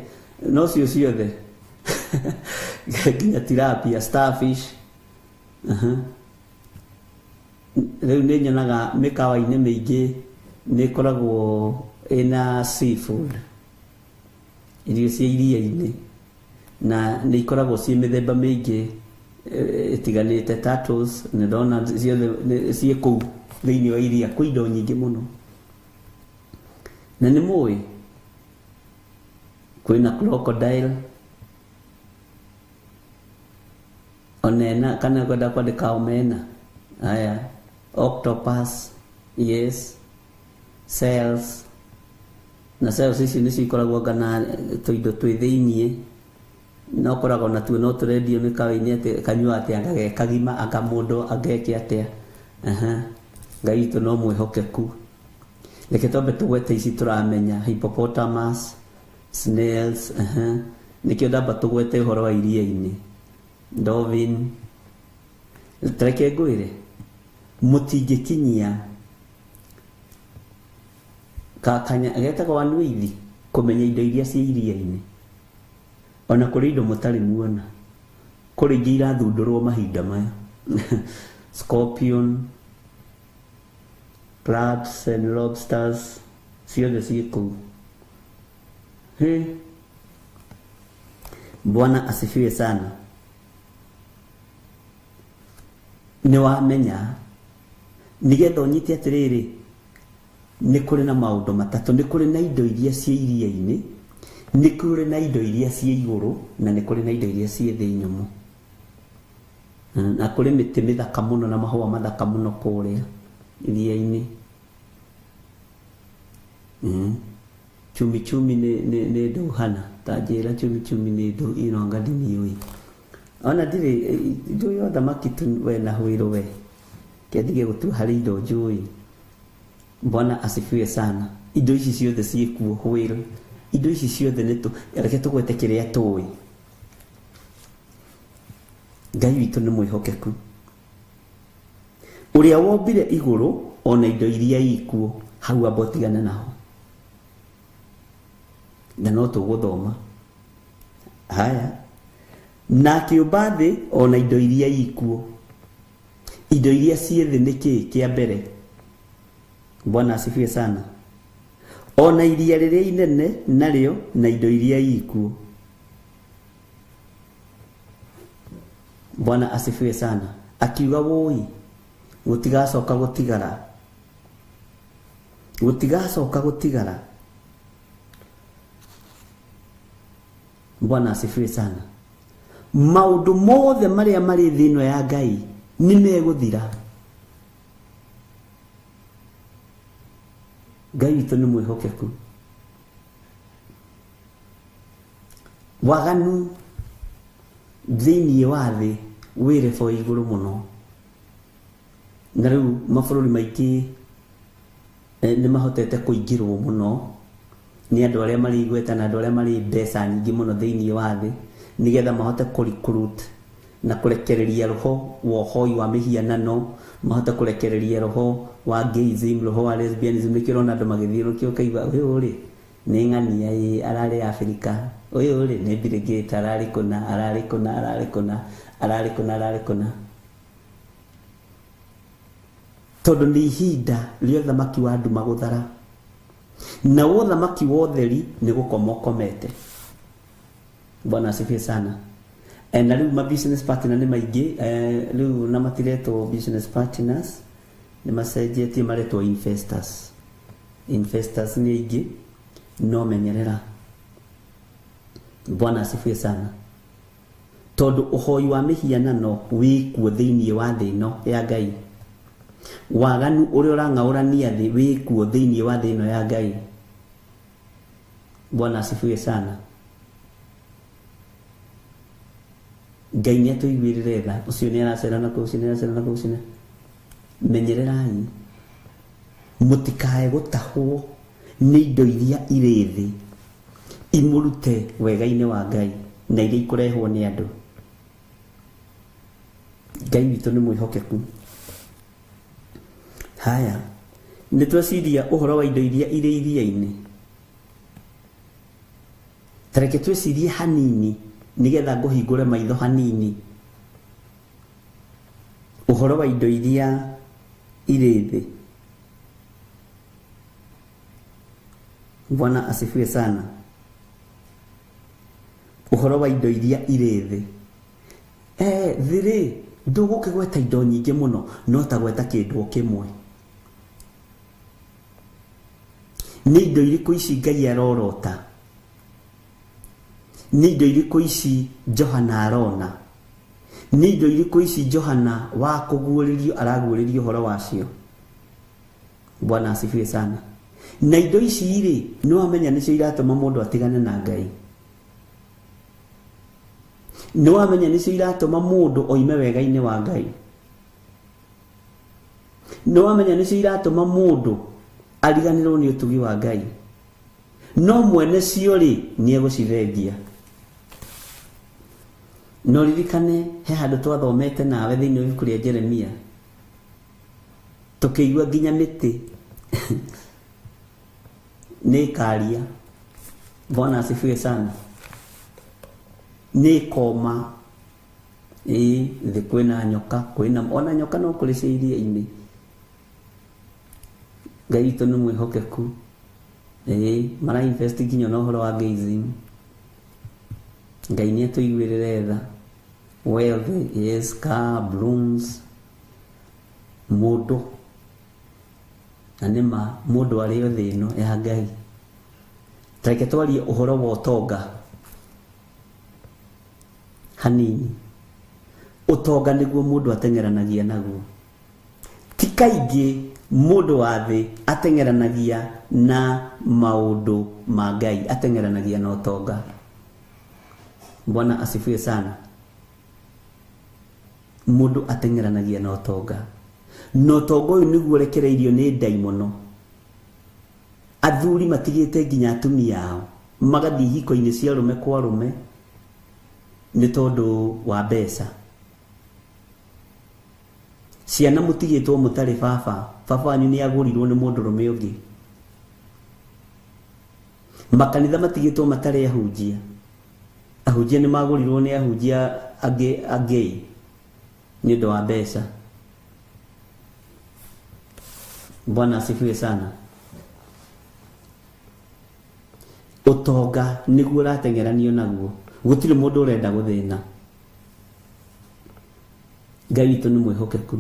Speaker 4: no cio ciothe. Nginya tilapia, starfish. Rĩu nĩ nyonaga mĩkawa-inĩ mĩingĩ nĩ ĩkoragwo ĩna seafood. Irio cia iria-inĩ. Na nĩ ikoragwo ciĩ mĩthemba mĩingĩ ĩtiganĩte. Turtles nĩ ndona ciothe ciĩ kũu thĩinĩ wa iria. Kwĩ indo nyingĩ mũno. Na nĩ mũĩ kwĩna crocodile. Onena kana kwenda kwandĩka omena. Aya. Octopus. Yes. Cells. Na cells ici nĩ cikoragwo ngana tũindo twĩ thĩinĩ. No koragwo na tuo no tũrendio mĩkawa-inĩ atĩ kanyua atĩ agekagima aka mũndũ ageke atĩa. Ngai witũ no mwĩhokeku. Reke twambe tũgwete ici tũramenya. Hippopotamus, snails. Nĩkĩo ndamba tũgwete ũhoro wa iria-inĩ. Dolphin. Reke ngwĩre mũtingĩkinyia kakanya getagwo anwithi kũmenya indo iria ciĩ iria-inĩ. Ona kũrĩ indo mũtarĩ muona. Kũrĩ ingĩ irathundũrwo mahinda maya. Scorpion, crabs and lobsters. Ciothe ciĩ kũu. Bwana asifiwe sana. Nĩ wamenya nĩgetha ũnyite atĩrĩrĩ nĩ kũrĩ na maũndũ matatũ. Nĩ kũrĩ na indo iria ciĩ iria-inĩ, nĩ kũrĩ na indo iria ciĩ igũrũ, na nĩ kũrĩ na indo iria ciĩ thĩ nyũmũ. Na kũrĩ mĩtĩ mĩthaka mũno na mahũa mathaka mũno kũrĩa iria-inĩ. Chumi nĩ ndũ hana. Ta njĩra chumi nĩ ndũ ino anga ndimiũĩ. ona ndire njuyo thamaki tu we na huiro we kiathige gutu hari indo njui. Bwana asifiwe sana. Indo ici ciothe ciikuo huiro, indo ici ciothe nitu reke tugwete kiria tuwi. Ngai witu ni mwihokeku, uria wombire iguru ona indo iria ikuo hau abotigana naho na no tuguthoma haya na kiumba thi ona indo iria ikuo. Indo iria ciethe niki kia mbere. Bwana asifiwe sana. Ona iria riria inene naryo na indo iria ikuo. Bwana asifiwe sana. Akiuga woi gutigacoka gutigara, gutigacoka gutigara. Bwana asifiwe sana. Maundu mothe maria mari thino ya Ngai ni meguthira. Ngai witu ni mwihokeku. Waganu thiini wa thi wire fo iguru muno. Na riu mabururi maingi ni mahotete kuingirwo muno ni andu aria mari igweta na andu aria mari mbeca nyingi muno thiini wa thi nigetha mahote kurecruit na kurekereria roho wa hoi wa mihianano, mahote kurekereria roho wa gayism, roho wa lesbianism. Nikirona andu magithirukio kaiba uyu ri ni ng'ania arari Afrika, uyu ri ni Bill Gates arari kuna. Tondu ni ihinda ria thamaki wa andu maguthara na wo thamaki wa utheri ni gukomokomete. Bwana asifiwe sana. Na riu ma business partner ni maingi riu na matiretwo business partners ni macenjetie maretwo investors. Investors ni aingi no menyerera. Bwana asifiwe sana. Tondu uhoi wa mihianano wikuo thiini wa thi no ya Ngai. Waganu uria urang'aurania thi wikuo thiini wa thi no ya Ngai. Bwana asifiwe sana. Ngai ni atuiguirire tha ucio ni aracera na kucina. Menyererai mutikae gutahwo ni indo iria iri thi imurute wega-ini wa Ngai na iria ikurehwo ni andu. Ngai witu ni mwihokeku. Haya ni tweciria uhoro wa indo iria iri iria-ini. Tareke twecirie hanini nigetha nguhingure maitho hanini uhoro wa indo iria iri thi. Bwana asifiwe sana. Uhoro wa indo iria iri thi thiri ndugukigweta indo nyingi muno no ta gweta kindu kimwe. Ni indo iriku ici Ngai arorota? Ni indo iriku ici Johana arona? Ni indo iriku ici Johana wa kuguuririo araguuririo horo wacio? Bwana asifiwe sana. Na indo ici iri no amenya nicio iratuma mundu atigane na Ngai. No amenya nicio iratuma mundu oime wega-ini wa Ngai. No amenya nicio iratuma mundu ariganirwo ni utugi wa Ngai. No mwene cio ri ni egucithengia. No ririkane he handu twathomete nawe thiini wa ibuku ria Jeremia tukiigua nginya miti ni karia. Bwana asifiwe sana. Ni koma thi kwina nyoka, kwina ona nyoka no kuri cia iria-ini. Ngai witu ni mwihokeku. Mara invest nginya no horo wa gayism. Ngai ni atuiguirire tha. Wealth, yes, car, blooms, mundu anema mundu ario thino ya Ngai. Tareke twarie uhoro wa utonga hanini. Utonga niguo mundu atengeranagia naguo. Ti kaingi mundu wa thi atengeranagia na maundu ma Ngai, atengeranagia na utonga. Bwana asifiwe sana. mundu atengeranagia na utonga no tonga uyu niguo rekereirio ni ndai muno athuri matigite nginya atumia ao magathii hiko-ini cia rume kwa rume ni tondu wa mbeca ciana mutigitwo mutari baba wanyu ni agurirwo ni mundu rume ungi makanitha matigitwo matari ahunjia ni magurirwo ni ahunjia angei ni undu wa mbeca. Bwana asifiwe sana. Utonga niguo ratengeranio naguo gutire mundu urenda guthina. Ngai witũ nĩ mwĩhokeku.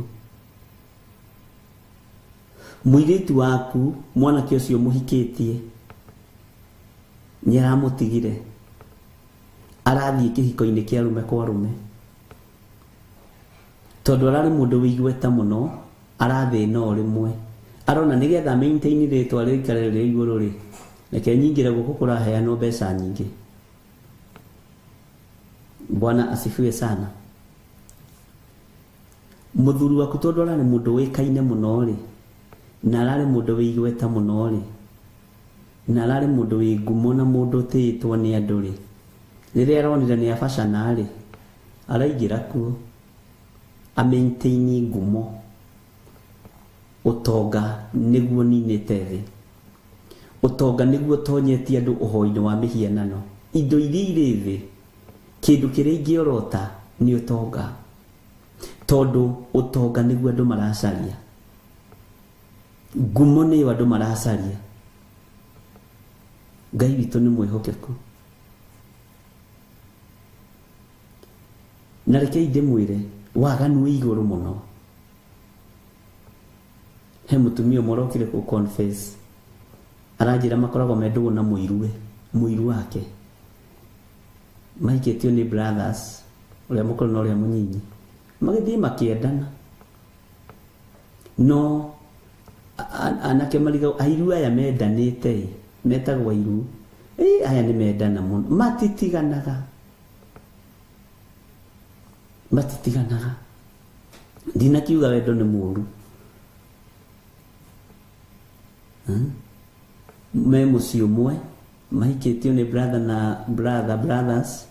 Speaker 4: Mũirĩtu waku mwanake ũcio mũhikĩtie nĩaramũtigire arathiĩ kĩhiko-inĩ kĩa rume kwa rume tondũ ararĩ mũndũ wĩigweta mũno arathĩna o rĩmwe arona nĩgetha maintain rĩtwa rĩikare rĩ igũrũ rĩ reke nyingĩre gũkũ kũraheanwo mbeca nyingĩ. Bwana asifiwe sana. Muthuri waku tondu ararĩ mũndũ wĩkaine mũno rĩ na ararĩ mũndũ wĩigweta mũno rĩ na ararĩ mũndũ wĩ ngumo na mũndũ ũtĩĩtwo nĩ andũ rĩ rĩrĩa aronire nĩ abacana rĩ araingĩra kuo amaintain ngumo. Utonga nĩguo ninĩte thĩ. Utonga nĩguo tonyetie andũ ũhoi-inĩ wa mĩhianano. Indo iria irĩ thĩ kĩndũ kĩrĩa ingĩorota nĩ utonga tondu utonga nĩguo andũ maracaria. Ngumo nĩyo andũ maracaria. Ngai witũ nĩ mwĩhokeku. Na rekei ndĩmwĩre waganu wĩ igũrũ mũno. He mũtumia ũmwe ku confess aranjĩra makoragwo mendũgũ na mũiru wake maikĩtio nĩ brothers ũrĩa mũkũrũ na ũrĩa mũnyinyi magĩthiĩ makĩendana no anake marigau airu aya mendanĩte metagwo airu aya nĩ mendana mũno matitiganaga ndinakiuga wendo nĩ mũũru me mũciĩ ũmwe mahikĩtio nĩ brothers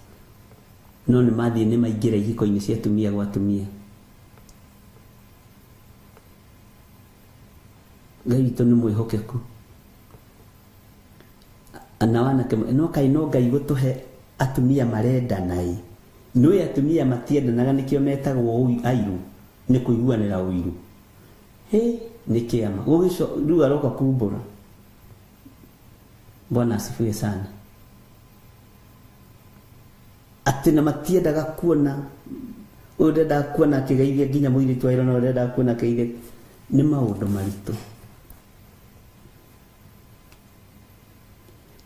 Speaker 4: no nĩ mathiĩ nĩ maingĩra ihiko-inĩ cia atumia gwa atumia. Ngai witũ nĩ mwĩhokeku. Na wanake no Ngai gũtũhe atumia marendana nĩ atumia matiendanaga nĩkĩo metagwo airu nĩ kũiguanĩra ũiru nĩ kĩama rĩu aroka kumbũra. Bwana asifiwe sana. Atĩ na matiendaga kuona ũrenda kuona kĩgeithia nginya mũirĩtu waĩrwo na ũrenda kuona kĩgeithia nĩ maũndũ maritũ.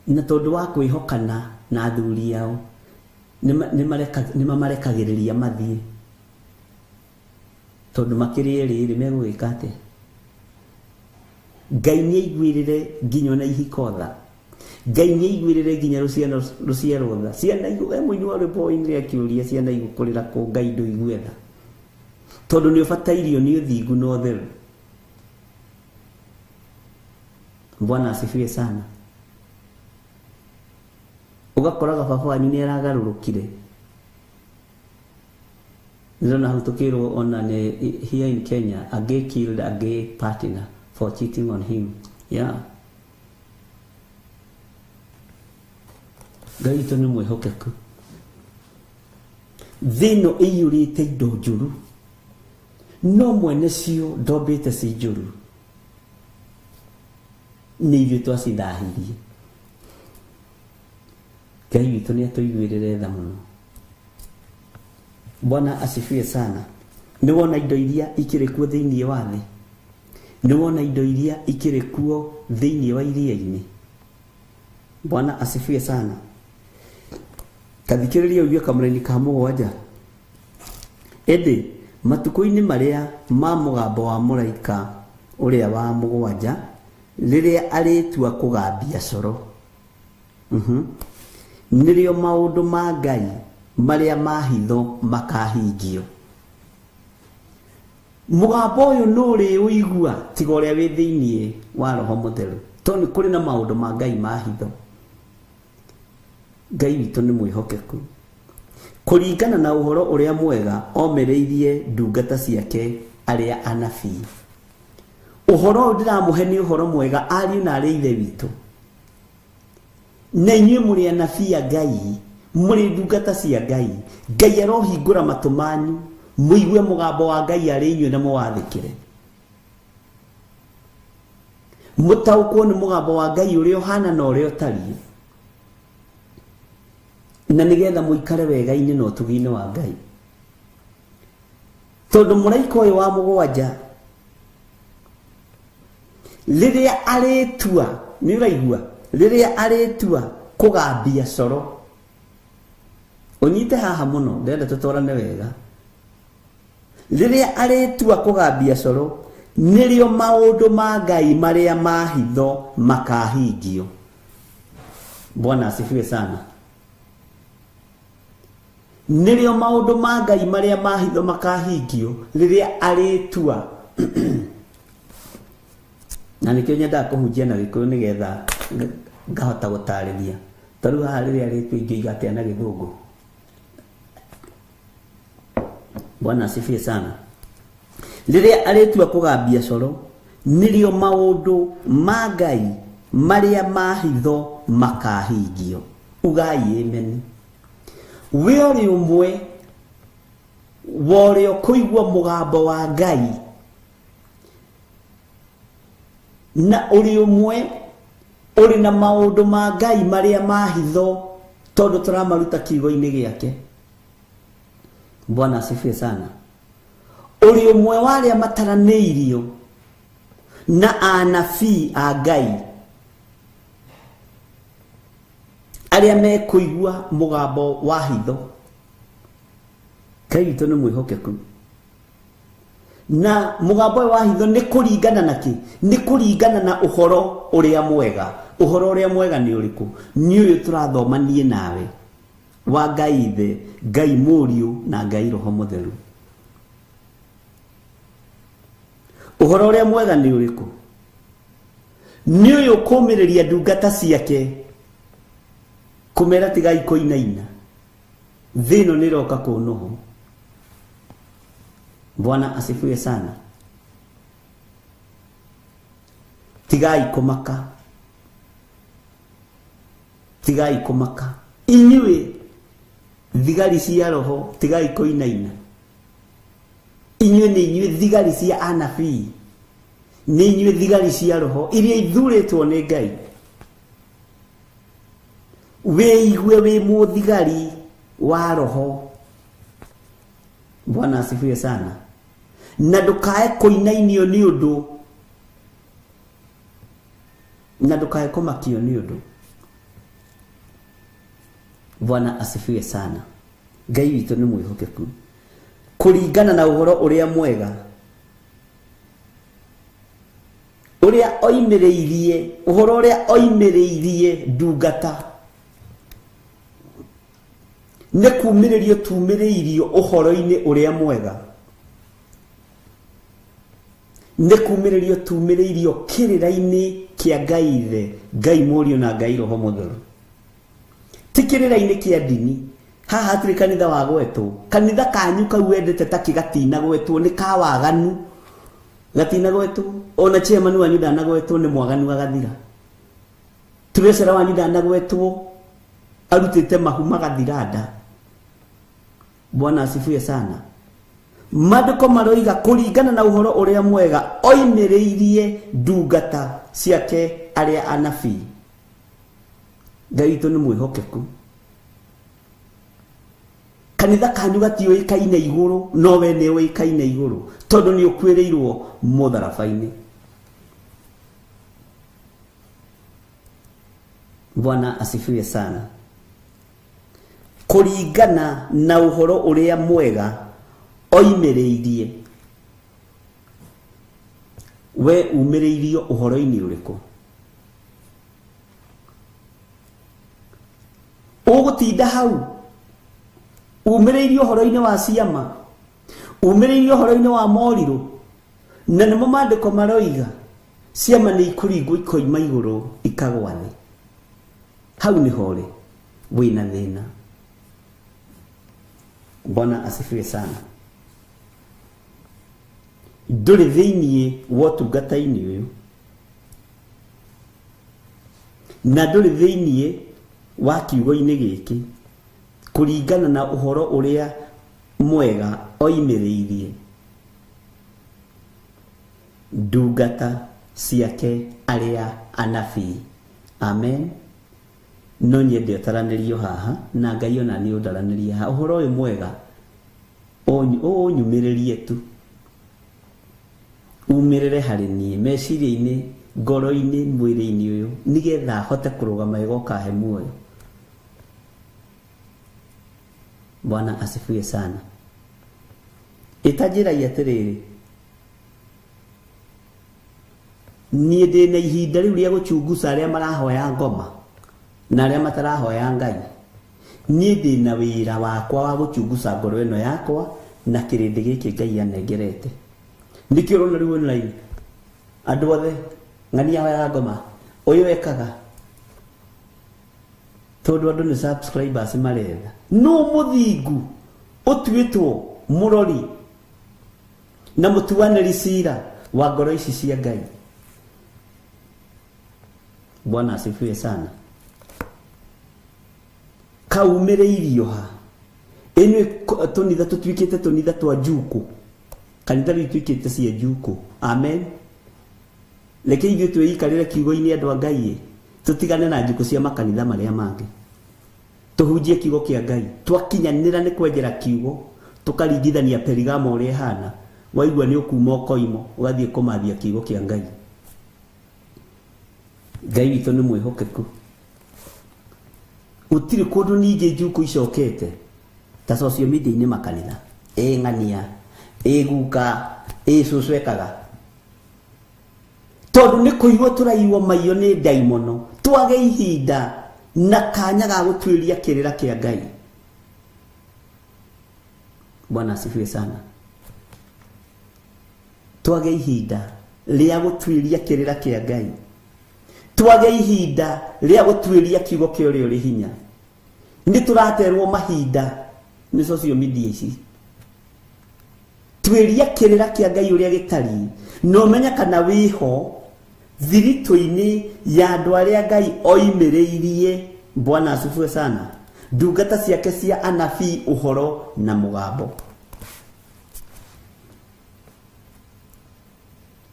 Speaker 4: Na tondũ wa kwĩhokana na athuri ao nĩ mamarekagĩrĩria mathiĩ tondũ makĩrĩ erĩ megũgĩka atĩa. Ngai nĩ aiguĩrĩre nginya na ihiko tha. Ngai nĩ aiguĩrĩre nginya rũciaro tha. Ciana mũini wa rwĩmbo oinire akĩũria ciana igũkũrĩra kũ Ngai ndũigue tha tondũ nĩ ũbatairio nĩ ũthingu na ũtheru. Bwana asifiwe sana. Ugakoraga baba wanyu nĩ aragarũrũkire. Nĩrona hau tũkĩrwo ona nĩ here in Kenya a gay killed a gay partner for cheating on him. Yeah. Ngai witũ nĩ mwĩhokeku. Thĩno ĩiyũrĩte indo njũru no mwene cio ndombĩte ci njũru nĩ ithuĩ twacithahirie. Ngai witũ nĩ atũiguĩrĩre tha mũno. Bwana asifiwe sana. Nĩ wona indo iria ikĩrĩ kuo thĩinĩ wa thĩ. Nĩ wona indo iria ikĩrĩ kuo thĩinĩ wa iria-inĩ. Bwana asifiwe sana. Kathikĩrĩria uigue kamũraini ka mũgwanja. Ĩndĩ matukũ-inĩ marĩa ma mũgambo wa mũraika ũrĩa wa mũgwanja rĩrĩa arĩtua kũgambia coro nĩrĩo maũndũ ma Ngai marĩa ma hitho makahingio. mugambo uyu nuri uigua tiga uria wi thiini wa Roho Mutheru toni kuri na maundu ma Ngai ma hitho. Ngai witu ni mwihokeku kuringana na uhoro uria mwega omereirie ndungata ciake aria anabii. Uhoro ndiramuhe ni uhoro mwega ariu na ari ithe witu, na inyuĩ mũrĩ anabii a Ngai, mũrĩ ndungata cia Ngai. Ngai arohingũra matũ manyu mũigue mũgambo wa Ngai arĩ inyuĩ na mũwathĩkĩre, mũtaũkwo nĩ mũgambo wa Ngai ũrĩa ũhana na ũrĩa ũtariĩ, na nĩgetha mũikare wega-inĩ na ũtugi-inĩ wa Ngai. Tondũ mũraika ũyũ wa mũgwanja rĩrĩa arĩtua, nĩ ũraigua, rĩrĩa arĩtua kũgambia coro, ũnyite haha mũno ndenda tũtwarane wega, rĩrĩa arĩtua kũgambia coro nĩrĩo maũndũ ma Ngai marĩa ma hitho makahingio. Bwana asifiwe sana. Nĩrĩo maũndũ ma Ngai marĩa ma hitho makahingio rĩrĩa arĩtua na nĩkĩo nyendaga kũhunjia na Gĩkũyũ nĩgetha ngahota gũtarĩria. Tarĩu haha rĩrĩa arĩtua ingĩiga atĩa na Gĩthũngũ? Bwana asifiwe sana. Rĩrĩa arĩtua kũgambia coro nĩrĩo maũndũ ma Ngai marĩa ma hitho makahingio. Ugai amen. We ũrĩ ũmwe wa ũrĩa kũigua mũgambo wa Ngai, na ũrĩ ũmwe ũrĩ na maũndũ ma Ngai marĩa ma hitho tondũ tũramaruta kiugo-inĩ gĩake. Bwana asifiwe sana. Ũrĩ ũmwe wa arĩa mataranĩirio na anabii a Ngai arĩa mekũigua mũgambo wa hitho. Ngai witũ nĩ mwĩhokeku. Na mũgambo wa hitho nĩ kũringana na kĩ? Nĩ kũringana na ũhoro ũrĩa mwega. Ũhoro ũrĩa mwega nĩ ũrĩkũ? Nĩ ũyũ tũrathomanie nawe wa Ngai Ithe, Ngai Mũriũ na Ngai Roho Mũtheru. Ũhoro ũrĩa mwega nĩ ũrĩkũ? Nĩ ũyũ kũũmĩrĩria ndungata ciake kũmera tigai kũinaina, thĩ ĩno nĩ ĩroka kũnũhwo. Bwana asifiwe sana. Tigai kũmaka, tigai kũmaka. Inyuĩ thigari cia Roho tigai kũinaina. Inyuĩ nĩ inyuĩ thigari cia anabii, nĩ inyuĩ thigari cia Roho iria ithurĩtwo nĩ Ngai. Wĩigue wĩ mũthigari wa Roho. Bwana asifiwe sana. Na ndũkae kũinainio nĩ ũndũ, na ndũkae kũmakio nĩ ũndũ. Bwana asifiwe sana. Ngai witũ nĩ mwĩhokeku. Kũringana na ũhoro ũrĩa mwega ũrĩa oimĩrĩirie, ũhoro ũrĩa oimĩrĩirie ndungata, nĩ kumĩrĩrio tumĩrĩirio ũhoro-inĩ ũrĩa mwega, nĩ kumĩrĩrio tumĩrĩirio kĩrĩra-inĩ kĩa Ngai Ithe, Ngai Mũriũ na Ngai Roho Mũtheru. Ti kĩrĩra-inĩ kĩa ndini. Haha hatirĩ kanitha wa gwetwo. Kanitha kanyu kau wendete ta kĩgatina gwetwo nĩ ka waganu. Gatina gwetwo. Ona chairman wanyu ndanagwetwo nĩ mwaganu agathira. Treasurer wanyu ndanagwetwo arutĩte mahu magathira nda. Bwana asifiwe sana. Maandĩko maroiga kũringana na ũhoro ũrĩa mwega oimĩrĩirie ndungata ciake arĩa anabii. Ngai witũ nĩ mwĩhokeku. Kanitha kanyu gatiũĩkaine igũrũ, no we nĩ ũĩkaine igũrũ tondũ nĩ ũkuĩrĩirwo mũtharaba-inĩ. Bwana asifiwe sana. Kũringana na ũhoro ũrĩa mwega oimĩrĩirie. We umĩrĩirio ũhoro-inĩ ũrĩkũ? Ũgũtinda hau umĩrĩirio ũhoro-inĩ wa ciama, umĩrĩirio ũhoro-inĩ wa morirũ, na nimo mandiko maroiga ciama nĩ ikũringwo ikoima igũrũ ikagwa thĩ. Hau nĩ hore wĩna thĩna. Bwana asifiwe sana. Ndũrĩ thĩiniĩ wa ũtungata-inĩ ũyũ, na ndũrĩ thĩiniĩ wa kiugo-inĩ gĩkĩ kũringana na ũhoro ũrĩa mwega oimĩrĩirie ndungata ciake arĩa anabii. Amen. No nyende ũtaranĩrio haha, na Ngai ona nĩ ũndaranĩrie haha. Ũhoro ũyũ mwega ũnyumĩrĩrie tu, umĩrĩre harĩ niĩ meciria-inĩ, ngoro-inĩ, mwĩrĩ-inĩ ũyũ, nĩgetha hote kũrũgama igoka he muoyo. Bwana asifiwe sana. Itanjĩragia atĩrĩrĩ, niĩ ndĩ na ihinda rĩu rĩa gũchunguza arĩa marahoya ngoma na arĩa matarahoya Ngai. Niĩ ndĩ na wĩra wakwa wa gũchunguza ngoro ĩno yakwa na kĩrĩndĩ gĩkĩ Ngai anengerete. Nĩkĩo ũrona rĩu online andũ othe ng'ania ahoya ngoma ũyũ ekaga, tondũ andũ nĩ subscribers maretha. No mũthingu ũtuĩtwo mũrori na mũtuanĩri cira wa ngoro ici cia Ngai. Bwana asifiwe sana. Kaumĩrĩirio ha ĩno tũnitha tũtuĩkĩte tũnitha twa njuku, kanitha rĩu tuĩkĩte cia njuku. Amen. Reke ithuĩ twĩikarĩre kiugo-inĩ andũ a Ngai, tũtigane na njuku cia makanitha marĩa mangĩ, tuhunjie kiugo kĩa Ngai. Twakinyanĩra nĩ kwenjera kiugo, tũkaringithania Perigamo ũrĩa hana, waigua nĩ ũkuma ũkoimo ũgathiĩ kũmathia kiugo kĩa Ngai. Ngai witũ nĩ mwĩhokeku. Gũtirĩ kũndũ ningĩ njuku icokete ta social media-inĩ makanitha. Ng'ania, guka, cũcũ ekaga. Tondũ nĩ kũigua tũraigua maiyo nĩ ndaimono, twage ihinda na kanya ga gũtuĩria kĩrĩra kĩa Ngai. Bwana asifiwe sana. Twage ihinda rĩa gũtuĩria kĩrĩra kĩa Ngai. Twage ihinda rĩa gũtuĩria kiugo kĩa ũrĩa ũrĩ hinya. Nĩ tũraterwo mahinda nĩ social media ici. Tuĩria kĩrĩra kĩa Ngai ũrĩa gĩtariĩ, no menya kana wĩho thiritũ-inĩ ya andũ arĩa Ngai oimĩrĩirie. Bwana asifiwe sana. Ndungata ciake cia anabii ũhoro na mũgambo.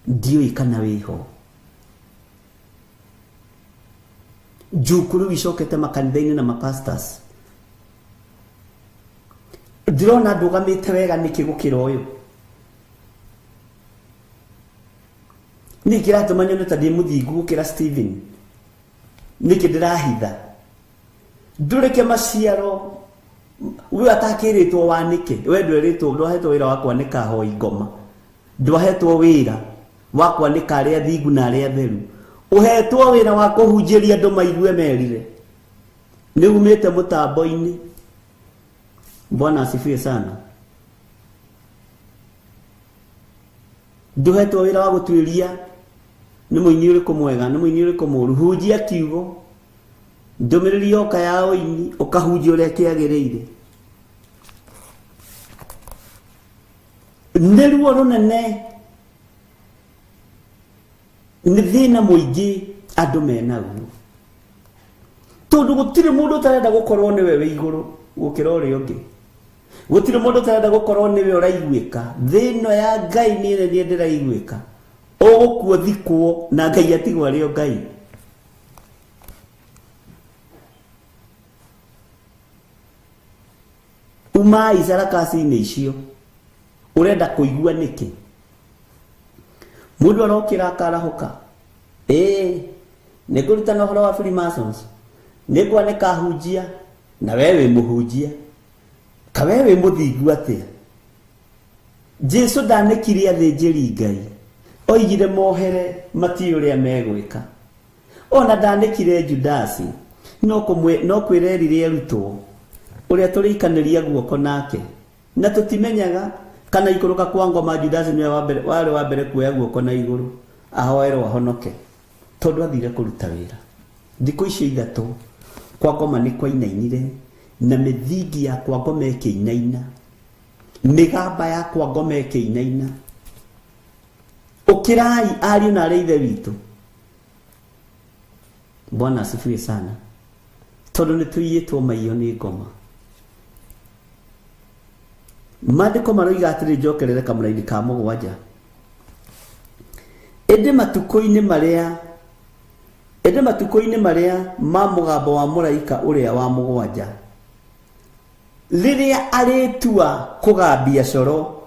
Speaker 4: Ndiũĩ kana wĩho. Njuku rĩu icokete makanitha-inĩ na mapastors. Ndĩrona ndũgamĩte wega nĩkĩ gũkĩra ũyũ. Nĩ kĩratũma nyone ta ndĩ mũthingu gũkĩra Stephen. Nĩkĩ ndĩrahitha. Ndũreke maciaro. We atakĩrĩtwo wanĩke. We ndũrĩtwo, ndwahetwo wĩra wa kwanĩka ahoi ngoma. Ndwahetwo wĩra wa kwanĩka arĩa athingu na arĩa atheru. Uhetwo wĩra wa kũhunjĩria andũ maigue merire. Nĩ umĩte mũtambo-inĩ. Bwana asifiwe sana. Ndũhetwo wĩra wa gũtuĩria nĩ mũini ũrĩkũ mwega, nĩ mũini ũrĩkũ mũũru. Hunjia kiugo, ndũmĩrĩri yoka ya ũini, ũkahunjia ũrĩa kĩagĩrĩire. Nĩ ruo rũnene, nĩ thĩna mũingĩ andũ menaguo, tondũ gũtirĩ mũndũ ũtarenda gũkorwo nĩwe wĩ igũrũ gũkĩra ũrĩa ũngĩ. Gũtirĩ mũndũ ũtarenda gũkorwo nĩwe ũraiguĩka. Thĩno ya Ngai nĩ nene ndĩraiguĩka. Ũgũkuo thikwo na Ngai atigwo arĩ o Ngai. Umai sarakasi-inĩ icio ũrenda kũigua nĩkĩ? Mũndũ arokĩra akarahũka. Nĩ kũrutana ũhoro wa Freemasons. Nĩ kwanĩka hunjia na wewe mũhunjia. Ka wewe mũthingu atĩa? Jesu ndanĩkire athĩnjĩri Ngai. Oigire mohere matiĩ ũrĩa megwĩka. Ona ndanĩkire Judasi. No kwĩrerire arutwo ũrĩa tũrĩikanĩria guoko nake. Na tũtimenyaga kana ikuruka kwa ngoma Judas ni wale wa mbere kuoya guoko na iguru ahoerwo ahonoke tondu athire kuruta wira. Thikũ icio ithatu kwa ngoma ni kwa inainire na mithingi ya kwa ngoma ikinaina, migamba ya kwa ngoma ikinaina. Ukirai ari na reithe witu. Bwana asifiwe sana. Tondu ni tuyitwo maiyo ni ngoma. Maandĩko maroiga atĩrĩ njokerere kamũra-inĩ ka mũgwanja. Ĩndĩ matukũ-inĩ marĩa ma mũgambo wa mũraika ũrĩa wa mũgwanja, rĩrĩa arĩtua kũgambia coro,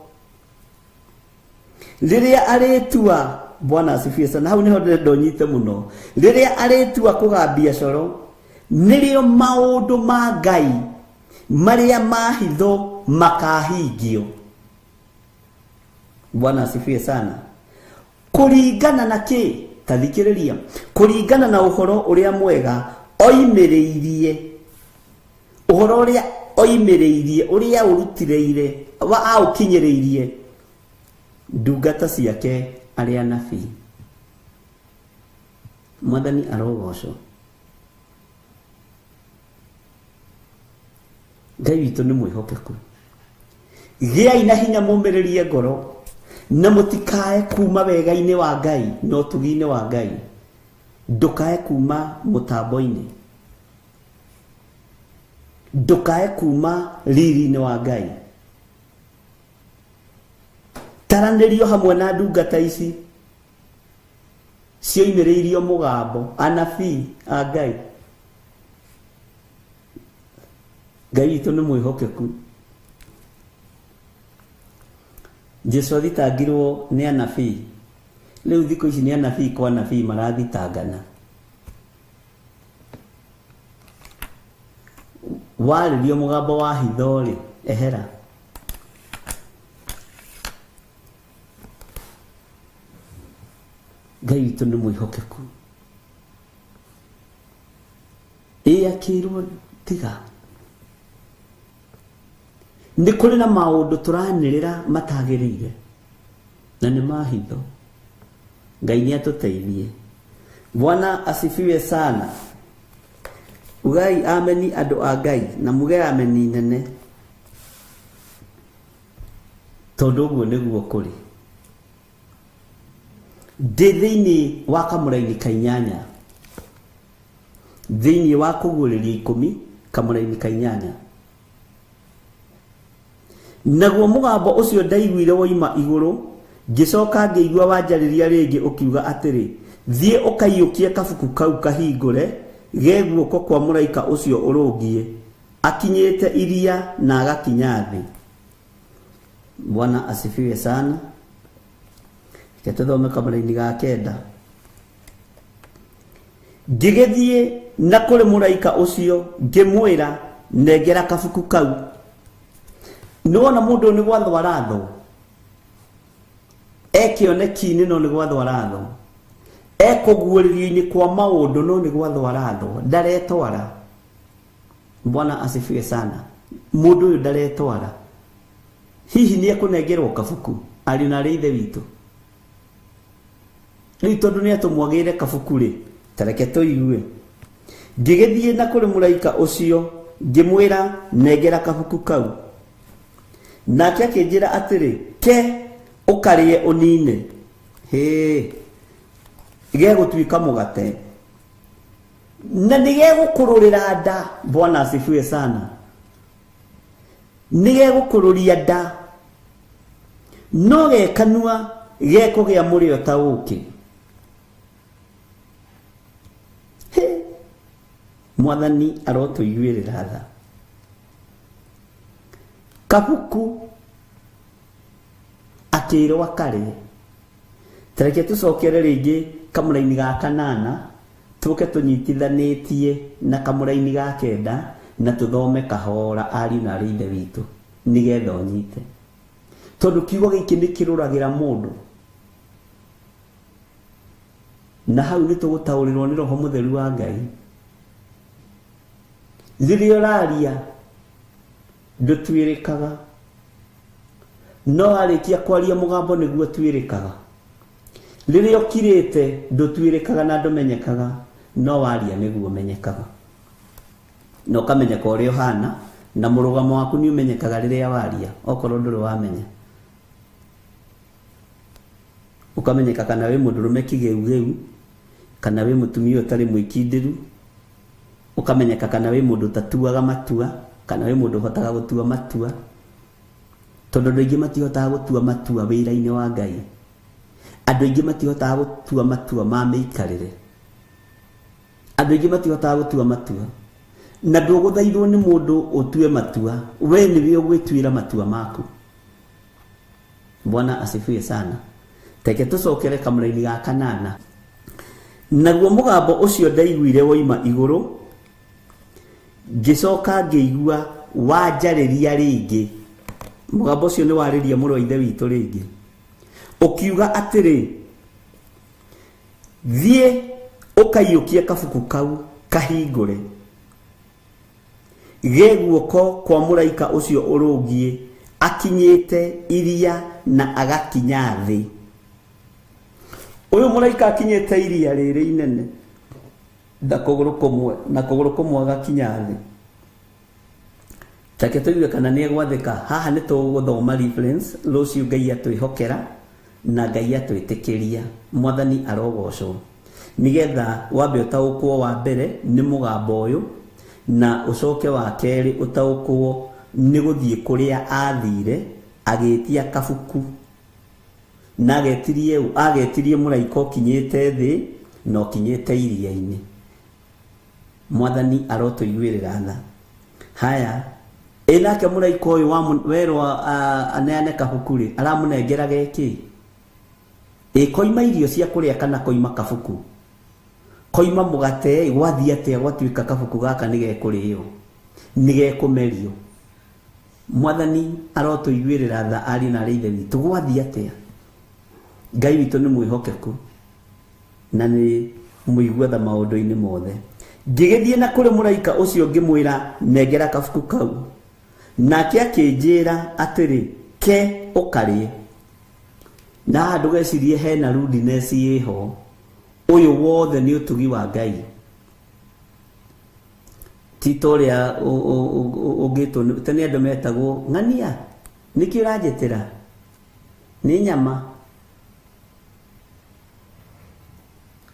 Speaker 4: rĩrĩa arĩtua, Bwana asifiwe sana, hau niho ndonyite mũno, rĩrĩa arĩtua kũgambia coro, nĩrĩo maũndũ ma Ngai marĩa mahitho makahingio. Bwana asifiwe sana. Kũringana na kĩ? Tathikĩrĩria. Kũringana na ũhoro ũrĩa mwega oimĩrĩirie, ũhoro ũrĩa oimĩrĩirie, ũrĩa ũrutĩrĩire aũkinyĩrĩirie ndungata ciake arĩa anabii. Mwathani arogocwo. Ngai witũ nĩ mwĩhokeku. Gĩai na hinya mũmĩrĩrie ngoro na mũtikae kuma wega-inĩ wa Ngai no tugi-inĩ wa Ngai. Ndũkae kuma mũtambo-inĩ, ndũkae kuma riri-inĩ wa Ngai. Taranĩrio hamwe na ndungata ici cioimĩrĩirio mũgambo, anabii a Ngai. Ngai witũ nĩ mwĩhokeku. Jesu athitangirwo nĩ anabii. Rĩu thikũ ici nĩ anabii kwa anabii marathitangana. Warĩrio mũgambo wa hitho rĩ, ehera. Ngai witũ nĩ mwĩhokeku. Akĩrwo tiga. Nĩ kũrĩ na maũndũ tũranĩrĩra matagĩrĩire na nĩ mahitho. Ngai nĩ atũteithie. Bwana asifiwe sana. Ugai ameni andũ a Ngai na muge ameni nene. Tondũ ũguo nĩguo kũrĩ. Ndĩ thĩinĩ wa kamũra-inĩ ka 8, thĩinĩ wa kũguũrĩria 10 kamũra-inĩ ka 8. Naguo mũgambo ũcio ndaiguire woima igũrũ, ngĩcoka ngĩigua wanjarĩria rĩngĩ ũkiuga atĩrĩ, thiĩ ũkaiyũkie kabuku kau kahingũre, ge guoko kwa mũraika ũcio ũrũngiĩ, akinyĩte iria na agakinya thĩ. Bwana asifiwe sana. Tuthome kamũra-inĩ ga 9. Ngĩgĩthiĩ na kũrĩ mũraika ũcio ngĩmwĩra, nengera kabuku kau. Nĩwona mũndũ nĩ gwathwo arathwo. Ekĩoneki-inĩ no nĩ gwathwo arathwo. Ekũguũrĩrio-inĩ kwa maũndũ no nĩ gwathwo arathwo. Ndaretwara. Bwana asifiwe sana. Mũndũ ũyũ ndaretwara. Hihi nĩ ekũnengerwo kabuku arĩ na ithe witũ. Rĩu tondũ nĩ atũmwagĩire kabuku rĩ, tareke tũigue. Ngĩgĩthiĩ na kũrĩ mũraika ũcio ngĩmwĩra, nengera kabuku kau. Nake akĩnjĩra atĩrĩ, ke ũkarĩe ũnine. Gegũtuĩka mũgate na nĩgegũkũrũrĩra nda. Bwana asifiwe sana. Nĩgegũkũrũria nda no gekanua gekũgĩa mũrĩo ta ũkĩ. Mwathani arotũiguĩrĩra tha. Kabuku akĩrwo akarĩe. Tareke tũcokere rĩngĩ kamũra-inĩ ga 8, tũke tũnyitithanĩtie na kamũra-inĩ ga 9 na tũthome kahora ariũ na arĩ ithe witũ nĩgetha ũnyite. Tondũ kiugo gĩkĩ nĩ kĩrũragĩra mũndũ. Na hau nĩ tũgũtaũrĩrwo nĩ Roho Mũtheru wa Ngai. Rĩrĩa ũraria ndũtuĩrĩkaga, no arikia kwaria mugambo niguo twirikaga riria okirite ndutwirikaga na ndumenyekaga no waria niguo menyekaga no kamenyeka uria hana na murugamo waku ni umenyekaga riria waria okorwo nduru wamenya ukamenyeka kana we mundurume kigeu kana we mutumia utari mwikindiru ukamenyeka kana we mundu tatuaga matua kana we mundu hotaga gutua matua tondu ndu ingi matihotaga gutua matua wira-ini wa Ngai andu ingi matihotaga gutua matua ma meikarire andu ingi matihotaga gutua matua na nduguthairwo ni mundu utue matua we niwe ugwitwira matua maku. Bwana asifiwe sana. Teke tucokere kamuraini ga kanana naguo mugambo ucio ndaiguire woima iguru ngicoka ngiigua wanjariria ringi mugambo ucio ni wariria muru wa ithe witu ringi ukiuga atiri thie ukaiyukia kabuku kau kahingure geguoko kwa muraika ucio urungie akinyite iria na agakinya thi. Uyu muraika akinyite iria riri inene ndakuguru kumwe na kuguru kumwe agakinya thi. Take tuiwe kana ni gwathika haha ni tuguthoma reference rucio Ngai atwihokera na Ngai atwitikiria mwathani arogocwo nigetha wambe utaukwo wa mbere ni mugambo uyu na ucoke wa keri utaukwo ni guthie kuria athire agetia kabuku na agetirie muraika kinyete thi no kinyete iria-ini. Mwathani arotuiguirira tha. Haya enake muraika uyu werwa aneane kabuku ri aramunengera geki koima irio cia kuria kana koima kabuku koima mugate gwathie atia gwatuika kabuku gaka nigekurio nigekumerio. Mwathani arotuiguirira tha ari na rithe witu gwathie atia. Ngai witu ni mwihokeku na ni muiguatha maundu-ini mothe. Ngigithie na kuri muraika ucio ngimwira nengera kabuku kau nake akinjira atiri ke ukarie na ndugecirie hena rudiness iho uyu wothe ni utugi wa Ngai titoria ugitu tani andu metagwo ng'ania niki urajetera ni nyama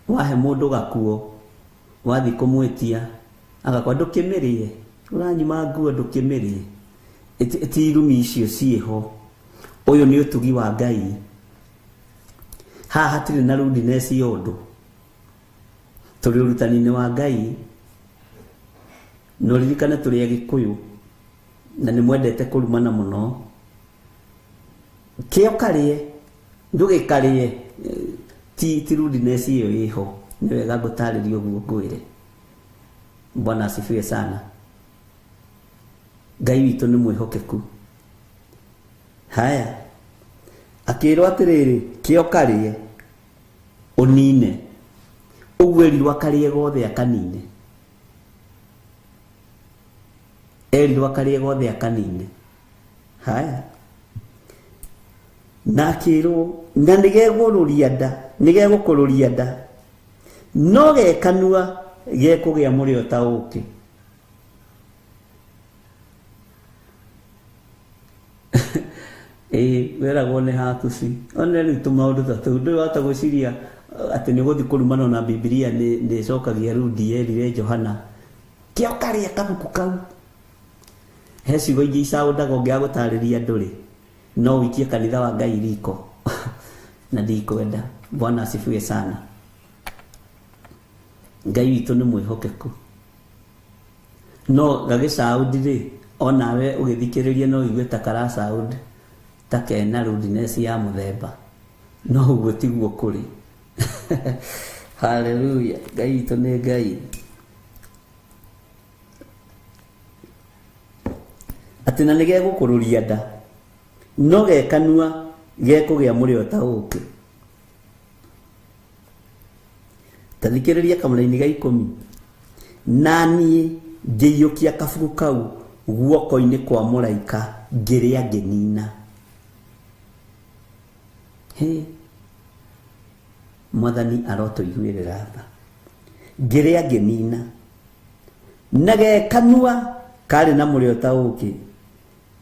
Speaker 4: wahe mundu gakuo wathi kumwitia agakwa ndukimirie uranyima nguo ndukimirie ti irumi icio ciho uyu ni utugi wa Ngai ha hatiri na rudiness yondu turi urutani-ini wa Ngai no ririkana turi Agikuyu na ni mwendete kurumana muno kio karie ndugikarie ti rudiness iyo iho ni wega gutaririo guo ngwire. Bwana asifiwe sana. Ngai witu ni mwihokeku. Haya akirwo atiriri kio karie unine ugwerirwa karie gothe akanine erirwa karie gothe akanine. Haya na akirwo na nigegũrũria nda no gekanua gekugia murio ta uki. Weragwo ni hatuci one ritu maundu ta tuu ndu wata gwiciria ati ni guthi kurumana na Biblia ni cokagia rudi erire Johana kio karia kabuku kau hecigo ingi icaudaga ngia gutariria nduri no wikie kanitha wa Ngai riko na ndikwenda. Bwana asifiwe sana. Ngai witu ni mwihokeku no gagicaudi ri onawe ugithikiriria no igwe takara saudi takena rudiness ya muthemba no uguo tiguo kuri. Haleluya. Ngai witu ni Ngai. Ati na nigegũkũrũria nda no gekanua gekugia murio ta uki. Tathikiriria kamuraini ga 10 nani ngiyukia kabuku kau guoko-ini kwa muraika ngiria nginina. he mwathani arotuiguĩrĩra tha ngĩrĩa ngĩnina nage kanua karĩ na mũrĩo ta ũkĩ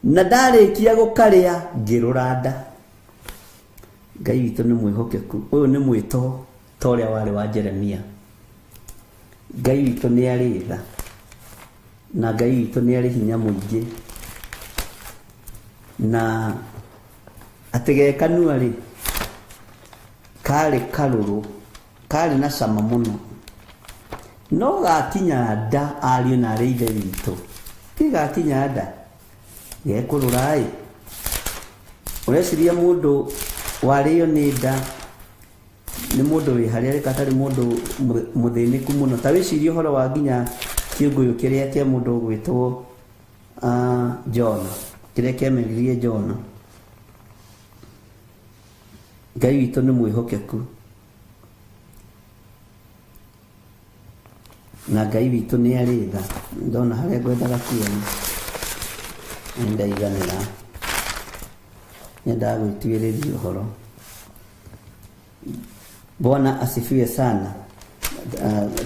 Speaker 4: na ndarĩkia gũkarĩa ngĩrũranda. Ngai witũ nĩ mwĩhokeku. Ũyũ nĩ mwĩto ta ũrĩa warĩ wa Jeremia. Ngai witũ nĩ arĩ tha na Ngai witũ nĩ arĩ hinya mũingĩ, na atege kanua rĩ karĩ karũrũ, karĩ na cama mũno, no gakinya nda ariũ na arĩ ithe witũ ti gakinya nda gekũrũra ĩ. Ũreciria mũndũ warĩo nĩ nda nĩ mũndũ wĩ harĩa rĩka atarĩ mũndũ mũthĩnĩku mũno. Ta wĩcirie ũhoro wa nginya kĩũngũyũ kĩrĩa kĩa mũndũ ũgwĩtwo Jona, kĩrĩa kĩameririe Jona. Ngai witũ nĩ mwĩhokeku na Ngai witũ nĩ arĩ tha. Ndona harĩa ngwendaga kuona ndaiganĩra, nyendaga gwĩtuĩrĩria ũhoro. Bwana asifiwe sana.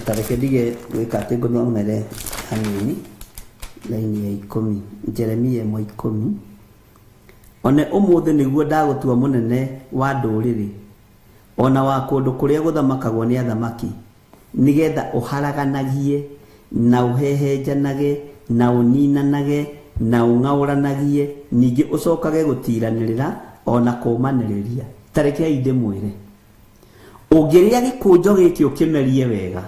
Speaker 4: Tareke ndige gwĩka atĩ ngũthomere hanini laini ya 10, Jeremia 1:10. One ũmũthĩ nĩguo ndagũtua mũnene wa ndũrĩrĩ, ona wa kũndũ kũrĩa gũthamakagwo nĩ athamaki, nĩgetha ũharaganagie na ũhehenjanage na ũninanage na ũng'aũranagie, ningĩ ũcokage gũtiranĩrĩra ona kũmanĩrĩria. Tarekei ndĩmwĩre, ũngĩrĩa gĩkũnjo gĩkĩ ũkĩmerie wega,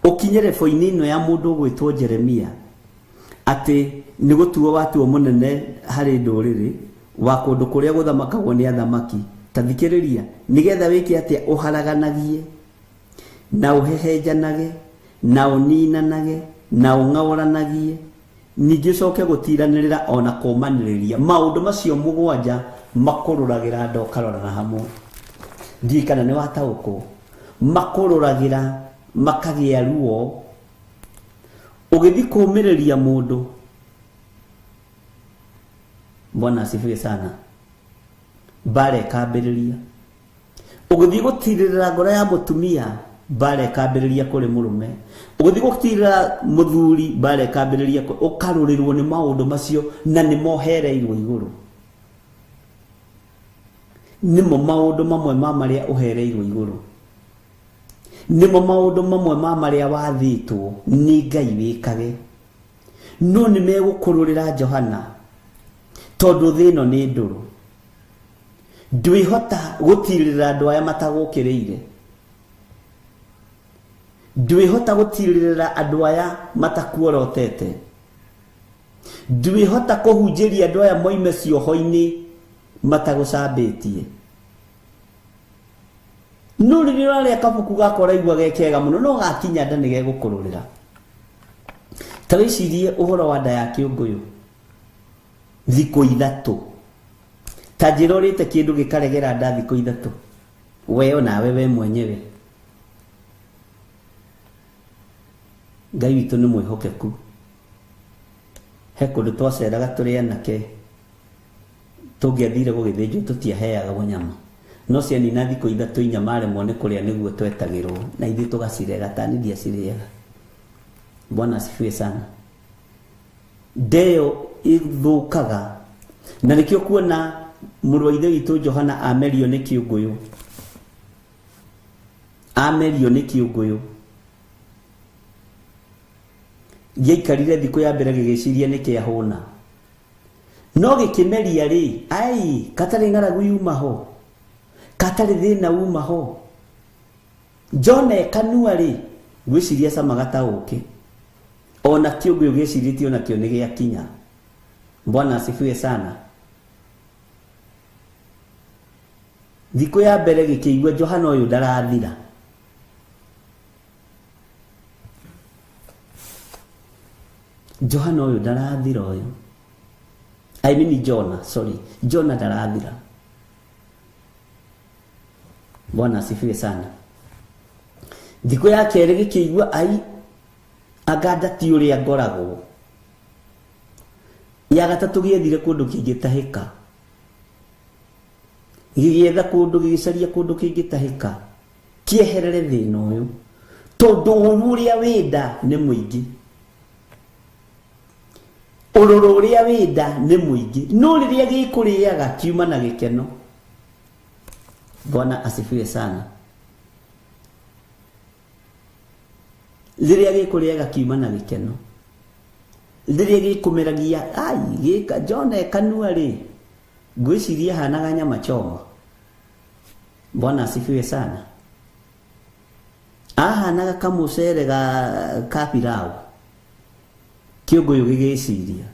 Speaker 4: ũkinye rebo-inĩ ĩno ya mũndũ ũgwĩtwo Jeremia atĩ nĩ gũtuo watuo mũnene harĩ ndũrĩrĩ, wa kũndũ kũrĩa gũthamakagwo nĩ athamaki. Ta thikĩrĩria, nĩgetha wĩke atĩa ũharaganagie na ũhehenjanage na ũninanage na ũng'aũranagie, ningĩ ũcoke gũtiranĩrĩra ona kũmanĩrĩria. Maũndũ macio mũgwanja makũrũragĩra andũ ũkarorana hamwe. Ndiĩ kana nĩ wataũkwo. Makũrũragĩra makagĩa ruo. Ũgĩthiĩ kũũmĩrĩria mũndũ, Bwana asifiwe sana, mbara ĩkambĩrĩria. Ũgĩthiĩ gũtirĩrĩra ngoro ya mũtumia, mbara ĩkambĩrĩria kũrĩ mũrũme. Ũgĩthiĩ gũtirĩrĩra mũthuri, mbara ĩkambĩrĩria, ũkarũrĩrwo nĩ maũndũ macio na nĩ mohereirwo igũrũ. Nĩmo maũndũ mamwe ma marĩa ũhereirwo igũrũ, nĩmo maũndũ mamwe ma marĩa wathĩtwo nĩ Ngai wĩkage. No nĩ megũkũrũrĩra Johana tondũ thĩ ĩno nĩ ndũrũ. Ndwĩhota gũtirĩrĩra andũ aya matagũkĩrĩire, ndwĩhota gũtirĩrĩra andũ aya matakuorotete, ndwĩhota kũhunjĩria andũ aya moime cioho-inĩ matagũcambĩtie. No rĩrĩa ũrarĩa kabuku gako ũraigua gekega mũno, no gakinya nda nĩ gegũkũrũrĩra. Ta wĩcirie ũhoro wa nda ya kĩũngũyũ thikũ ithatũ. Ta njĩra ũrĩte kĩndũ gĩkaregera nda thikũ ithatũ, weo nawe we mwenyewe. Ngai witũ nĩ mwĩhokeku. He kũndũ twaceraga tũrĩ anake, tũngĩathire gũgĩthĩnjwo tũtiaheagwo nyama, no cianina thikũ ithatũ inya maremwo nĩ kũrĩa nĩguo twetagĩrwo, na ithuĩ tũgacirega, ta niĩ ndiacirĩaga. Bwana asifiwe sana. Ndeo ithũkaga, na nĩkĩo kuona mũrũ wa ithe witũ Johana amerio nĩ kĩũngũyũ, amerio nĩ kĩũngũyũ. Gĩaikarire thikũ ya mbere gĩgĩciria nĩ kĩahũna, no gĩkĩmeria rĩ, ai katarĩ ng'aragu yuma ho, katarĩ thĩna uma ho. Jona ekanua rĩ, gwĩciria camaga ta ũkĩ, ona kĩũngũyũ gĩcirĩtio nakĩo nĩ gĩakinya. Bwana asifiwe sana. Thikũ ya mbere gĩkĩigua Johana ũyũ ndarathira, Johana ũyũ ndarathira ũyũ, I mean Jona, sorry, Jona ndarathira. Bwana asifiwe sana. Thikũ ya kerĩ gĩkĩigua ai aganda ti ũrĩa ngoragwo. Ya gatatũ gĩethire kũndũ kĩngĩtahĩka, gĩgĩetha kũndũ gĩgĩcaria kũndũ kĩngĩtahĩka kĩeherere thĩna ũyũ tondũ ũrĩa wĩnda nĩ mũingĩ ũrũrũ ũrĩa wĩnda nĩ mũingĩ no rĩrĩa gĩkũrĩaga kiuma na gĩkeno. Bwana asifiwe sana. Rĩrĩa gĩkũrĩaga kiuma na gĩkeno, rĩrĩa gĩkũmeragia ai gĩka Jona kanua rĩ ngwĩciria hanaga nyama choma. Bwana asifiwe sana. Hanaga kamũcere ka pilau kĩũngũyũ gĩgĩciria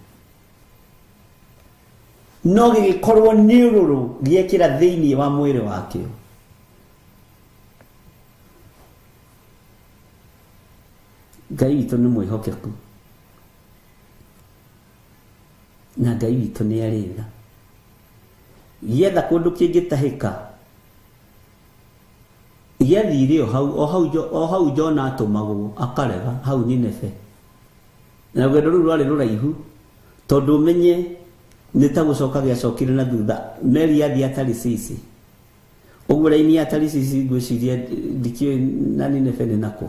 Speaker 4: no gĩgĩkorwo nĩ ũrũrũ gĩekĩra thĩinĩ wa mwĩrĩ wakĩo. Ngai witũ nĩ mwĩhokeku na Ngai witũ nĩ arĩ tha. Gĩetha kũndũ kĩngĩtahĩka gĩathire o hau Jona atũmagwo akarega hau Nineve na rũgendo rũu rwarĩ rũraihu tondũ menye nĩ ta gũcoka gĩacokire na thutha meri yathia Tarisisi. Ũguo raini ya Tarisisi ngwĩciria ndikĩũĩ na Nineve nĩ nakũ.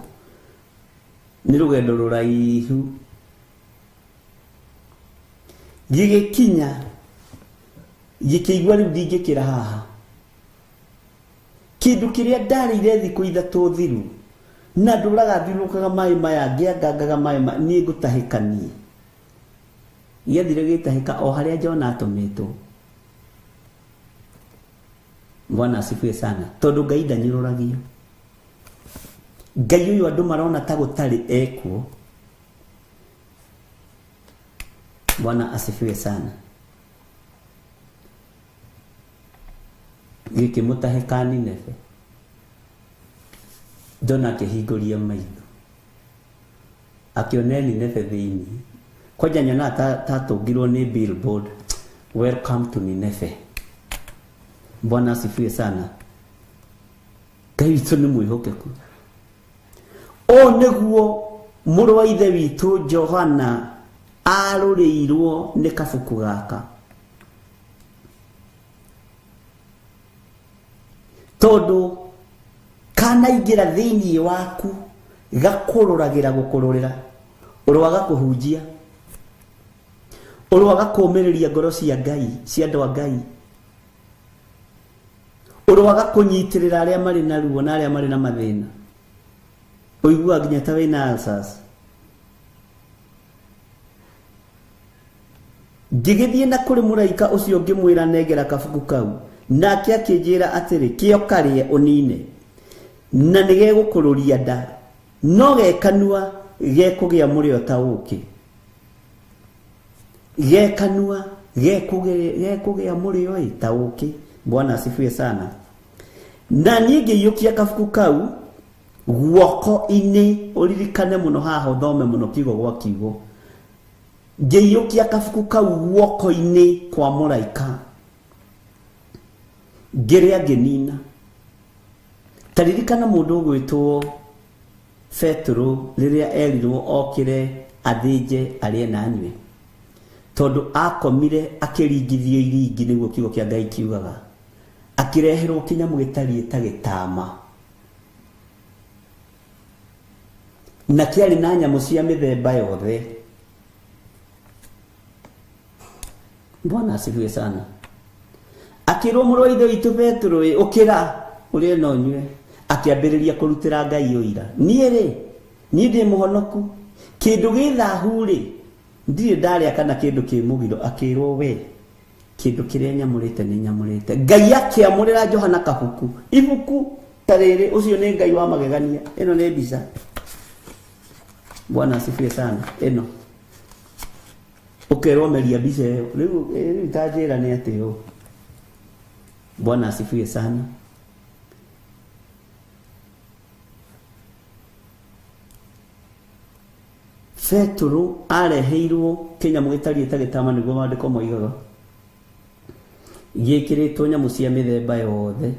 Speaker 4: Nĩ rũgendo rũraihu gĩgĩkinya gĩkĩigua rĩu ndingĩkĩra haha kĩndũ kĩrĩa ndarĩire thikũ ithatũ thiru na ndũraga thiũrũkaga maĩ maya ngĩangangaga maĩ niĩ ngũtahĩka niĩ. Gĩathire gĩtahĩka o harĩa Jona atũmĩtwo. Bwana asifiwe sana. Tondũ Ngai ndanyũrũragio. Ngai ũyũ andũ marona ta gũtarĩ ekuo. Bwana asifiwe sana. Gĩkĩmũtahĩka Nineve. Jona akĩhingũria maitho akĩona Nineve thĩinĩ. Kwanja nyona tatũngirwo nĩ billboard, welcome to Nineve. Bwana asifiwe sana. Ngai witũ nĩ mwĩhokeku. O nĩguo mũrũ wa ithe witũ Johana arũrĩirwo nĩ kabuku gaka. Tondũ kanaingĩra thĩinĩ waku gakũrũragĩra gũkũrũrĩra ũrwaga kũhunjia ũrwaga kũũmĩrĩria ngoro cia Ngai cia andũ a Ngai ũrwaga kũnyitĩrĩra arĩa marĩ na ruo na arĩa marĩ na mathĩna ũiguaga nginya ta wĩna ulcers. Ngĩgĩthiĩ na kũrĩ mũraika ũcio ngĩmwĩra nengera kabuku kau nake akĩnjĩra atĩrĩ kĩo karĩe ũnine na nĩ gegũkũrũria nda no gekanua gekũgĩa mũrĩo ta ũkĩ. Gekanua gekũgĩa mũrĩo ta ũkĩ. Bwana asifiwe sana. Na niĩ ngĩiyũkia kabuku kau guoko-inĩ ũririkane mũno haha ũthome mũno kiugo gwa kiugo. Ngĩiyũkia kabuku kau guoko-inĩ kwa mũraika ngĩrĩa ngĩnina. Taririkana mũndũ ũgwĩtwo Petro rĩrĩa erirwo okĩre athĩnje arĩe na anyue tondũ akomire akĩringithio iringi nĩguo kiugo kĩa Ngai kiugaga. Akĩreherwo kĩnyamũ gĩtariĩ ta gĩtama na kĩarĩ na nyamũ cia mĩthemba yothe. Bwana asifiwe sana. Akĩrwo mũrũ wa ithe witũ Petro ũkĩra ũrĩe na ũnyue. Akĩambĩrĩria kũrutĩra Ngai ũira. Niĩ ndĩ mũhonoku. Kĩndũ gĩthahu ndirĩ ndarĩa kana kĩndũ kĩ mũgiro. Akĩrwo we kĩndũ kĩrĩa nyamũrĩte nĩ nyamũrĩte. Ngai akĩamũrĩra Johana kabuku. Ibuku ta rĩrĩ ũcio nĩ Ngai wa magegania. Ĩno nĩ mbica. Bwana asifiwe sana. Ĩno ũkerwo meria mbica ĩyo. Rĩu itanjĩra nĩ atĩ ũũ. Bwana asifiwe sana. Petro areheirwo kĩnyamũ gĩtariĩ ta gĩtama nĩguo maandĩko moigaga. Gĩkĩrĩtwo nyamũ cia mĩthemba yothe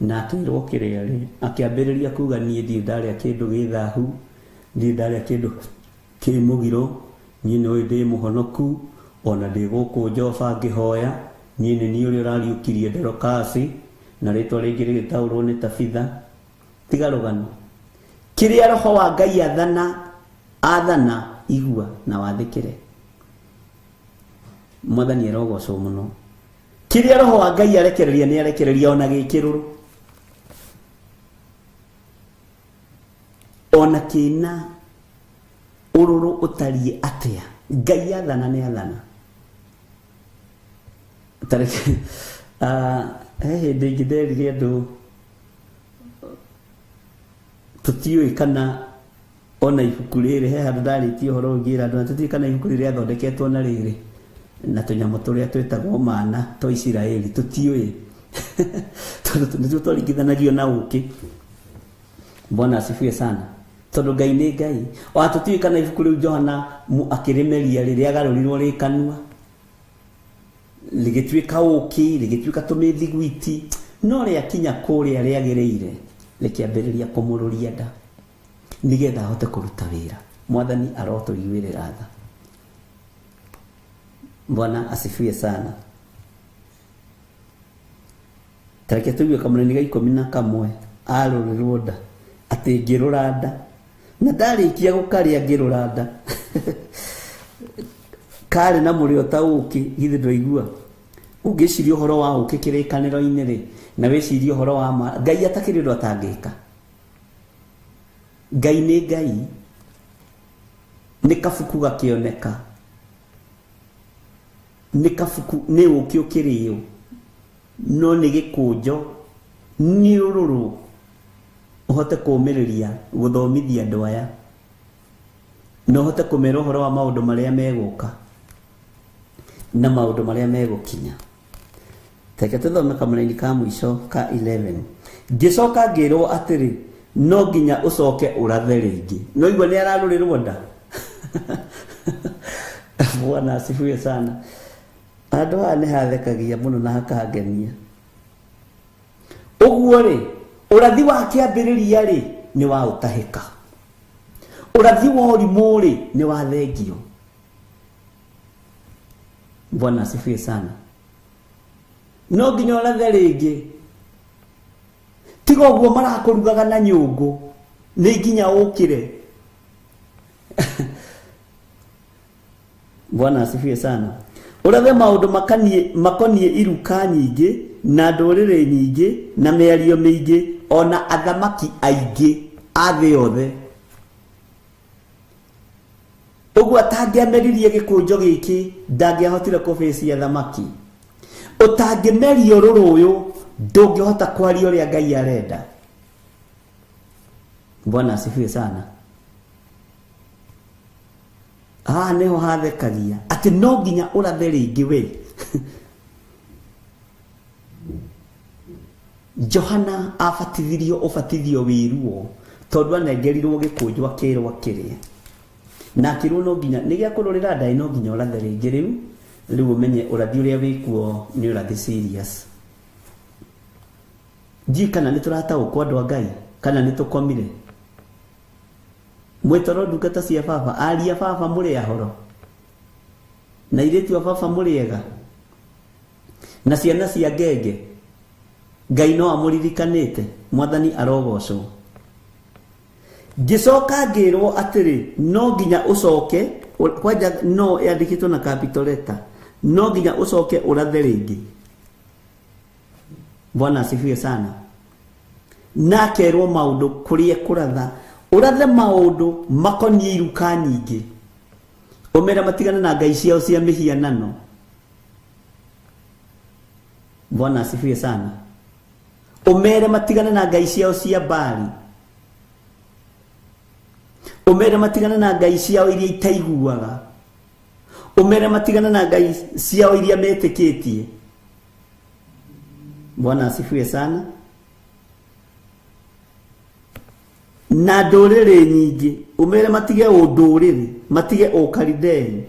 Speaker 4: na akĩrwo kĩrĩa rĩ. Akĩambĩrĩria kuuga niĩ ndirĩ ndarĩa kĩndũ gĩthahu, ndirĩ ndarĩa kĩndũ kĩ mũgiro, niĩ nĩ ndĩ mũhonoku, ona ndĩ gũkũ Joba ngĩhoya niĩ nĩ niĩ ũrĩa ũrariũkirie Dorokasi na rĩtwa rĩngĩ rĩgĩtaũrwo nĩ Tabitha. Tiga rũgano. Kĩrĩa Roho wa Ngai athana igua na wathĩkĩre. Mwathani arogocwo mũno. Kĩrĩa Roho wa Ngai arekereria nĩ arekereria ona gĩkĩrũrũ. Ona kĩna ũrũrũ ũtariĩ atĩa. Ngai athana nĩ athana. Tareke hĩndĩ ĩngĩ nderire andũ tũtiũĩ kana ona ibuku rĩrĩ, he handũ ndarĩtie ũhoro ũngĩra andũ tũtiũĩ kana ibuku rĩrĩ rĩathondeketwo na rĩrĩ na tũnyamũ tũrĩa twĩtagwo mana twa Isiraeli, tũtiũĩ tondũ nĩtuo twaringithanagio na ũkĩ. Bwana asifiwe sana. Tondũ Ngai nĩ Ngai. O tũtiũĩ kana ibuku rĩu Johana akĩrĩmeria rĩrĩa agarũrirwo rĩ kanua rĩgĩtuĩka ũkĩ, rĩgĩtuĩka tũmĩthiguiti, no rĩakinya kũrĩa rĩagĩrĩire rĩkĩambĩrĩria kũmũrũria nda nĩgetha ahote kũruta wĩra. Mwathani arotũiguĩrĩra tha. Bwana asifiwe sana. Tareke tũigue Kamũrani ga 11 arũrĩrwo nda atĩ ngĩrũra nda na ndarĩkia gũkarĩa ngĩrũra nda karĩ na mũrĩo ta ũkĩ. Githĩ ndũigua ũngĩciria ũhoro wa ũkĩ kĩrĩkanĩro-inĩ rĩ na wĩcirie ũhoro wa Ngai atakĩrĩ ũndũ atangĩka. Ngai nĩ Ngai. Nĩ kabuku gakĩoneka, nĩ kabuku nĩ ũkĩ ũkĩrĩo, no nĩ gĩkũnjo nĩ ũrũrũ ũhote kũũmĩrĩria gũthomithia andũ aya na ũhote kũmera ũhoro wa maũndũ marĩa megũka na maũndũ marĩa megũkinya. Teke tũthome Kamũrani ka mũico ka 11. Ngĩcoka ngĩrwo atĩrĩ, no nginya ũcoke ũrathe rĩngĩ. No igua nĩ ararũrĩrwo nda. Bwana asifiwe sana. Andũ aya nĩ hathekagia mũno na hakangenia. Ũguo rĩ, ũrathi wa kĩambĩrĩria rĩ nĩ wa ũtahĩka. Ũrathi wa ũrimũ rĩ nĩ wa thengio. Bwana asifiwe sana. No nginya ũrathe rĩngĩ. Tiga ũguo marakũrugaga na nyũngũ nĩ nginya ũkĩre. Bwana asifiwe sana. Ũrathe maũndũ makoniĩ iruka nyingĩ na ndũrĩrĩ nyingĩ na mĩario mĩingĩ ona athamaki aingĩ a thĩ yothe. Ũguo atangĩameririe gĩkũnjo gĩkĩ ndangĩahotire kũbĩcia thamaki. Ũtangĩmeria ũrũrũ ũyũ ndũngĩhota kwaria ũrĩa Ngai arenda. Bwana asifiwe sana. Nĩho hathekagia atĩ no nginya ũrathe rĩngĩ we. Johana abatithirio ũbatithio wĩruo tondũ anengerirwo gĩkũnjo akĩrwo akĩrĩa. Na akĩrwo no nginya nĩ gĩa kũrũrĩra nda no nginya ũrathe rĩngĩ rĩu ũmenye ũrathi ũrĩa wĩkuo nĩ ũrathi serious. Kana nĩ tũrataũkwo andũ a Ngai kana nĩ tũkomire. Mwĩtoro ndungata cia baba, aria baba mũrĩ ahoro. Na irĩtu a baba mũrĩega. Na ciana cia ngenge. Ngai no amũririkanĩte. Mwathani arogocwo. Ngĩcoka ngĩrwo atĩrĩ, no nginya ũcoke, kwanja no yandĩkĩtwo na capital letter. No nginya ũcoke ũrathe rĩngĩ. Bwana asifiwe sana. Na kerwo maũndũ kũrĩa kũratha. Ũrathe maũndũ makoniĩ iruka nyingĩ. Ũmera matigana na ngai ciao cia mĩhianano. Bwana asifiwe sana. Ũmere matigana na ngai ciao cia Baali. Ũmere matigana na ngai ciao iria itaiguaga. Ũmere matigana na ngai ciao iria metĩkĩtie. Bwana asifiwe sana. Na ndũrĩrĩ nyingĩ ũmere matige ũndũrĩrĩ, matige ũkaridei.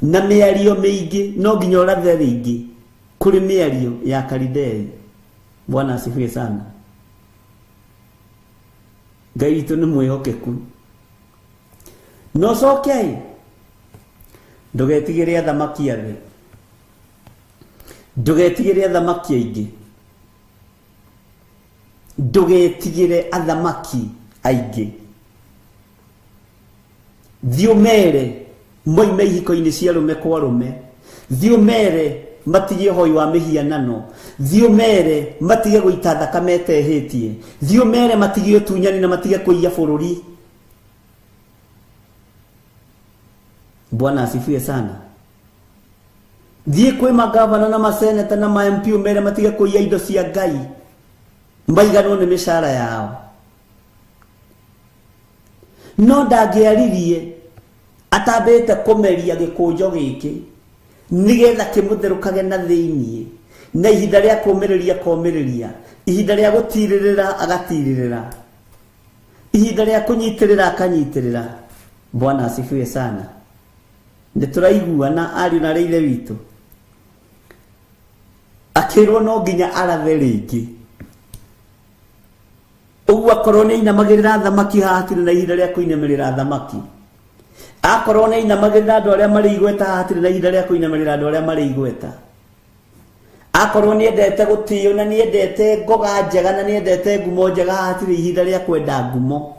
Speaker 4: Na mĩario mĩingĩ no nginya ũrathe rĩngĩ kũrĩ mĩario ya karidei. Bwana asifiwe sana. Ngai witũ nĩ mwĩhokeku. No coke ndũgetigĩre athamaki a thĩ. Ndugetigire athamaki aingi. Ndugetigire athamaki aingi. Thiumere moime ihiko-ini cia rume kwa rume. Thiumere matige hoi wa mihianano. Thiumere matige guita thakame etehitie. Thiumere matige utunyani na matige kuiya bururi. Bwana asifiwe sana. Thie kwi magavana na maseneta na ma MP umere matige kuiya indo cia Ngai. Mbaigano ni mishara yao. No ndagiaririe atabete komeria gikunjo giki nigetha kimutherukage na thiini na ihinda ria komereria ihinda ria gutiririra agatiririra ihinda ria kunyitirira akanyitirira. Bwana asifiwe sana. Ndituraiguana ari na reire witu akirwo no nginya arathe ringi uguo akorwo ni inamagirira thamaki hatiri na ihinda ria kuinamirira thamaki. Akorwo ni inamagirira andu aria mari igweta hatiri na ihinda ria kuinamirira andu aria mari igweta. Akorwo ni endete gutio na ni endete ngoga njega na ni endete ngumo njega hatiri ihinda ria kwenda ngumo.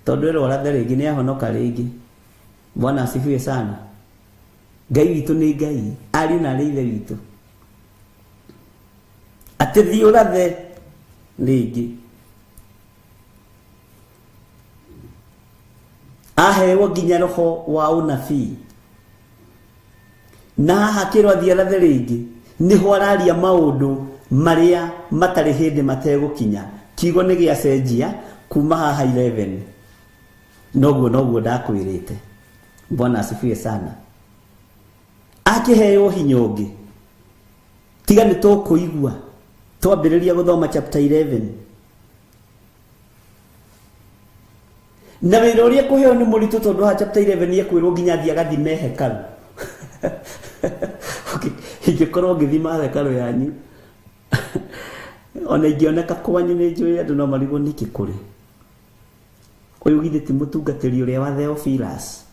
Speaker 4: Tondu ero arathe ringi ni ahonoka ringi. Bwana asifiwe sana. Ngai witu ni Ngai ari na reithe witu ati thii urathe ringi. Ahewa nginya roho wa unabii na hakirwo athii arathe ringi niho araria maundu maria matari hindi mategukinya. Kiugo ni giacenjia kuma haha 11 noguo ndakwirite. Bwana asifiwe sana. Akiheo hinya ungi tiga ni tukuigua twambiriria guthoma chapter 11 na wira uria kuheo ni muritu tondu ha chapter 11 ye kwirwo nginya thia gathime hekalu. Okay, higikorwo ngithima hekalu yanyu ona ingioneka kwanyu ni njui andu no marigwo niki kuri uyu githe ti mutungatiri uria wa Theophilus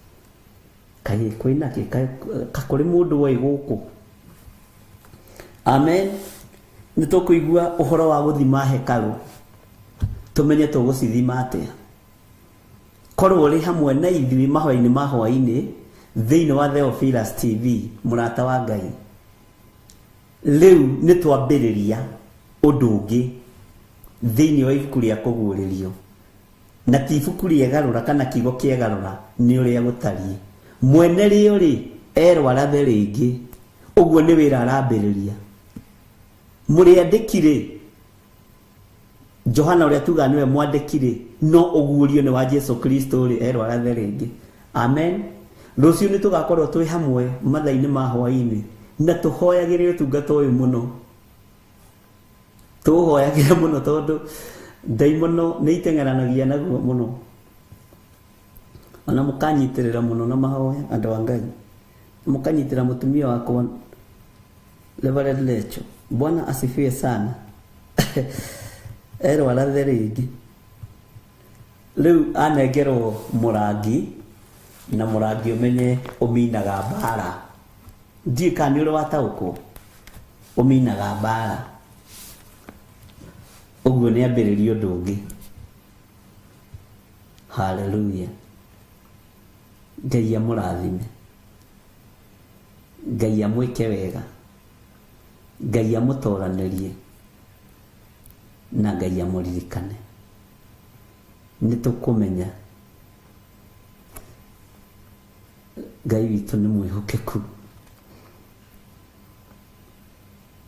Speaker 4: kai kwina ki kakuri mundu wai guku. Amen. Nitukuigua uhoro wa guthima hekalu tumenye tugucithima atia. Korwo ri hamwe na ithui mahoya-ini ma hwaini thiini wa Theophilus TV murata wa Ngai. Riu ni twambiriria undu ungi thiini wa ibuku ria kuguririo na ti ibuku riegarura kana kiugo kiegarura ni uria gutarie. Mwene rio ri erwo arathe ringi uguo ni wira arambiriria. Muriandikire Johana uria tuga niwe mwandikire no uguurio ni wa Yesu Kristo ri erwo arathe ringi. Amen. Rucio ni tugakorwo twi hamwe mathaini ma hwaini na tuhoyagire utungata uyu muno. Tuhoyagire muno tondu daimono ni itengeranagia naguo muno. Ona mukanyitirira muno na mahoya andu a Ngai. Mukanyitira mutumia wakwa Reverend Lecho. Bwana asifiwe sana. Ero arathe ringi. Riu anengerwo murangi na murangi umenye uminaga mbara. Ndika ni uri watauko uminaga mbara. Uguo ni ambiririo ndungi. Hallelujah. Ngai amurathime. Ngai amwike wega. Ngai amutoranirie na Ngai amuririkane. Nitukumenya Ngai witu ni mwihokeku.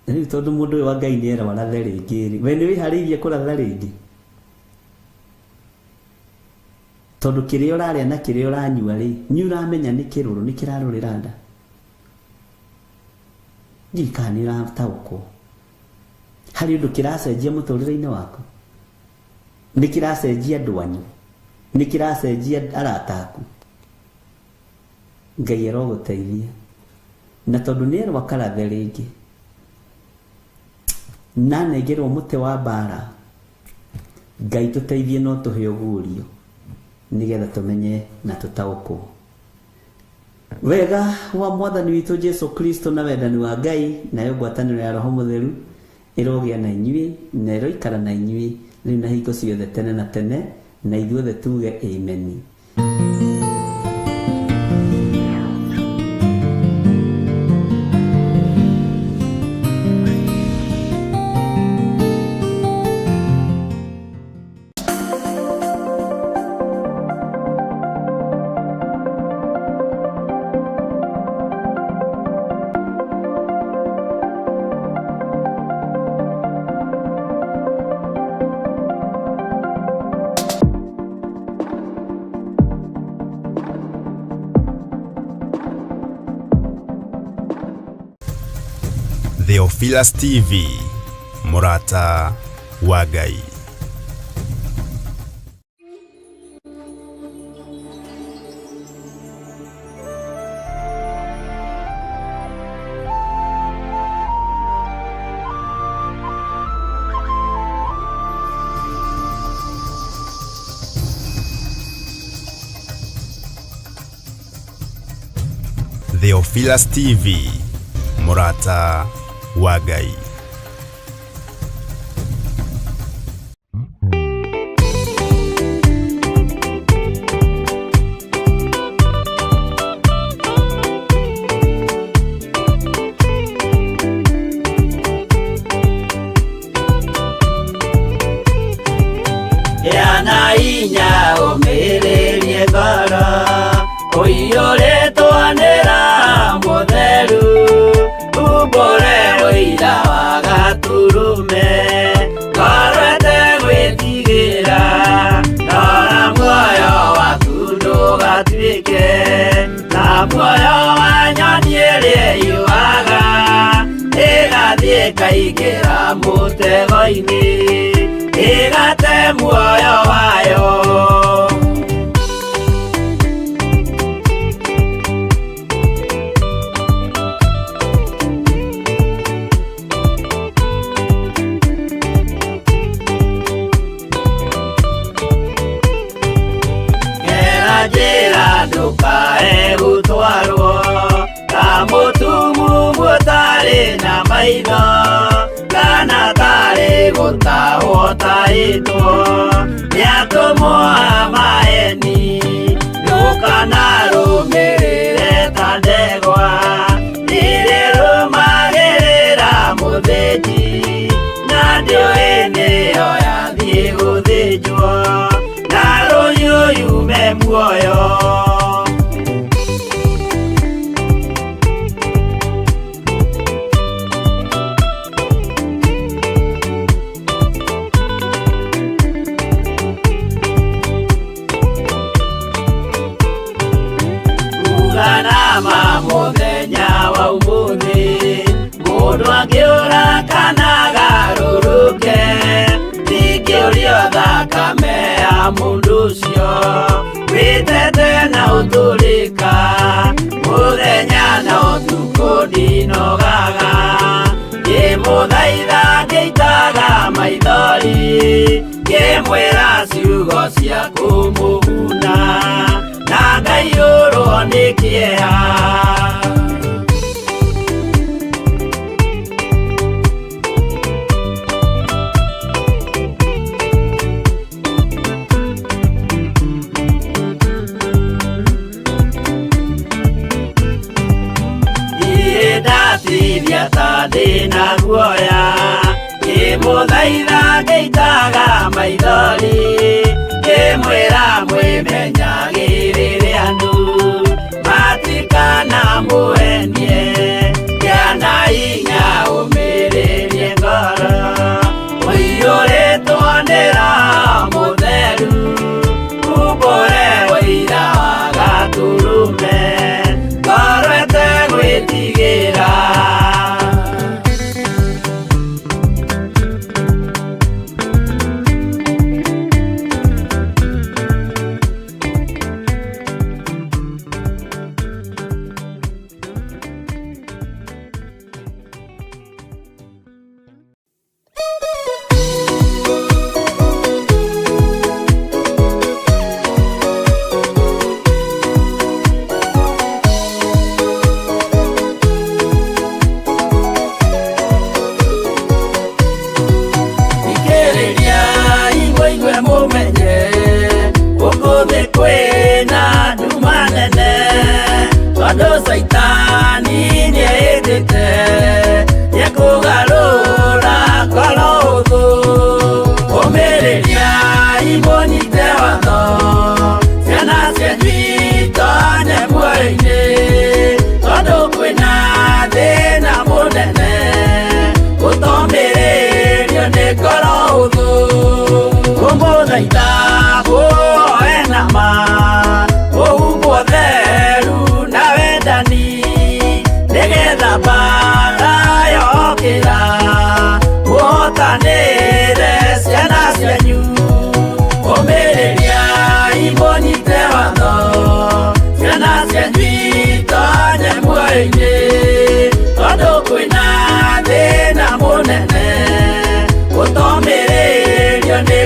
Speaker 4: Riu tondu mundu wa Ngai ni era warathe ringi we ni wihariirie kuratha ringi tondu kiria uraria na kiria uranyua ri ni uramenya ni kiruru ni kirarurira nda ndikanira tauko hari undu kiracenjia muturire-ini wako ni kiracenjia ndwanyu ni kiracenjia arataku Ngai aroguteithia na tondu ni erwa karathe ringi na negerwo mute wa bara Ngai tuteithie no tuhe ugurio nigetha tumenye na tutauko. Wega wa mwathani witũ Jesu Kristo na wendani wa Ngai nayo ngwatanĩro ya Roho Mũtheru ĩrogĩa na inyuĩ na ĩroikara na inyuĩ rĩu na hingo ciothe tene na tene, na ithuothe tuge amen.
Speaker 2: Theophilus TV, Murata wa Ngai. Theophilus TV, Murata wa Ngai.
Speaker 5: Yana inya umirerie ngoro uiyũrĩtwanĩra Mũtheru umbũre ũira wa Gaturume ngorwete gwĩtigĩra ndora muoyo waku ndũgatuĩke ta muoyo wa nyoni ĩrĩa yuaga ĩgathiĩ ĩkaingĩra mũtego-inĩ ĩgate muoyo wayo. Njĩra ndũkae gũtwarwo ta mũtumu mũtarĩ na maitho kana tarĩ gũtahwo tahĩtwo nĩ atũmwo a maeni. Ndũkanarũmĩrĩre ta ndegwa ĩrĩrũmagĩrĩra mũthĩnji na ndĩũĩ nĩyo yathiĩ gũthĩnjwo na rũhiũ yume muoyo. Uganama mũthenya wa ũmũthĩ mũndũ angĩũra kana agarũrũke ndingĩũrio thakame ya mũndũ ũcio wĩtete na ũtũrĩka mũthenya na ũtukũ ndinogaga ngĩmũthaitha ngĩitaga maithori ngĩmwĩra ciugo cia kũmũguna na ngaiyũrwo nĩ kĩeha. Ndatithia ta ndĩna guoya ngĩmũthaitha ngĩitaga maithori ngĩmwĩra mwĩmenyagĩrĩre andũ matikana mũhenie kĩana hinya ũmĩrĩrie ngoro ũiyũrĩtwanĩra Mũtheru umbũre ũira wa Gaturume ngorwete gwĩtigĩra.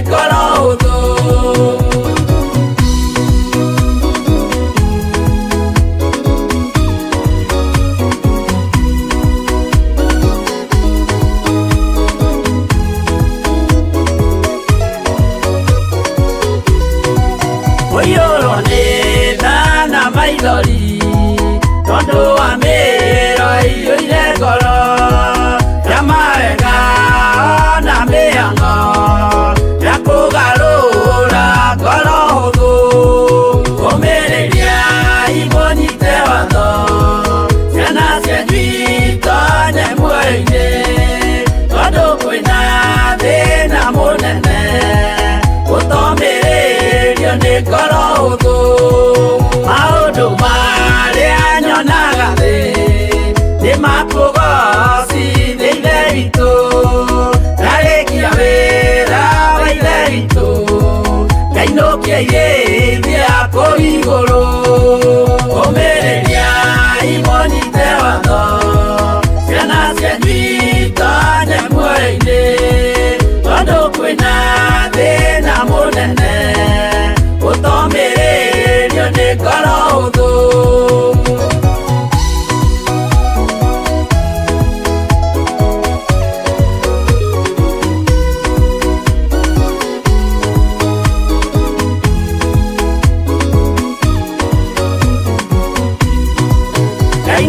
Speaker 5: ngoro huthu. Tondu wa mĩro ĩiyũire ngoro ya mawega na mĩhang'o ya kũgarũra ngoro hũthũ. Ũmĩrĩria imũnyite watho, ciana cianyu itonye muoyo-inĩ, tondũ kwĩna thĩna mũnene ũtomĩrĩrio nĩ ngoro hũthũ. Maũndũ marĩa nyonaga thĩ nĩ makũgocithia ithe witũ, ndarĩkia wĩra wa ithe witũ, ngainũkia irĩithia kũu igũrũ. Ũmĩrĩria imũnyite watho, ciana cianyu itonye muoyo-inĩ, tondũ kwĩna thĩna mũnene ũtomĩrĩrio nĩ ngoro hũthũ.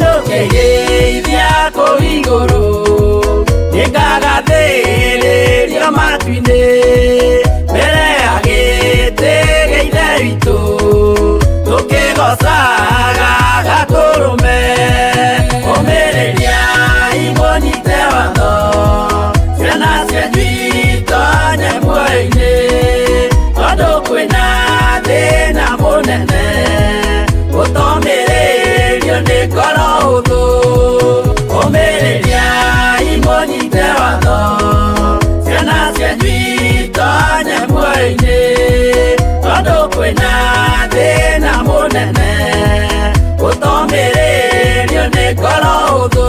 Speaker 5: Ngainũkĩirĩithia kũu igũrũ, nĩngagathĩrĩrio matu-inĩ mbere ya gĩtĩ gĩa ithe witũ, tũkĩgocaga gatũrũme. Ũmĩrĩria imũnyite watho, ciana cianyu itonye muoyo-inĩ, tondũ kwĩna thĩna mũnene ũtomĩrĩrio nĩ ngoro hũthũ. Ũmĩrĩria imũnyite watho, ciana cianyu itonye muoyo-inĩ, tondũ kwĩna thĩna mũnene ũtomĩrĩrio nĩ ngoro hũthũ.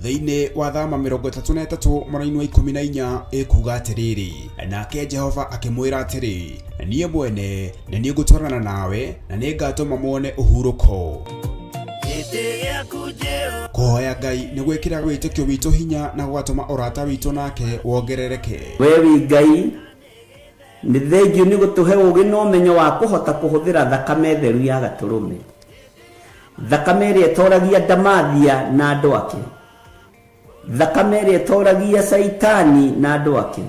Speaker 2: Thĩinĩ wa thama 33 mweri wa 14 ĩkuga atĩrĩrĩ, nake Jehova akĩmwĩra atĩrĩ, niĩ mwene nĩ niĩ ngũtwarana nawe na nĩ ngatũma muone ũhurũko. Kũhoya Ngai nĩ gwĩkĩra wĩtĩkio witũ hinya na gwatũma ũrata witũ nake wongerereke.
Speaker 4: We wi Ngai nĩ thengiũ nĩ gũtũhe ũũgĩ na ũmenyo wa kũhota kũhũthĩra thakame theru ya gatũrũme, thakame ĩrĩa ĩtoragia ndamathia na andũ ake, thakame ĩrĩa ĩtoragia Saitani na andũ ake,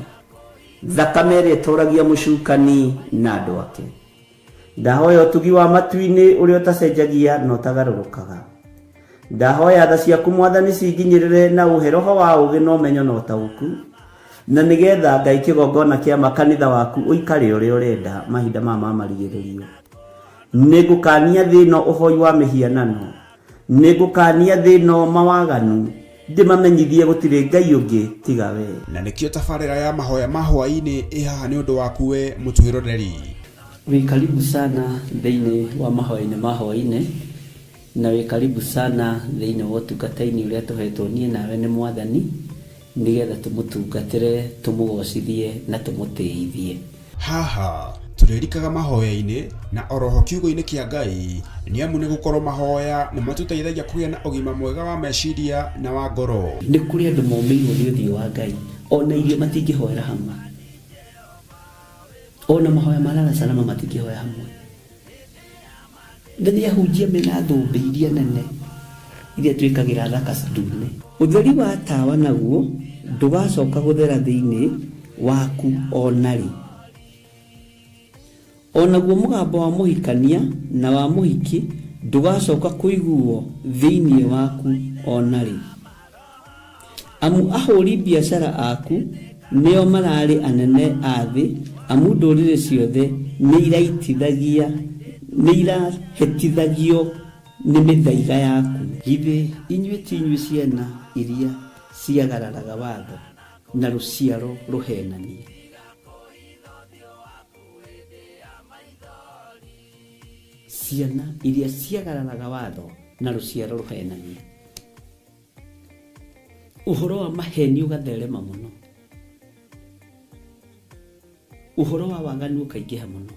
Speaker 4: thakame ĩrĩa ĩtoragia mũcukani na andũ ake. Ndahoya ũtugi wa matu-inĩ ũrĩa ũtacenjagia na ũtagarũrũkaga. Ndahoya tha ciaku Mwathani cinginyĩrĩre na ũhe roho wa ũũgĩ na ũmenyo na ũtaũku, na nĩgetha Ngai kĩgongona kĩa makanitha waku ũikare ũrĩa ũrenda mahinda mama marigĩrĩrio. Nĩngũkania thĩno ũhoi wa mĩhianano, nĩngũkania thĩno mawaganu, ndĩmamenyithie gũtirĩ Ngai ũngĩ tiga we.
Speaker 2: Na nĩkĩo tabarĩra ya mahoya ma hwaĩ-inĩ ĩhaha nĩ ũndũ waku we mũtwĩroreri.
Speaker 4: Wĩ karibu sana thĩinĩ wa mahoya-inĩ ma hwaĩ-inĩ, na wĩ karibu sana thĩinĩ wa ũtungata-inĩ ũrĩa tũhetwo niĩ nawe nĩ Mwathani, nĩgetha tũmũtungatĩre, tũmũgocithie na tũmũtĩithie.
Speaker 2: Haha tũrĩrikaga mahoya-inĩ na oroho kiugo-inĩ kĩa Ngai, nĩ amu nĩ gũkorwo mahoya nĩ matũteithagia kũgĩa na ũgima mwega wa meciria na wa ngoro.
Speaker 4: Nĩ kũrĩ andũ momĩirwo nĩ ũthiũ wa Ngai, ona irio matingĩhoera hamwe, ona mahoya marara salama matingĩhoya hamwe. Nĩ ahunjia mena thũmbĩ iria nene iria twĩkagĩra thaka ndune. Ũtheri wa tawa naguo ndũgacoka gũthera thĩinĩ waku onarĩ. Onaguo mũgambo wa mũhikania na wa mũhiki ndũgacoka kũiguo thĩinĩ waku onarĩ. Amu ahũri biacara aku nĩo mararĩ anene a thĩ, amu ndũrĩrĩ ciothe nĩ irahetithagio nĩ mĩthaiga yaku. Githĩ inyuĩ ti inyuĩ ciana iria ciagararaga watho na rũciaro rũhenanie? Ciana iria ciagararaga watho na rũciaro rũhenanie. Ũhoro wa maheni ũgatherema mũno. Ũhoro wa waganu ũkaingĩha mũno.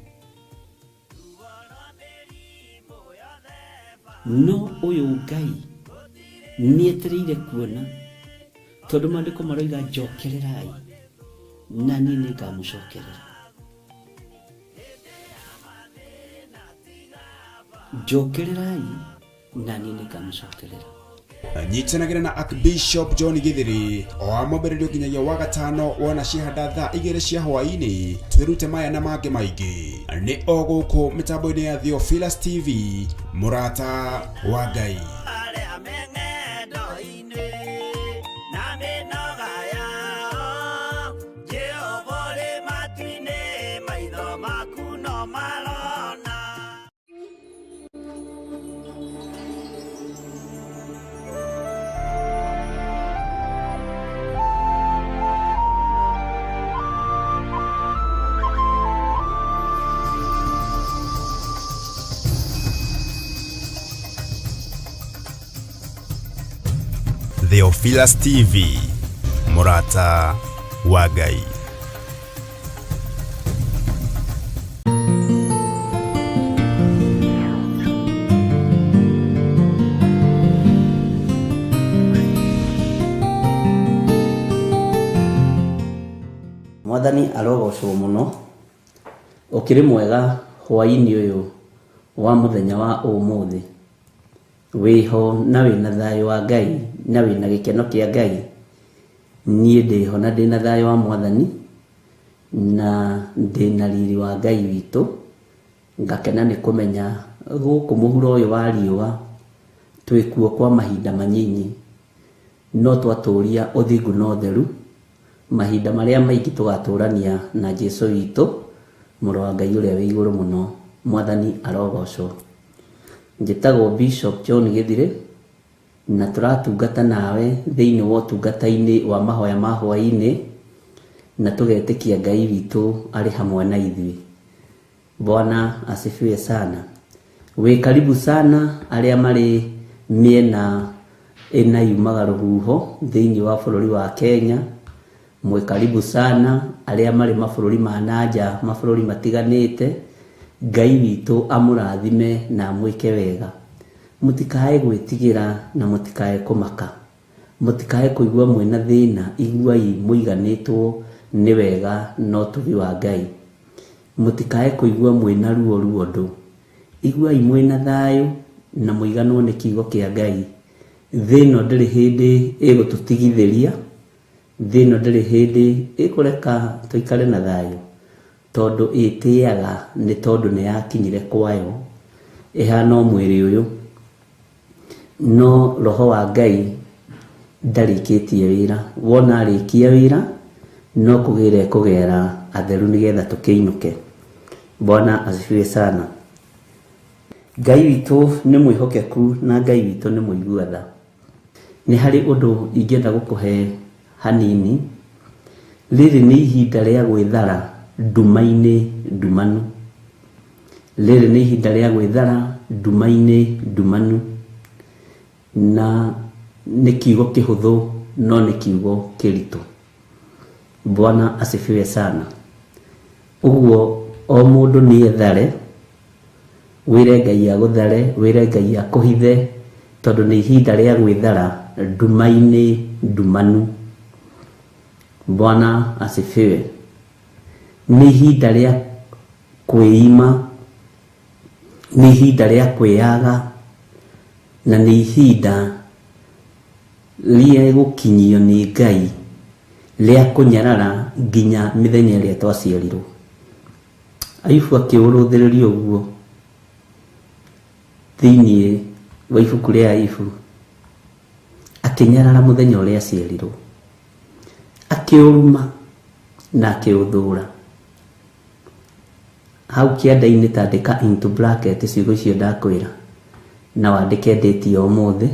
Speaker 4: No ũyũ Ngai nĩetereire kuona, tondũ maandĩko maroiga njokererai na niĩ nĩngamũcokerera. Njokererai na niĩ nĩngamũcokerera.
Speaker 2: Nyitanagĩra na Archbishop John Githiri o amũmbĩrĩrio nginyagia wagatano wona ciahanda thaa 2 cia hwaĩ-inĩ. Twĩrute maya na mangĩ maingĩ nĩ o gũkũ mĩtambo-inĩ ya Theophilus TV, mũrata wa Ngai. Theophilus TV, mũrata wa Ngai.
Speaker 4: Mwathani arogocwo mũno. Ũkĩrĩ mwega hwaĩ-inĩ ũyũ wa mũthenya wa ũmũthĩ. Wĩho na wĩna thayũ wa Ngai na wĩna gĩkeno kĩa Ngai. Niĩ ndĩho na ndĩna thayũ wa Mwathani na ndĩna riri wa Ngai witũ. Ngakena nĩ kũmenya gũkũ mũhuro ũyũ wa riũa twĩkuo kwa mahinda manyinyi, no twatũũria ũthingu na ũtheru mahinda marĩa maingĩ tũgatũũrania na Jesũ witũ, mũrũ wa Ngai ũrĩa wĩ igũrũ mũno. Mwathani arogocwo. Njĩtagwo Bishop John Githiri na tũratungata nawe thĩinĩ wa ũtungata-inĩ wa mahoya ma hwaĩ-inĩ, na tũgetĩkia Ngai witũ arĩ hamwe na ithuĩ. Bwana asifiwe sana. Wĩ karibu sana arĩa marĩ mĩena ĩna yumaga rũhuho thĩinĩ wa bũrũri wa Kenya. Mwĩ karibu sana arĩa marĩ mabũrũri ma nanja, mabũrũri matiganĩte. Ngai witũ amũrathime na amwĩke wega. Mũtikae gwĩtigĩra na mũtikae kũmaka. Mũtikae kũigua mwĩna thĩna, iguai mũiganĩtwo nĩ wega no ũtugi wa Ngai. Mũtikae kũigua mwĩna ruo ruondo, iguai mwĩna thayũ na mũiganwo nĩ kiugo kĩa Ngai. Thĩno ndĩrĩ hĩndĩ ĩgũtũtigithĩria, thĩno ndĩrĩ hĩndĩ ĩkũreka tũikare na thayũ, tondũ ĩtĩaga nĩ tondũ nĩ yakinyire kwayo ĩhana mwĩrĩ ũyũ. No roho wa Ngai ndarĩkĩtie wĩra. Wona arĩkia wĩra no kũgĩra kũgera atheru nĩgetha tũkĩinũke. Bwana asifiwe sana. Ngai witũ nĩ mwĩhokeku na Ngai witũ nĩ mũigua tha. Nĩ harĩ ũndũ ingĩenda gũkũhe hanini. Rĩrĩ nĩ ihinda rĩa gwĩthara nduma-inĩ ndumanu. Rĩrĩ nĩ ihinda rĩa gwĩthara nduma-inĩ ndumanu. Na nĩ kiugo kĩhũthũ no nĩ kiugo kĩritũ. Bwana asifiwe sana. Ũguo o mũndũ nĩ ethare, wĩre Ngai agũthare, wĩre Ngai akũhithe, tondũ nĩ ihinda rĩa gwĩthara nduma-inĩ ndumanu. Bwana asifiwe. Nĩ ihinda rĩa kwĩima, nĩ ihinda rĩa kwĩyaga, na nĩ ihinda rĩa gũkinyio nĩ Ngai rĩa kũnyarara nginya mĩthenya ĩrĩa twaciarirwo. Ayubu akĩũrũthĩrĩria ũguo thĩinĩ wa ibuku rĩa Ayubu, akĩnyarara mũthenya ũrĩa aciarirwo, akĩũruma na akĩũthũra. Hau kĩanda-inĩ tandĩka into bracket ciugo icio ndakwĩra. na wandike date ya umuthi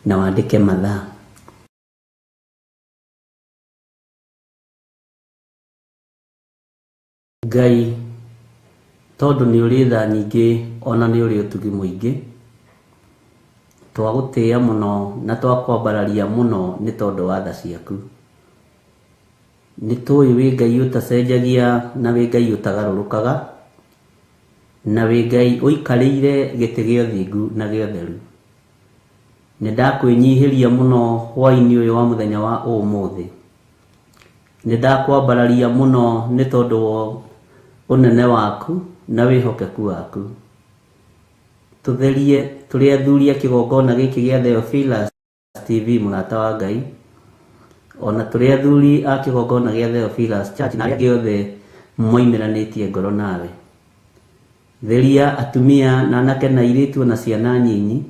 Speaker 4: na wandike mathaa. Ngai tondu ni uri tha nyingi ona ni uri utugi muingi twagutia muno na twakwambararia muno ni tondu wa tha ciaku. Ni tui wi Ngai utacenjagia na wi Ngai utagarurukaga na wi Ngai uikarire giti gio thingu na gio theru. Ni ndakwinyihiria muno hwaini uyu wa muthenya wa umuthi. Ni ndakwambararia muno ni tondu wa unene waku na wihokeku waku. Tutherie turi athuria kigongona giki gia Theophilus TV murata wa Ngai, ona turi athuri a kigongona gia Theophilus Church na giothe moimiranitie ngoro nawe. Theria atumia na anake na iritu na ciana nyinyi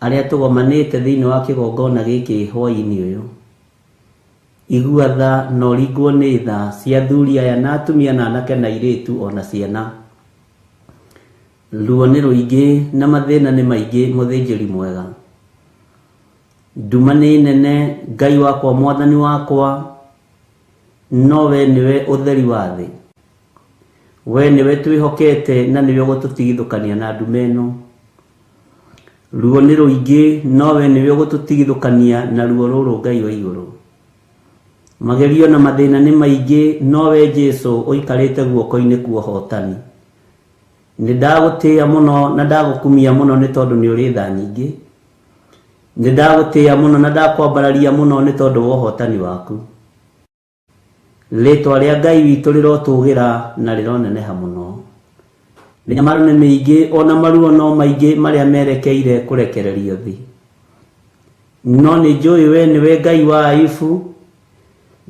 Speaker 4: aria tugomanite thiini wa kigongona giki hwaini uyu. Igua tha na uringwo ni tha cia athuri aya na atumia na anake na iritu ona ciana. Ruo ni ruingi na mathina ni maingi muthinjiri mwega. Nduma ni nene Ngai wakwa mwathani wakwa, no we niwe utheri wa thi. We niwe twihokete na niwe gututigithukania na nduma ino. Ruo ni ruingi no we niwe gututigithukania na ruo ruru Ngai wa iguru. Magerio na mathina ni maingi no we Jesu uikarite guoko-ini kwa hotani. Ni ndagutia muno na ndagukumia muno ni tondu ni uri tha nyingi. Ni ndagutia muno na ndakwambararia muno ni tondu wa hotani waku. Ritwa ria Ngai witu rirotugira na rironeneha muno. Minyamaro ni maingi ona maruo no maingi maria merekeire kurekererio thi. No ni njui we niwe Ngai wa Ayubu,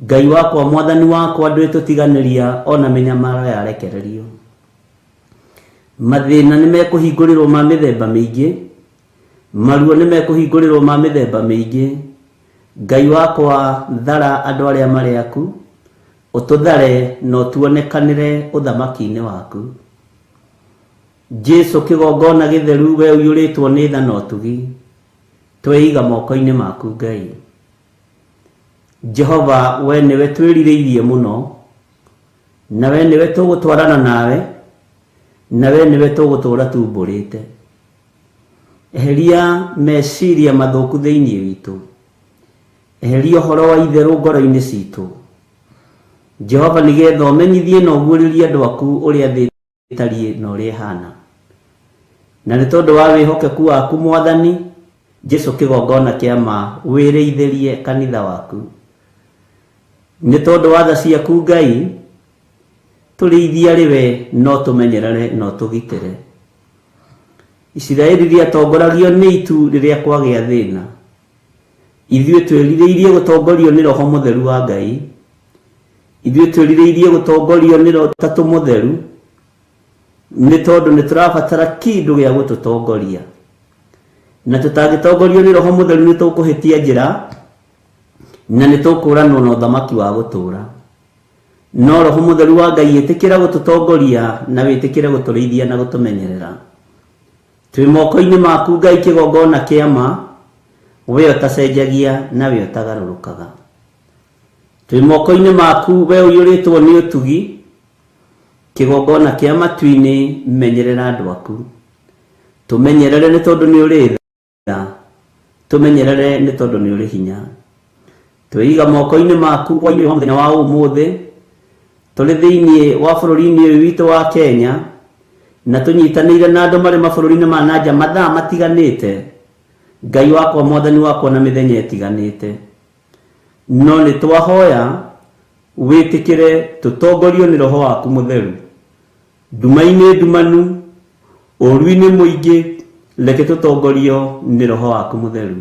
Speaker 4: Ngai wakwa mwathani wakwa ndwitutiganiria ona minyamaro yarekererio. Mathina ni mekuhingurirwo ma mithemba mingi, maruo ni mekuhingurirwo ma mithemba mingi. Ngai wakwa thara andu aria mari aku, ututhare no tuonekanire uthamaki-ini waku. Jesu kigongona githeru we uyuritwo ni tha no tugi, tweiga moko-ini maku Ngai. Jehova we niwe twiririirie muno, na we niwe tugutwarana nawe, na we niwe tugutura tumburite. Eheria meciria mathuku thiini witu, eheria uhoro wa itheru ngoro-ini citu. Jehova nigetha umenyithie na uguririe andu aku uria thi itarie na uria hana. Na ni tondu wa wihokeku waku mwathani Jesu kigongona kiama wiriitherie kanitha waku. Ni tondu wa tha ciaku Ngai turiithia riwe no tumenyerere no tugitire. Israeli ria tongoragio ni itu riria kwagia thina. Ithuĩ twĩrirĩirie gutongorio ni Roho Mutheru wa Ngai. Ithuĩ twĩrirĩirie gutongorio ni Roho Tatu Mutheru. Ni tondu ni turabatara kindu gia gututongoria. Na tutagitongorio ni Roho Mutheru ni tukuhitia njira na ni tukuranwo na uthamaki wa gutura. No Roho Mutheru wa Ngai itikira gututongoria na witikire guturiithia na gutumenyerera. Twi moko-ini maku Ngai kigongona kiama, we utacenjagia na we utagarurukaga. Twi moko-ini maku we uyuritwo ni utugi, kigongona kia matu-ini menyerera andu aku. Tumenyerere ni tondu ni uri tha, tumenyerere ni tondu ni uri hinya. Twiga moko-ini maku kwa inyuĩ muthenya wa umuthi, tuli thiini wa bururi-ini uyu witu wa Kenya, na tunyitanĩire na andu mari mabũrũri-inĩ ma nanja mathaa matiganĩte. Ngai wakwa mwathani wakwa na mĩthenya ĩtiganĩte. No nĩ twahoya wĩtĩkĩre tutongorio ni Roho waku Mutheru. Nduma-inĩ ndumanu, ũru-inĩ mũingĩ, reke tutongorio ni Roho waku Mutheru.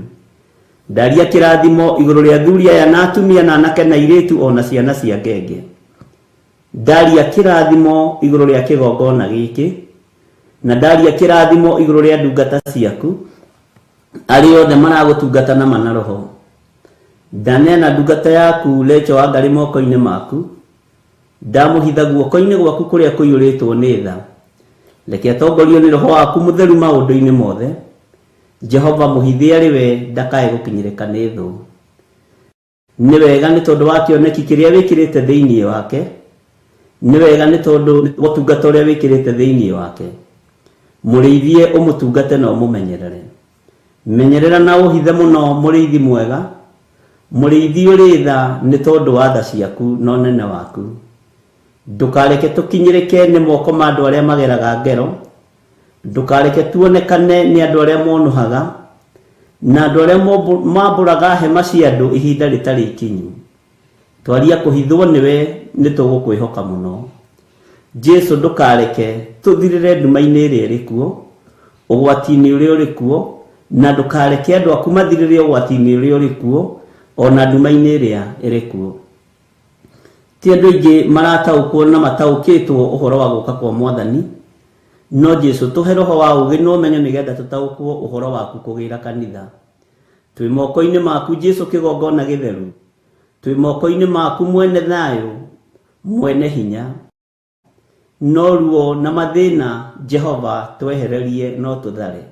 Speaker 4: Ndaria kĩrathimo igũrũ rĩa athuri aya na atumia na anake na airĩtu ona ciana cia ngenge. Ndaria kĩrathimo igũrũ rĩa kĩgongona gĩkĩ, na ndaria kĩrathimo igũrũ rĩa ndungata ciaku arĩa othe maragũtungata na mana roho. Ndanena ndungata yaku Rachel Wangari moko-inĩ maku, ndamũhitha guoko-inĩ gwaku kũrĩa kũiyũrĩtwo nĩ tha. reke atongorio nĩ roho waku mũtheru maũndũ-inĩ mothe. Jehova mũhithia rĩwe ndakae gũkinyĩrĩka nĩ thũ. Nĩ wega nĩ tondũ wa kĩoneki kĩrĩa wĩkĩrĩte thĩinĩ wake. Nĩ wega nĩ tondũ ũtungata ũrĩa wĩkĩrĩte thĩinĩ wake. Mũrĩithie ũmũtungate na ũmũmenyerere. Menyerera na ũhithe mũno mũrĩithi mwega. Mũrĩithi ũrĩ tha nĩ tondũ wa tha ciaku na ũnene waku. Ndũkareke tũkinyĩrĩke nĩ moko ma andũ arĩa mageraga ngero. Ndũkareke tuonekane nĩ andũ arĩa monuhaga na andũ arĩa mambũraga hema cia andũ ihinda rĩtarĩ ikinyu. Twaria kũhithwo nĩwe nĩ tũgũkwĩhoka mũno. Jesu ndũkareke tũthirĩre nduma-inĩ ĩrĩa ĩrĩ kuo, ũgwati-inĩ ũrĩa ũrĩ kuo, na ndũkareke andũ aku mathirĩre ũgwati-inĩ ũrĩa ũrĩ kuo, ona nduma-inĩ ĩrĩa ĩrĩ kuo. Ti andũ aingĩ marataũkwo na mataũkĩtwo ũhoro wa gũka kwa Mwathani, no Jesu tũhe roho wa ũũgĩ na ũmenyo nĩgetha tũtaũkwo ũhoro waku kũgĩra kanitha. Twĩ moko-inĩ maku Jesu kĩgongona gĩtheru. Twĩ moko-inĩ maku mwene thayũ, mwene hinya. No ruo na mathĩna Jehova twehererie no tũthare.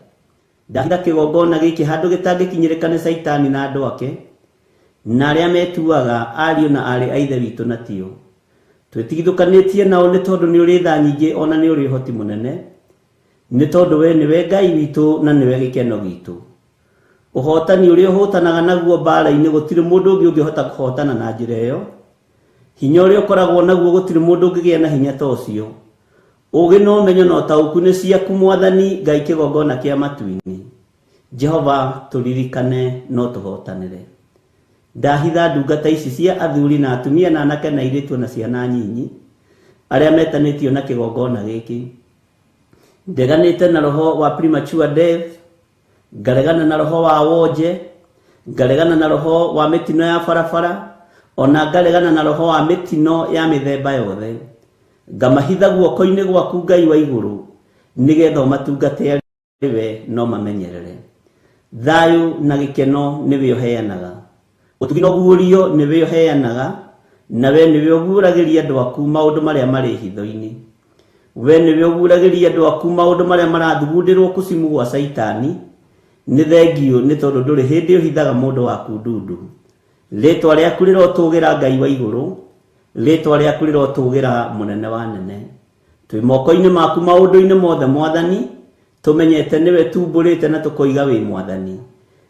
Speaker 4: Ndahitha kĩgongona gĩkĩ handũ gĩtangĩkinyĩrĩka nĩ Saitani na andũ ake, na arĩa metuaga ariũ na arĩ a ithe witũ na tio. Twĩtigithũkanĩtie nao nĩ tondũ nĩ ũrĩ tha nyingĩ ona nĩ ũrĩ ũhoti mũnene. Nĩ tondũ we nĩwe Ngai witũ na nĩwe gĩkeno gitũ. Ũhotani ũrĩa ũhotanaga naguo mbara-inĩ gũtirĩ mũndũ ũngĩ ũngĩhota kũhotana na njĩra ĩyo. Hinya ũrĩa ũkoragwo naguo gũtirĩ mũndũ ũngĩgĩa na hinya ta ũcio. Ũũgĩ na ũmenyo na ũtaũku nĩ ciaku Mwathani Ngai kĩgongona kĩa matu-inĩ. Jehova tũririkane no tũhotanĩre. Ndahitha ndungata ici cia athuri na atumia na anake na airĩtu na ciana nyinyi arĩa metanĩtio na kĩgongona gĩkĩ. Ndeganĩte na roho wa premature death, ngaregana na roho wa wonje, ngaregana na roho wa mĩtino ya barabara, ona ngaregana na roho wa mĩtino ya mĩthemba yothe. Ngamahitha guoko-inĩ gwaku Ngai wa igũrũ, nĩgetha ũmatungate we no mamenyerere. Thayũ na gĩkeno nĩwe ũheanaga. Ũtugi na ũguũrio nĩwe ũheanaga, na we nĩwe ũguũragĩria andũ aku maũndũ marĩa marĩ hitho-inĩ. We nĩwe ũguũragĩria andũ aku maũndũ marĩa marathugundĩrwo kusimu gwa Saitani. Nĩ thengio nĩ tondũ ndũrĩ hĩndĩ ũhithaga mũndũ waku ndundu. Rĩĩtwa rĩaku rĩrotũũgĩra Ngai wa igũrũ, rĩĩtwa rĩaku rĩrotũũgĩra mũnene wa nene. Twĩ moko-inĩ maku maũndũ-inĩ mothe Mwathani, tũmenyete nĩwe tumbũrĩte na tũkoiga wĩ Mwathani.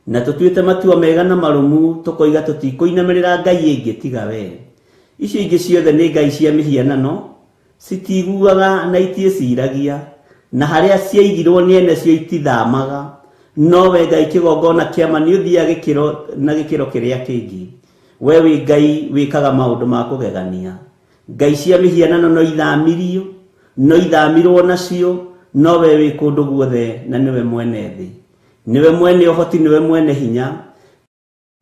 Speaker 4: Na tũtuĩte matua mega na marũmu tũkoiga tũtikũinamĩrĩra Ngai ĩngĩ tiga we. Icio ingĩ ciothe nĩ ngai cia mĩhianano, citiguaga na itiĩciragia, na harĩa ciaigirwo nĩ ene cio itithamaga. No we Ngai kĩgongona kĩama nĩ ũthiaga gĩkĩro na gĩkĩro kĩrĩa kĩngĩ. We wĩ Ngai wĩkaga maũndũ ma kũgegania. Ngai cia mĩhianano no ithamirio, no ithamirwo nacio, no we wĩ kũndũ guothe na nĩwe mwene thĩ. Niwe mwene ũhoti, niwe mwene hinya.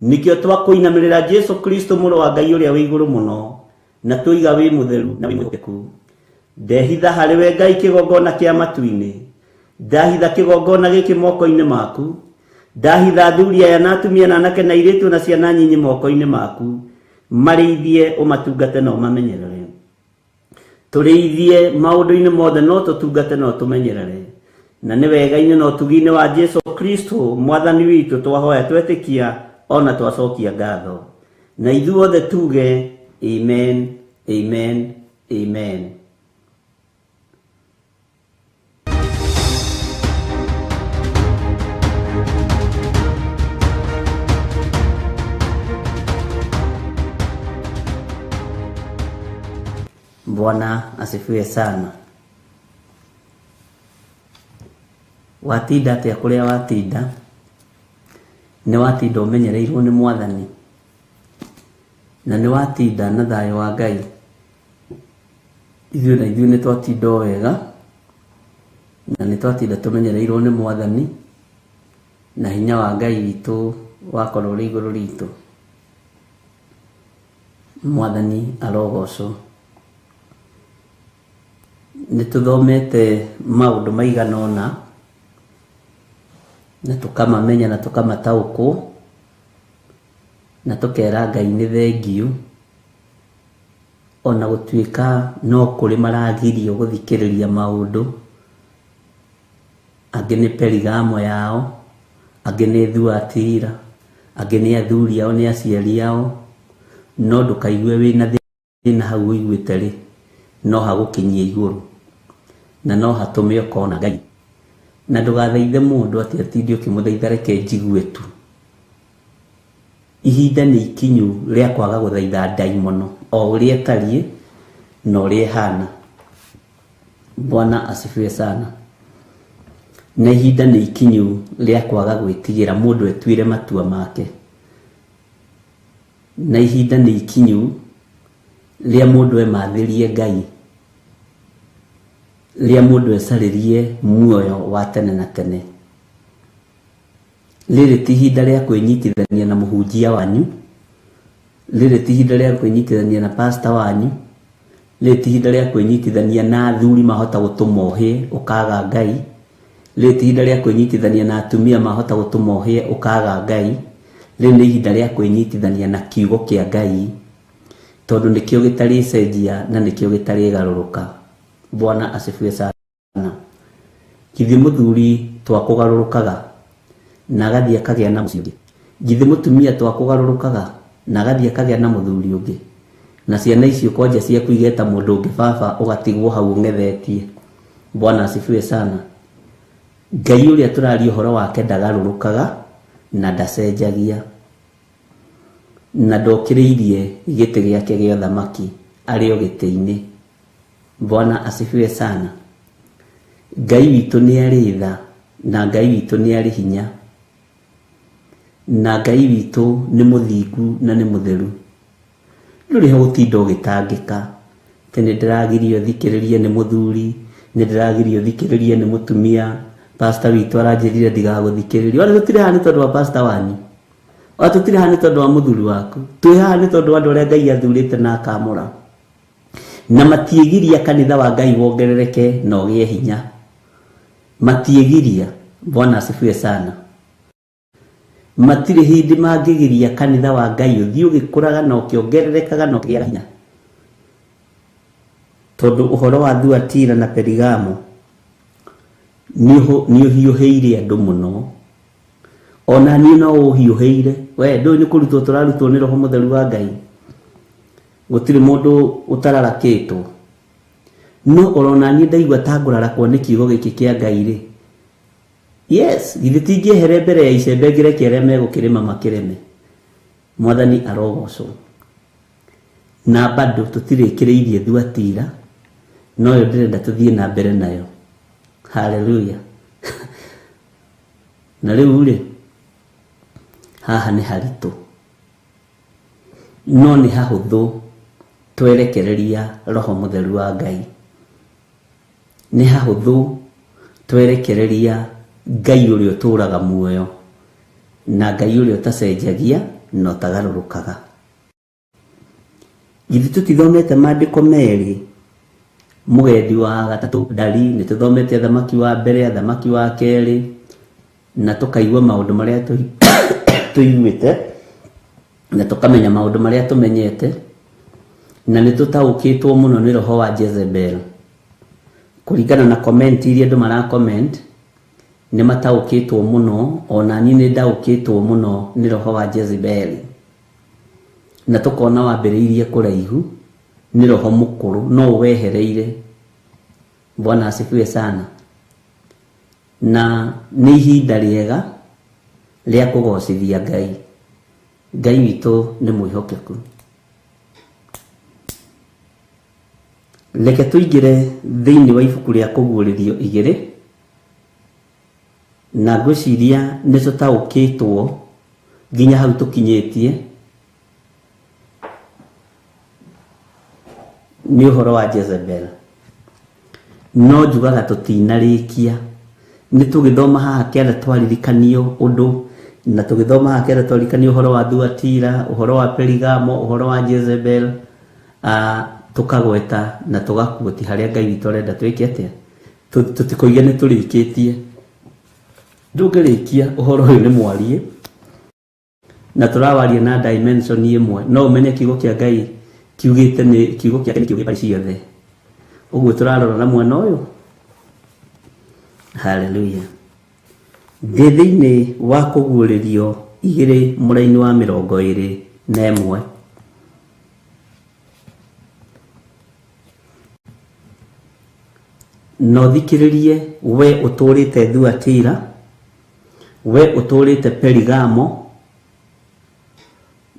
Speaker 4: Nikĩo twakũinamĩrĩra Jesu Kristo mũrũ wa Ngai ũrĩa wĩ igũrũ mũno, na tũiga wĩ mũtheru na wĩ mwĩhokeku. Ndehitha harĩ we Ngai kĩgongona kĩa matu-inĩ. Ndahitha kĩgongona gĩkĩ moko-inĩ maku. Ndahitha athuri aya na atumia na anake na airĩtu na ciana nyinyi moko-inĩ maku. Marĩithie ũmatungate na ũmamenyerere. Tũrĩithie maũndũ-inĩ mothe no tũtungate no tũmenyerere. Na nĩ wega-inĩ na ũtugi-inĩ wa Jesu Kristo Mwathani witũ twahoya twetĩkia ona twacokia ngatho. Na ithuothe tuge amen, amen, amen. Bwana asifiwe sana. Watinda atĩa kũrĩa watinda, nĩ watinda ũmenyereirwo nĩ Mwathani, na nĩ watinda na thayũ wa Ngai. Ithuĩ nĩ twatinda wega, na nĩ twatinda tũmenyereirwo nĩ Mwathani, na hinya wa Ngai witũ wakorwo ũrĩ igũrũ ritũ. Mwathani arogocwo. Nĩ tũthomete maũndũ maigana ũna, na tũkamamenya na tũkamataũkwo, na tũkera Ngai nĩ thengiũ, ona gũtuĩka no kũrĩ maragirio gũthikĩrĩria maũndũ angĩ nĩ Perigamo yao, angĩ nĩ Thuatira, angĩ nĩ athuri ao, nĩ aciari ao. No ndũkaigue wĩna thĩna hau ũiguĩte rĩ, no hagũkinyie igũrũ, na no hatũme ũkona Ngai. Na ndũgathaithe mũndũ atĩ atinde ũkĩmũthaitha reke njigue tu. Ihinda nĩ ikinyu rĩa kwaga gũthaitha ndaimono, o ũrĩa tariĩ na ũrĩa hana. Bwana asifiwe sana. Na ihinda nĩ ikinyu rĩa kwaga gwĩtigĩra mũndũ etuire matua make. Na ihinda nĩ ikinyu rĩa mũndũ emathĩrie Ngai, rĩa mũndũ ecarĩrie muoyo wa tene na tene. Rĩrĩ ti ihinda rĩa kwĩnyitithania na mũhunjia wanyu, rĩrĩ ti ihinda rĩa kwĩnyitithania na pastor wanyu, rĩrĩ ti ihinda rĩa kwĩnyitithania na athuri mahota gũtũma ũhĩe ũkaga Ngai, rĩrĩ ti ihinda rĩa kwĩnyitithania na atumia mahota gũtũma ũhĩe ũkaga Ngai. Rĩrĩ nĩ ihinda rĩa kwĩnyitithania na kiugo kĩa Ngai, tondũ nĩkĩo gĩtarĩ cenjia na nĩkĩo gĩtarĩ garũrũka. Bwana asifiwe sana. Githĩ mũthuri twakũgarũrũkaga na agathiĩ akagĩa na mũciĩ ũngĩ? Githĩ mũtumia twakũgarũrũkaga na agathiĩ akagĩa na mũthuri ũngĩ? Na ciana icio kwanja ciaku igeta mũndũ ũngĩ baba ũgatigwo hau ũng'ethetie. Bwana asifiwe sana. Ngai ũrĩa tũraria ũhoro wake ndagarũrũkaga na ndacenjagia, na ndokĩrĩirie gĩtĩ gĩake gĩa ũthamaki arĩ o gĩtĩ-inĩ. Bwana asifiwe sana. Ngai witũ nĩ arĩ tha, na Ngai witũ nĩ arĩ hinya, na Ngai witũ nĩ mũthingu na nĩ mũtheru. Ndũrĩ ho gũtinda ũgĩtangĩka atĩ nĩ ndĩragirio thikĩrĩrie nĩ mũthuri, nĩ ndĩragirio thikĩrĩrie nĩ mũtumia, pastor witũ aranjĩrire ndigagũthikĩrĩrie. Ona tũtirĩ haha nĩ tondũ wa pastor wanyu, ona tũtirĩ haha nĩ tondũ wa mũthuri waku, twĩ haha nĩ tondũ wa andũ arĩa Ngai athurĩte na akamũra, na matiĩgiria kanitha wa Ngai wongerereke na ũgĩe hinya. Matiĩgiria. Bwana asifiwe sana. Matirĩ hĩndĩ mangĩgiria kanitha wa Ngai ũthiĩ ũgĩkũraga na ũkĩongererekaga na ũkĩgĩa hinya, tondũ ũhoro wa Thuatira na Perigamo nĩ ũhiũhĩire andũ mũno. Ona niĩ no ũhiũhĩire. We ndũĩ nĩ kũrutwo tũrarutwo nĩ Roho Mũtheru wa Ngai. Gũtirĩ mũndũ ũtararakĩtwo. No orona niĩ ndaigua ta ngũrarakwo nĩ kiugo gĩkĩ kĩa Ngai rĩ. Yes, githĩ tingĩehere mbere ya icembe ngĩreke arĩa megũkĩrĩma makĩreme. Mwathani arogocwo. Na bado tũtirĩkĩrĩirie Thuatira, no yo ndĩrenda tũthiĩ na mbere nayo. Haleluya. Na rĩu rĩ, haha nĩ haritũ, no nĩ hahũthũ twerekereria Roho Mũtheru wa Ngai. Nĩ hahũthũ twerekereria Ngai ũrĩa ũtũũraga muoyo, na Ngai ũrĩa ũtacenjagia na ũtagarũrũkaga. Githĩ tũtithomete maandĩko merĩ, mũgendi wa gatatũ ndari, nĩ tũthomete thamaki wa mbere, thamaki wa kerĩ, na tũkaigua maũndũ marĩa tũiguĩte, na tũkamenya maũndũ marĩa tũmenyete, na nĩ tũtaũkĩtwo mũno nĩ roho wa Jezebel. Kũringana na comment iria andũ mara comment, nĩ mataũkĩtwo mũno, ona niĩ nĩ ndaũkĩtwo mũno nĩ roho wa Jezebel. Na tũkona wambĩrĩirie kũraihu nĩ roho mũkũrũ, no wehereire. Bwana asifiwe sana. Na nĩ ihinda rĩega rĩa kũgocithia Ngai. Ngai witũ nĩ mwĩhokeku. Reke tũingĩre thĩinĩ wa ibuku rĩa Kũguũrĩrio 2, na ngwĩciria nĩ tũtaũkĩtwo nginya hau tũkinyĩtie nĩ ũhoro wa Jezebel. No njugaga tũtinarĩkia. Nĩ tũgĩthoma haha kĩanda twaririkanio ũndũ, na tũgĩthoma haha kĩanda twaririkanio ũhoro wa Thuatira, ũhoro wa Perigamo, ũhoro wa Jezebel, tũkagweta na tũgakuoti harĩa Ngai witũ arenda twĩke atĩa. Tũtikoige nĩ tũrĩkĩtie. Ndũngĩrĩkia ũhoro ũyũ nĩ mwarie, na tũrawaria na dimension ĩmwe. No ũmenye kiugo kĩa Ngai kiugĩte nĩ kiugo kĩake nĩ kiugo gĩpari ciothe. Ũguo tũrarora na mwena ũyũ. Hallelujah. Thĩinĩ wa kũguũrĩrio 2 mũraini wa 21 no thikĩrĩrie we ũtũrĩte Thuatira, we ũtũrĩte Perigamo,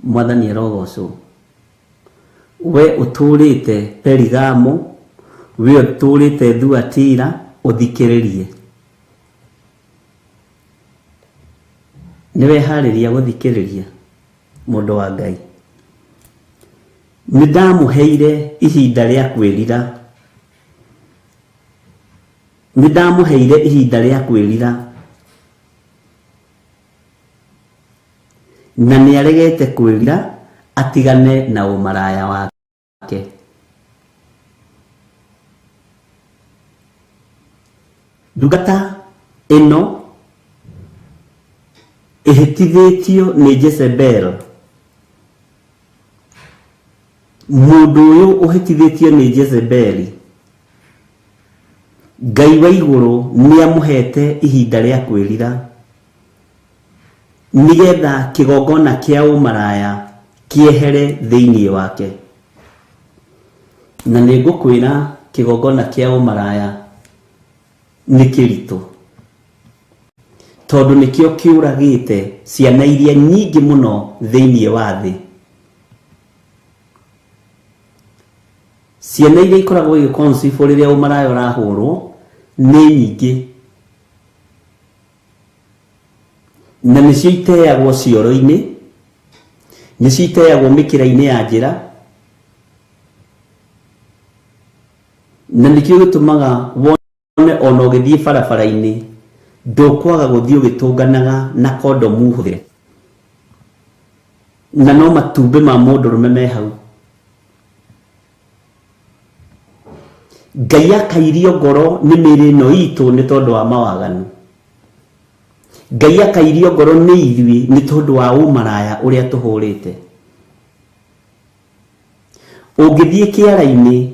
Speaker 4: Mwathani arogocwo. We ũtũrĩte Perigamo, we ũtũrĩte Thuatira, ũthikĩrĩrie. Niwe harĩria gũthikĩrĩria mũndũ wa Ngai. Nĩndamũheire ihinda rĩa kwĩrira. Nĩndamũheire ihinda rĩa kwĩrira. Na nĩaregete kwĩrira atigane na ũmaraya wake. Ndungata ĩno ihĩtithĩtio nĩ Jezebel. Mũndũ ũyũ ũhĩtithĩtio nĩ Jezebel, Ngai wa igũrũ nĩamũhete ihinda rĩa kwĩrira nĩgetha kĩgongona kĩa ũmaraya kiehere thĩinĩ wake. Na nĩngũkwĩra kĩgongona kĩa ũmaraya nĩ kĩritũ, tondũ nĩkĩo kĩũragĩte ciana iria nyingĩ mũno thĩinĩ wa thĩ. Ciana iria ikoragwo igĩconceive rĩrĩa ũmaraya ũrahũrwo nĩ nyingĩ, na nĩcio iteagwo cioro-inĩ, nĩcio iteagwo mĩkĩra-inĩ ya njĩra, na nĩkĩo gĩtũmaga wone ona ũgĩthiĩ barabara-inĩ ndũkwaga gũthiĩ ũgĩtũnganaga na kondomu hũthĩre, na no matumbĩ ma mũndũrũme me hau. Ngai akairio ngoro nĩ mĩĩrĩ ĩno itũ nĩ tondũ wa mawaganu. Ngai akairio ngoro nĩ ithuĩ nĩ tondũ wa ũmaraya ũrĩa tũhũrĩte. Ũngĩthiĩ kĩara-inĩ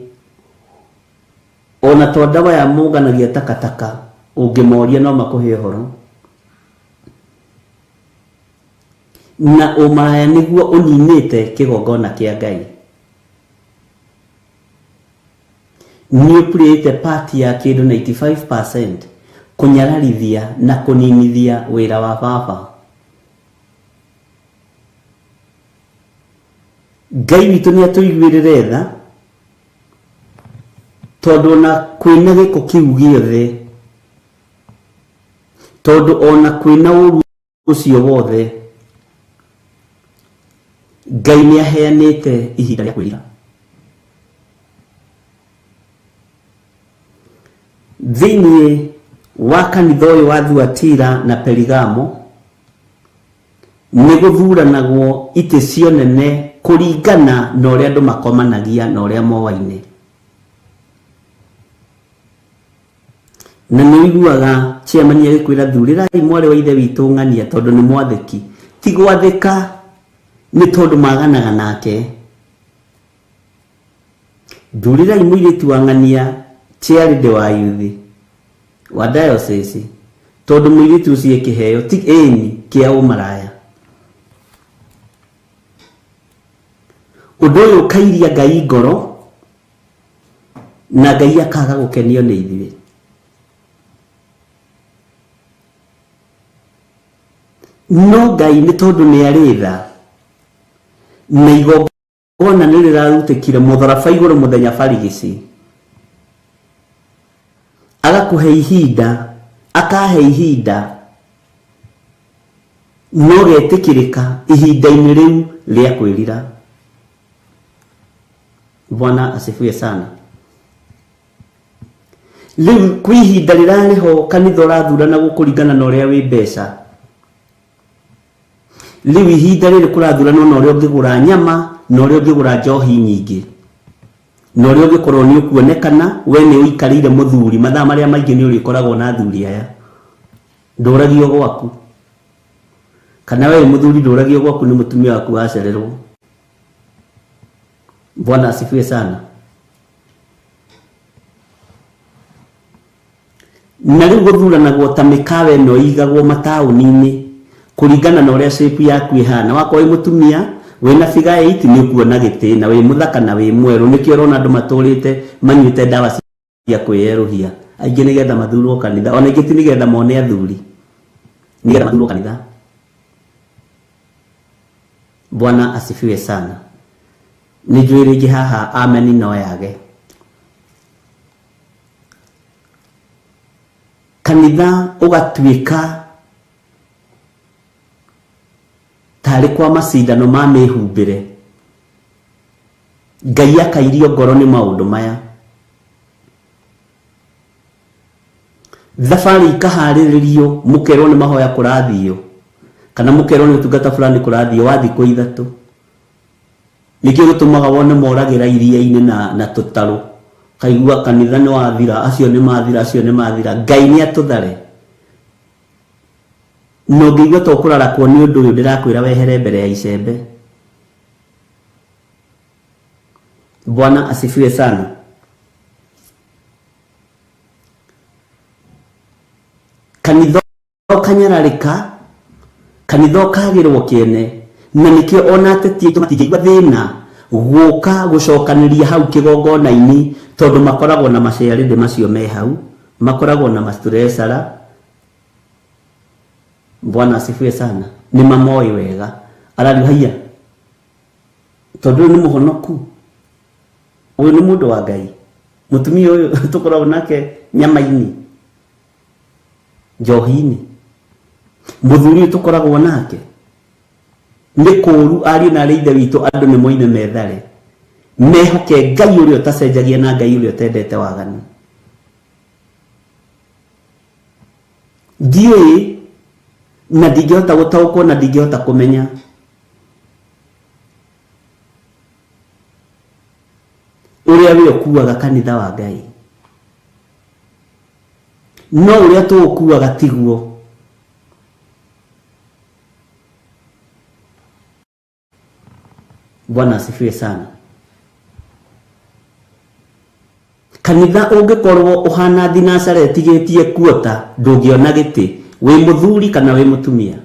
Speaker 4: ona to ndawa ya mũnganagia takataka, ũngĩmoria no makũhe ũhoro. Na ũmaraya nĩguo ũninĩte kĩgongona kĩa Ngai. Nĩ ũpurĩte pati ya kĩndũ 95% kũnyararithia na kũninithia wĩra wa Baba. Ngai witũ nĩatũiguĩrĩre tha, tondũ ona kwĩna gĩko kĩu gĩothe, tondũ ona kwĩna ũru ũcio wothe, Ngai nĩaheanĩte ihinda rĩa kwĩrira. Thĩinĩ wa kanitha ũyũ wa Thuatira na Perigamo nĩ gũthuranagwo itĩ cio nene kũringana na ũrĩa andũ makomanagia na ũrĩa moaine. Na nĩ ũiguaga chairman agĩkwĩra thurĩrai mwarĩ wa ithe witũ ng'ania tondũ nĩ mwathĩki. Ti gwathĩka, nĩ tondũ maganaga nake. Thurĩrai mũirĩtu wa ng'ania chairman wa youth wa diocese tondũ mũirĩtu ũcio kĩheo ti ĩni kĩa ũmaraya. Ũndũ ũyũ ũkairia Ngai ngoro na Ngai akaga gũkenio nĩ ithuĩ. No Ngai nĩ tondũ nĩ arĩ tha na igongona nĩ rĩrarutĩkire mũtharaba igũrũ mũthenya barigici, agakũhe ihinda, akahe ihinda, no getĩkĩrĩka ihinda-inĩ rĩu rĩa kwĩrira. Bwana asifiwe sana. Rĩu kwĩ ihinda rĩrarĩho kanitha ũrathurana gũkũringana na ũrĩa wĩ mbeca. Rĩu ihinda rĩrĩ kũrathuranwo na ũrĩa ũngĩgũra nyama, na ũrĩa ũngĩgũra njohi nyingĩ, na ũrĩa ũngĩkorwo nĩ ũkuonekana we nĩ ũikarĩire mũthuri. Mathaa marĩa maingĩ nĩ ũrĩkoragwo na athuri aya, ndũragio gwaku, kana we mũthuri ndũragio gwaku nĩ mũtumia waku wacererwo. Bwana asifiwe sana. na riu guthuranagwo ta mikawe no igagwo mataũni-inĩ kuringana na uria shape yaku ihana. Wako wi mutumia wina figa 8 ni kuona giti na wi muthaka na wi mweru nikio urona andu maturite manyuite dawa cia kwiyeruhia aingi nigetha mathurwo kanitha ona ingi ti nigetha mone athuri nigetha mathurwo kanitha. Bwana asifiwe sana. Nijwirigi haha amen no yage. Kanitha ugatuika tari kwa macindano ma mihumbire. Ngai akairio ngoro ni maundu maya. Thabari ikahariririo mukerwo ni mahoya kurathio kana mukerwo ni utungata fulani kurathio wa thikũ 3 nikio gutumaga wone moragira iria-ini na tutaru kaigua kanitha ni wathira acio ni mathira Ngai ni atuthare no ngigua to kurara kwa ni undu uyu ndirakwira wehere mbere ya icembe. Bwana asifiwe sana. Kanitha kanyararika kanitha kagirwo kiene na nikio ona ateti matigigwa thina guka gucokaniria hau kigongona-ini tondu makoragwo na maciarinde macio me hau makoragwo na mastressara. Bwana asifiwe sana. Ni mamoi wega arari haya tondu ni muhonoku uyu ni mundu wa Ngai. Mutumia uyu tukoragwo nake nyama-ini njohi-ini muthuri tukoragwo nake ni kuru ari na reithe witu andu ni moine methare mehoke Ngai uria utacenjagia na Ngai uria utendete waganu. Ndiye na ndingihota gutaũkwo na ndingihota kumenya uria we ukuaga kanitha wa Ngai no uria tukuaga tiguo. Bwana asifiwe sana. Kanitha ungikorwo uhana thinasara etigetie kuota ndungiona giti wi muthuri kana wi mutumia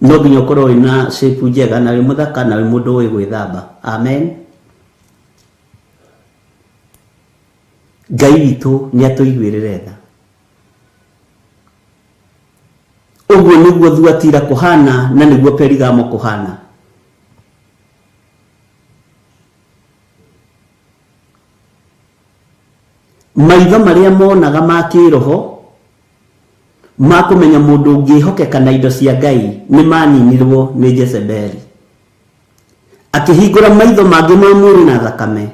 Speaker 4: no nginya ukorwo wina shape njega na wi muthaka na wi mundu wi gwithamba. Amen. Ngai witu ni atuiguirire tha. Uguo niguo Thuatira kuhana na niguo Perigamo kuhana. Maitho maria monaga ma kiroho ma kumenya mundu ungihokeka na indo cia Ngai ni maninirwo ni Jezebeli akihingura maitho mangi ma mwiri na thakame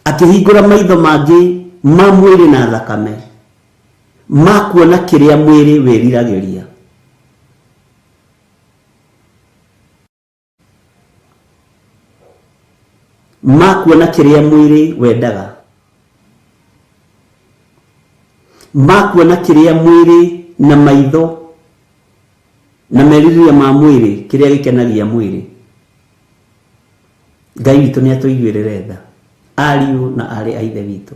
Speaker 4: akihingura maitho mangi ma mwiri na thakame ma kuona kiria mwiri wiriragiria. Ma kuona kiria mwiri wendaga ma kuona kiria mwiri na maitho na meriria ma mwiri kiria gikenagia mwiri. Ngai witu ni atuiguirire tha ariu na ari aithe witu.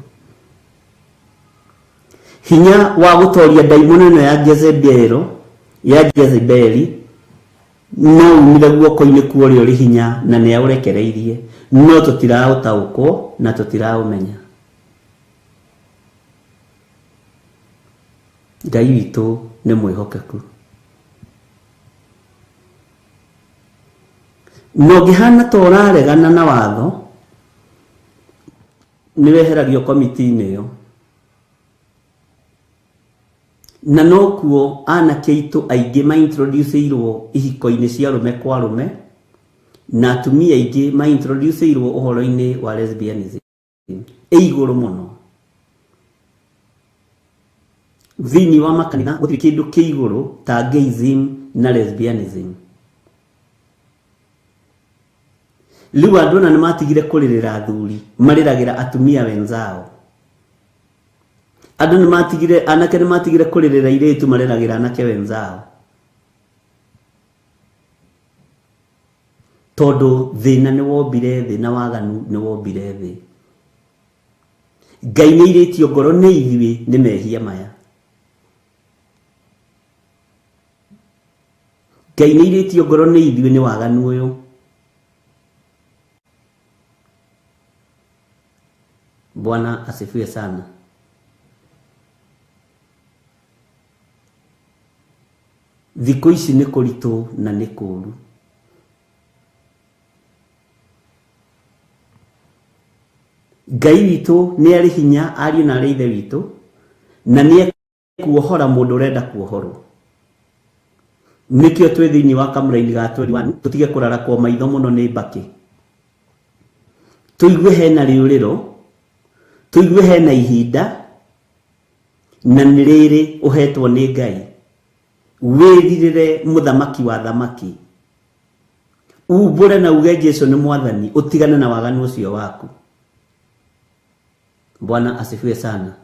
Speaker 4: Hinya wa gutoria daimoni no ya Jezebeli no umire guoko-ini kuorio ri hinya na ni aurekereirie no tutirautaũkwo na tutiraumenya. Ngai witu ni mwihokeku. No ngihana to ũraregana na watho ni weheragio komiti-inĩ ĩyo na no kuo anake aitu aingi ma introduceirwo ihiko-ini cia rume kwa rume na atumia aingi ma introduceirwo uhoro-ini wa lesbianism iguru muno. Thini wa makanitha gutiri kindu kiiguru ta gayism na lesbianism. Liu andu na nimatigire kuririra athuri mariragira atumia wenzao. Andu nimatigire anake nimatigire kuririra iretu mariragira anake wenzao. Tondu thina ni wombire thi na waganu ni wombire thi Ngai nĩ irĩtio ngoro nĩ ithuĩ nĩ mehia maya. Ngai nĩ irĩtio ngoro nĩ ithuĩ nĩ waganu ũyũ. Bwana asifiwe sana. Thikũ ici nĩ kũritũ na nĩ kũũru. Ngai witũ nĩ arĩ hinya, ariũ na arĩ ithe witũ, na nĩ ekuohora mũndũ ũrenda kuohorwo. Nĩkĩo twĩ thĩinĩ wa kamũra-inĩ ga 21 tũtige kũrarakwo maitho mũno nĩ mbakĩ. Tũigue hena rĩũrĩro, tũigue hena ihinda, na nĩ rĩrĩ ũhetwo nĩ Ngai. Wĩrirĩre mũthamaki wa thamaki. Umbũre na uge Jesũ nĩ mwathani, ũtigane na waganu ũcio waku. Bwana asifiwe sana.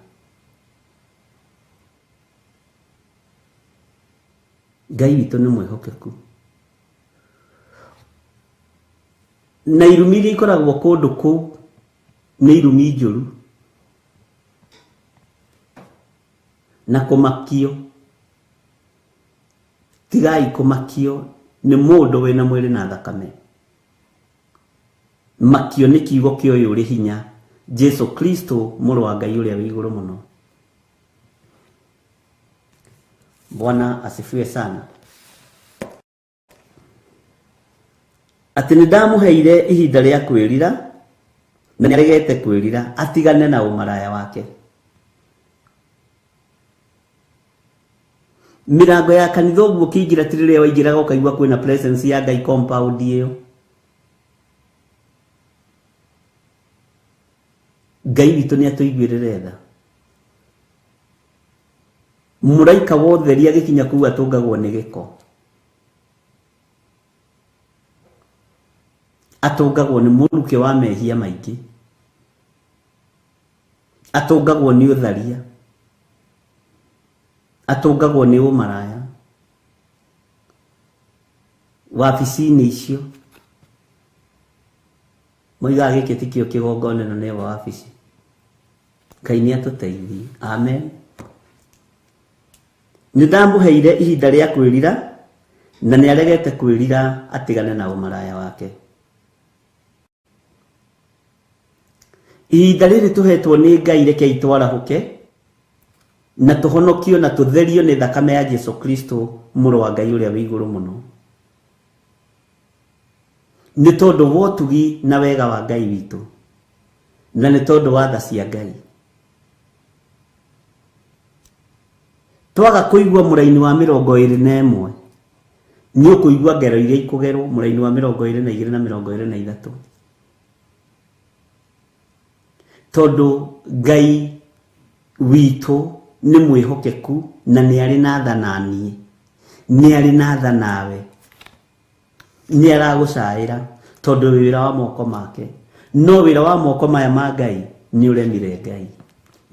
Speaker 4: Ngai witũ nĩ mwĩhokeku. Na irumi iria ikoragwo kũndũ kũu nĩ irumi njũru. Na kũmakio. Tigai kũmakio nĩ mũndũ wĩna mwĩrĩ na thakame. Makio nĩ kiugo kĩa ũyũ ũrĩ hinya, Jesũ Kristo mũrũ wa Ngai ũrĩa wĩ igũrũ mũno. Bwana asifiwe sana. Atĩ nĩ ndamũheire ihinda rĩa kwĩrira, na nĩ aregete kwĩrira, atigane na ũmaraya wake. Mirango ya kanitha ũguo kĩingĩra ti rĩrĩa waingĩraga ũkaigua kwĩna presence ya Ngai compound ĩyo. Ngai witũ nĩ atũiguĩrĩre tha. Mũraika wa ũtheri agĩkinya kũu atũngagwo nĩ gĩko. Atũngagwo nĩ mũrukĩ wa mehia maingĩ. Atũngagwo nĩ ũtharia. Atũngagwo nĩ ũmaraya. Wabici-inĩ icio moigaga gĩkĩ ti kĩo kĩgongona na nĩ wabici. Ngai nĩ atũteithie. Amen. Nĩ ndamũheire ihinda rĩa kwĩrira, na nĩ aregete kwĩrira, atigane na ũmaraya wake. Ihinda rĩrĩ tũhetwo nĩ Ngai rekei twarahũke na tũhonokio na tũtherio nĩ thakame ya Jesũ Kristo mũrũ wa Ngai ũrĩa wĩ igũrũ mũno. Nĩ tondũ wa ũtugi na wega wa Ngai witũ, na nĩ tondũ wa tha cia Ngai. Twaga kũigua mũraini wa 21 nĩ ũkũigua ngero iria ikũgerwo mũraini wa 22 na 23. Tondũ Ngai witũ nĩ mwĩhokeku na nĩ arĩ na tha na niĩ, nĩ arĩ na tha nawe, nĩ aragũcaĩra tondũ wĩra wa moko make. No wĩra wa moko maya ma Ngai nĩ ũremire Ngai,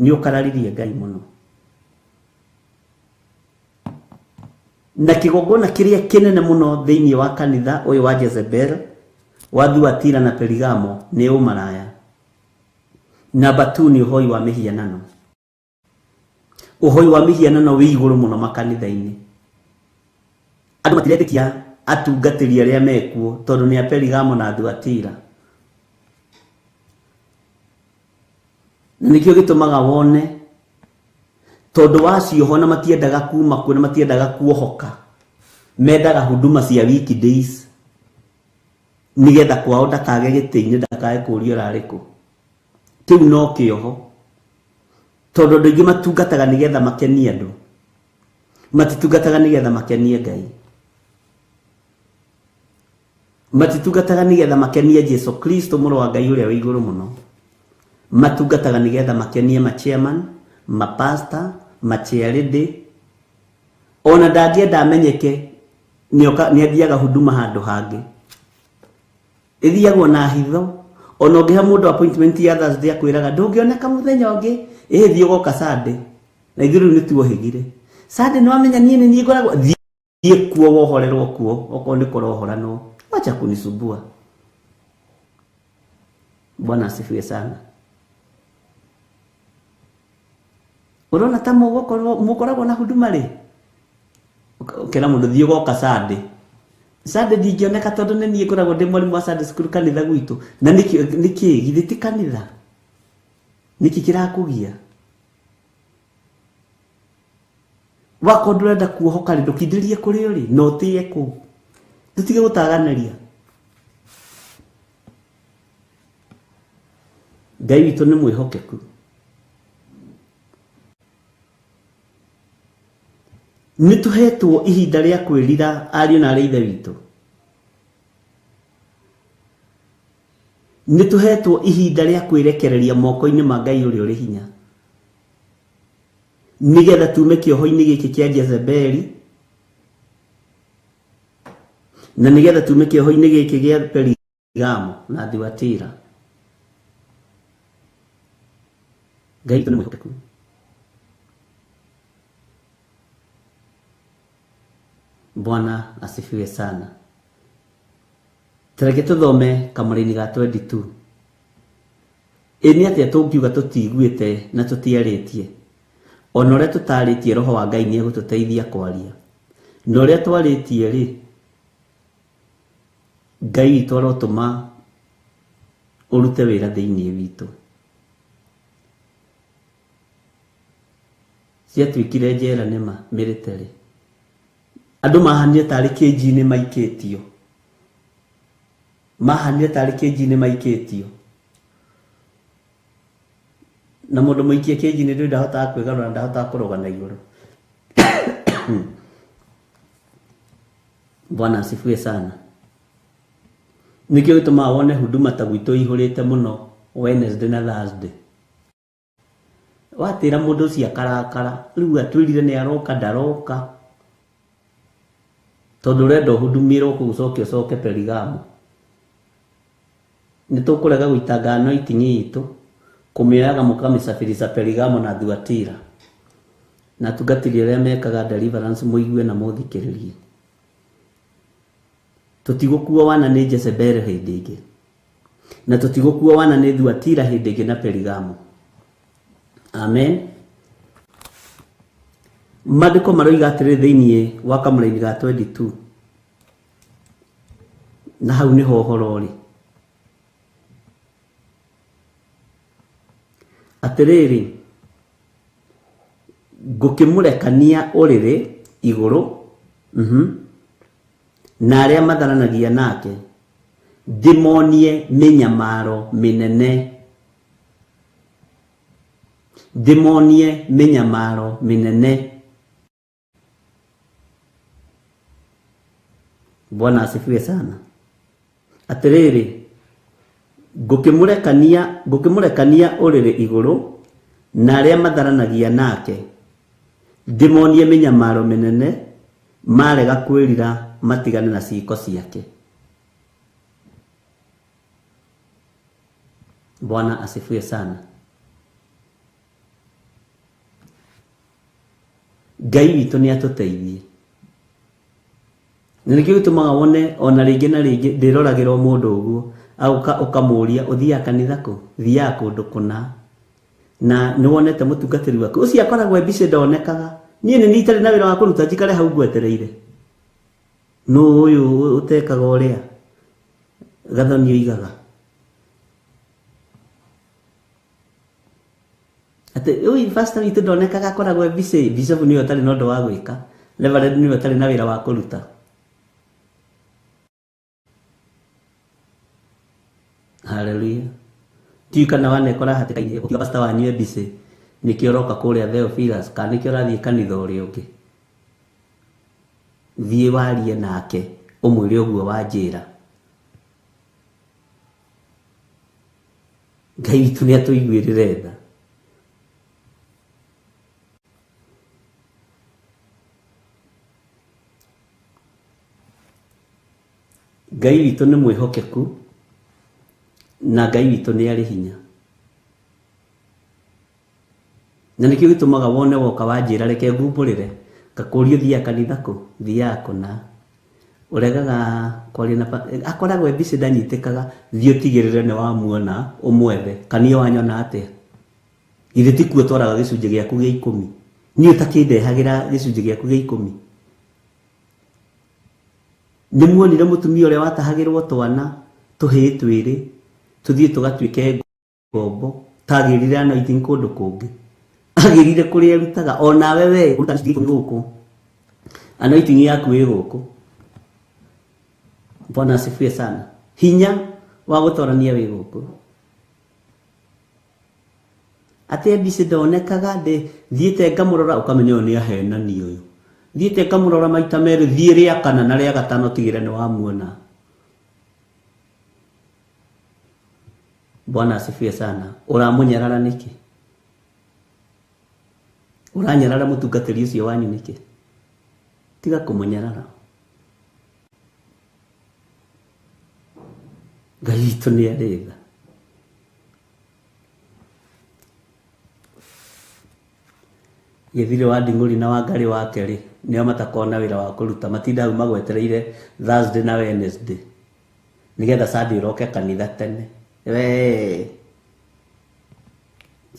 Speaker 4: nĩ ũkararirie Ngai mũno. Na kĩgongona kĩrĩa kĩnene mũno thĩinĩ wa kanitha ũyũ wa Jezebel, wa Thuatira na Perigamo nĩ ũmaraya. Namba 2 nĩ ũhoi wa mĩhianano. Ũhoi wa mĩhianano wĩ igũrũ mũno makanitha-inĩ. Andũ matirendĩkia atungatĩri arĩa mekuo tondũ nĩ a Perigamo na Thuatira. Nĩkĩo gĩtũmaga wone tondũ wacioho na matiendaga kuma kuo na matiendaga kuohoka, mendaga huduma cia weekdays nigetha kwao ndakage gĩtĩ-inĩ, ndakae kũũrio rarĩkũ. Kĩu no kĩoho, tondũ andũ aingĩ matungataga nĩgetha makenie andũ, matitungataga nĩgetha makenie Ngai. Matitungataga nĩgetha makenie Jesũ Kristo mũrũ wa Ngai ũrĩa wĩ igũrũ mũno. Matungataga nĩgetha makenie ma-chairman, ma-pastor, ma-chairlady. Ona ndangĩenda amenyeke nĩ athiaga huduma handũ hangĩ. Ithiagwo na hitho. Ona ũngĩha mũndũ appointment ya Thursday akwĩraga ndũngĩoneka mũthenya ũngĩ, thiĩ ũgoka Sunday. Na ithuĩ nĩ tuohĩgire. Sunday nĩ wamenya niĩ nĩ ngoragwo thiĩ kuo wohorerwo kuo, okorwo nĩ kũrohoranwo. Acha kunisumbua. Bwana asifiwe sana. urona ta mukoragwo na huduma ri ukira mundu thio goka Sunday ndingioneka tondu ni nie ngoragwo ndi mwarimu wa Sunday school kanitha gwitu na niki githiti kanitha niki kirakugia wako ndurenda kuohoka ri ndukindirie kuri uri no tie ku tutige gutaganiria Ngai witũ nĩ mwĩhokeku. Nĩ tũhetwo ihinda rĩa kwĩrira ariũ na arĩa ithe witũ. Nĩ tũhetwo ihinda rĩa kwĩrekereria moko-inĩ ma Ngai ũrĩa ũrĩ hinya. Nigetha tume kĩoho-inĩ gĩkĩ kĩa Jezebeli na nigetha tume kĩoho-inĩ gĩkĩ gĩa Perigamo na Thiatira. Ngai witũ nĩ mwĩhokeku. Bwana asifiwe sana. Tareke tuthome kamũra-inĩ ga 22. Ĩni atĩa tũngiuga tũtiguĩte na tũtiarĩtie. Ona ũrĩa tũtarĩtie Roho wa Ngai nĩ egũtũteithia kwaria. Na ũrĩa twarĩtie rĩ, Ngai witũ arotũma ũrute wĩra thĩinĩ witũ. Ciatuĩkire njera nĩma mĩrĩtere. Andũ mahanire tarĩ kĩnji-inĩ maikĩtio. Mahanire tarĩ kĩnji-inĩ maikĩtio. Na mũndũ mũikie kĩnji-inĩ ndũrĩ ndahotaga kwĩgarũra, ndahotaga kũrũga na igũrũ. Bwana asifiwe sana. Nĩkĩo gĩtũmaga wone huduma ta gwitũ ihũrĩte mũno Wednesday na Thursday. Watĩra mũndũ ũcio akarakara, rĩu atwĩrire nĩ aroka ndaroka. Tondũ ũrenda ũhudumirwo kũu ũcoke Perigamo. Nĩ tũkũrega gũitanga anointing itũ, kũmĩoyaga mũkamĩcabirisha Perigamo na Thiatira. Na tungatĩria arĩa mekaga deliverance mũigue na mũthikĩrĩrie. Tũtigũkuo wana nĩ Jezebeli hĩndĩ ĩngĩ. Na tũtigũkuo wana nĩ Thiatira hĩndĩ ĩngĩ na Perigamo. Amen. Maandĩko maroiga atĩrĩ thĩinĩ wa kamũra-inĩ ga 22. Na hau nĩho ũhoro ũrĩ. Atĩrĩrĩ, ngũkĩmũrekania ũrĩrĩ igũrũ, na arĩa matharanagia nake, ndĩmonie mĩnyamaro mĩnene. Ndĩmonie mĩnyamaro mĩnene. Bwana asifiwe sana. Atĩrĩrĩ, ngũkĩmũrekania ũrĩrĩ igũrũ, na arĩa matharanagia nake, ndĩmonie mĩnyamaro mĩnene, marega kwĩrira matigane na ciĩko ciake. Bwana asifiwe sana. Ngai witũ nĩ atũteithie. Nĩkĩo gĩtũmaga wone ona rĩngĩ na rĩngĩ ndĩroragĩra mũndũ ũguo, ũkamũria ũthiaga kanitha kũ, thiaga kũndũ kũna, na nĩ wonete mũtungatĩri waku ũcio akoragwo mbica ndonekaga. Niĩ nĩ itarĩ na wĩra wa kũruta njikare hau ngwetereire. No ũyũ ũtekaga ũrĩa gathoni oigaga atĩ ũyũ pastor witũ ndonekaga, akoragwo mbica. Bishop nĩwe ũtarĩ na ũndũ wa gwĩka, Reverend nĩwe ũtarĩ na wĩra wa kũruta. Hallelujah. Tiũ kana wanekora hatĩka-inĩ ũkiuga pastor wanyu mbica nĩkĩo ũroka kũrĩa Theophilus, kana nĩkĩo ũrathiĩ kanitha ũrĩa ũngĩ. Thiĩ warie nake ũmwĩre ũguo wanjĩra. Ngai witũ nĩ atũiguĩrĩre tha. Ngai witũ nĩ mwĩhokeku na Ngai witũ nĩ arĩ hinya. Na nĩkĩo gĩtũmaga wone woka wanjĩra reke ngumbũrĩre, ngakũria ũthiaga kanitha kũ, thiaga kũna. Ũregaga kwaria na akoragwo mbica ndanyitĩkaga, thiĩ ũtigĩrĩre nĩ wamuona ũmwethe, kanio wanyona atĩa. Githĩ ti kuo twaraga gĩcunjĩ gĩaku gĩa 10. Niĩ ũtakĩndehagira gĩcunjĩ gĩaku gĩa 10. Nĩ muonire mũtumia ũrĩa watahagĩrwo twana tũhĩĩ twĩrĩ tũthiĩ tũgatuĩke ngombo tagĩrire anointing kũndũ kũngĩ. Agĩrire kũrĩa rutaga onawe we uruta gĩcunjĩ gĩa 10 gũkũ. Anointing yaku ĩ gũkũ. Bwana asifiwe sana. Hinya wa gũtorania wĩ gũkũ. Ate bisi ndonekaga thiĩte ngamũrora ũkamenya ũyũ nĩ ahenani ũyũ. Thiĩte ngamũrora maita merĩ thiĩ rĩa kana na rĩa gatano tigĩre nĩ wamuona. Bwana asifiwe sana. Ũramũnyarara nĩkĩ? Ũranyarara mũtungatĩri ũcio wanyu nĩkĩ? Tiga kũmũnyarara. Ngai witũ nĩ arĩ tha. Gĩthirĩ wa Nding'ũri na Wangari wake rĩ nĩo matakona wĩra wa kũruta matinda hau magwetereire Thursday na Wednesday nĩgetha Sunday ũroke kanitha tene. We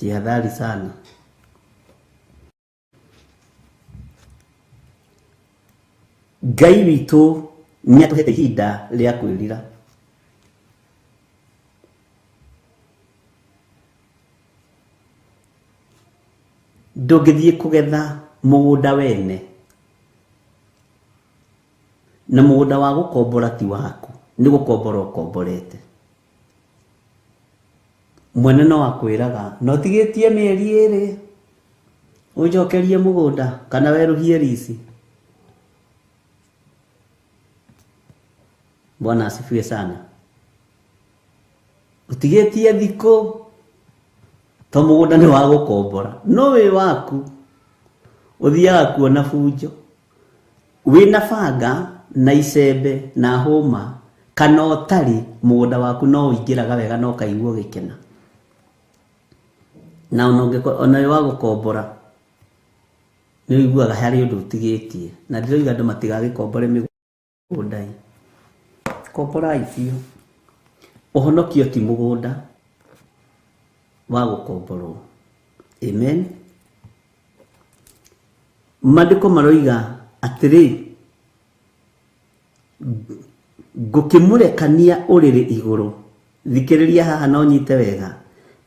Speaker 4: jihadhari sana. Ngai witũ nĩ atũhete ihinda rĩa kwĩrira. Ndũngĩthiĩ kũgetha mũgũnda wene na mũgũnda wa gũkombora ti waku, nĩ gũkombora ũkomborete. Mwene no akwĩraga no tigĩtie mĩeri 2 ũnjokerie mũgũnda kana werũhie risi. Bwana asifiwe sana. Ũtigĩtie thikũ to mũgũnda nĩ wa gũkombora no wĩ waku. Ũthiaga kuona bunjo wĩna banga na icembe na hũma kana ũtarĩ mũgũnda waku no ũingĩraga wega no kaiguo gĩkena. Na ona wĩ wa gũkombora nĩ ũiguaga harĩ ũndũ ũtigĩtie. Na ndĩroiga andũ matigagĩkombore mĩgũnda. Komborai biũ. Ũhonokio ti mũgũnda wa gũkomborwo. Amen. Maandĩko maroiga atĩrĩ ngũkĩmũrekania ũrĩrĩ igũrũ. Thikĩrĩria haha no nyite wega.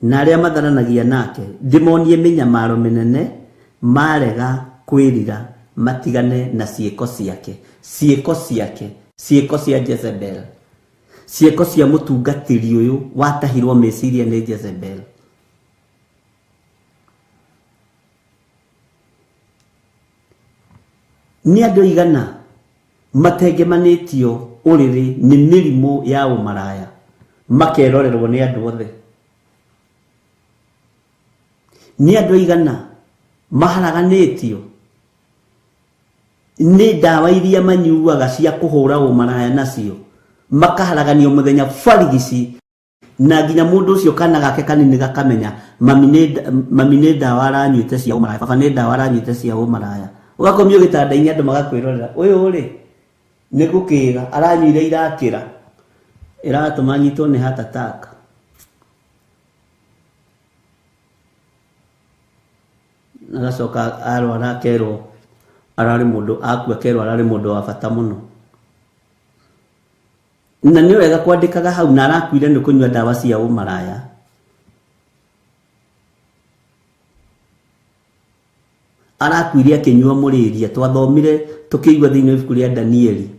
Speaker 4: Na arĩa matharanagia nake ndĩmonie mĩnyamaro mĩnene marega kwĩrira matigane na ciĩko ciake. Ciĩko ciake. Ciĩko cia Jezebel. Ciĩko cia mũtungatĩri ũyũ watahirwo meciria nĩ Jezebel. Nĩ andũ aigana matengemanĩtio ũrĩrĩ nĩ mĩrimũ ya ũmaraya makerorerwo nĩ andũ othe. Nĩ andũ aigana maharaganĩtio nĩ ndawa iria manyuaga cia kũhũra ũmaraya nacio makaharaganio mũthenya barigici na nginya mũndũ ũcio kana gake kanini gakamenya mami nĩ ndawa aranyuĩte cia ũmaraya, baba nĩ ndawa aranyuĩte cia ũmaraya. Ũgakomio gĩtanda-inĩ andũ magakwĩrorera ũyũ rĩ nĩ gũkĩga aranyuire irakĩra ĩratũma anyitwo nĩ heart attack. Agacoka arwara akerwo ararĩ mũndũ akua, akerwo ararĩ mũndũ wa bata mũno. Na nĩ wega kwandĩkaga hau na arakuire nĩ kũnyua ndawa cia ũmaraya. Arakuire akĩnyua mũrĩria. Twathomire tũkĩigua thĩinĩ wa ibuku rĩa Danieli.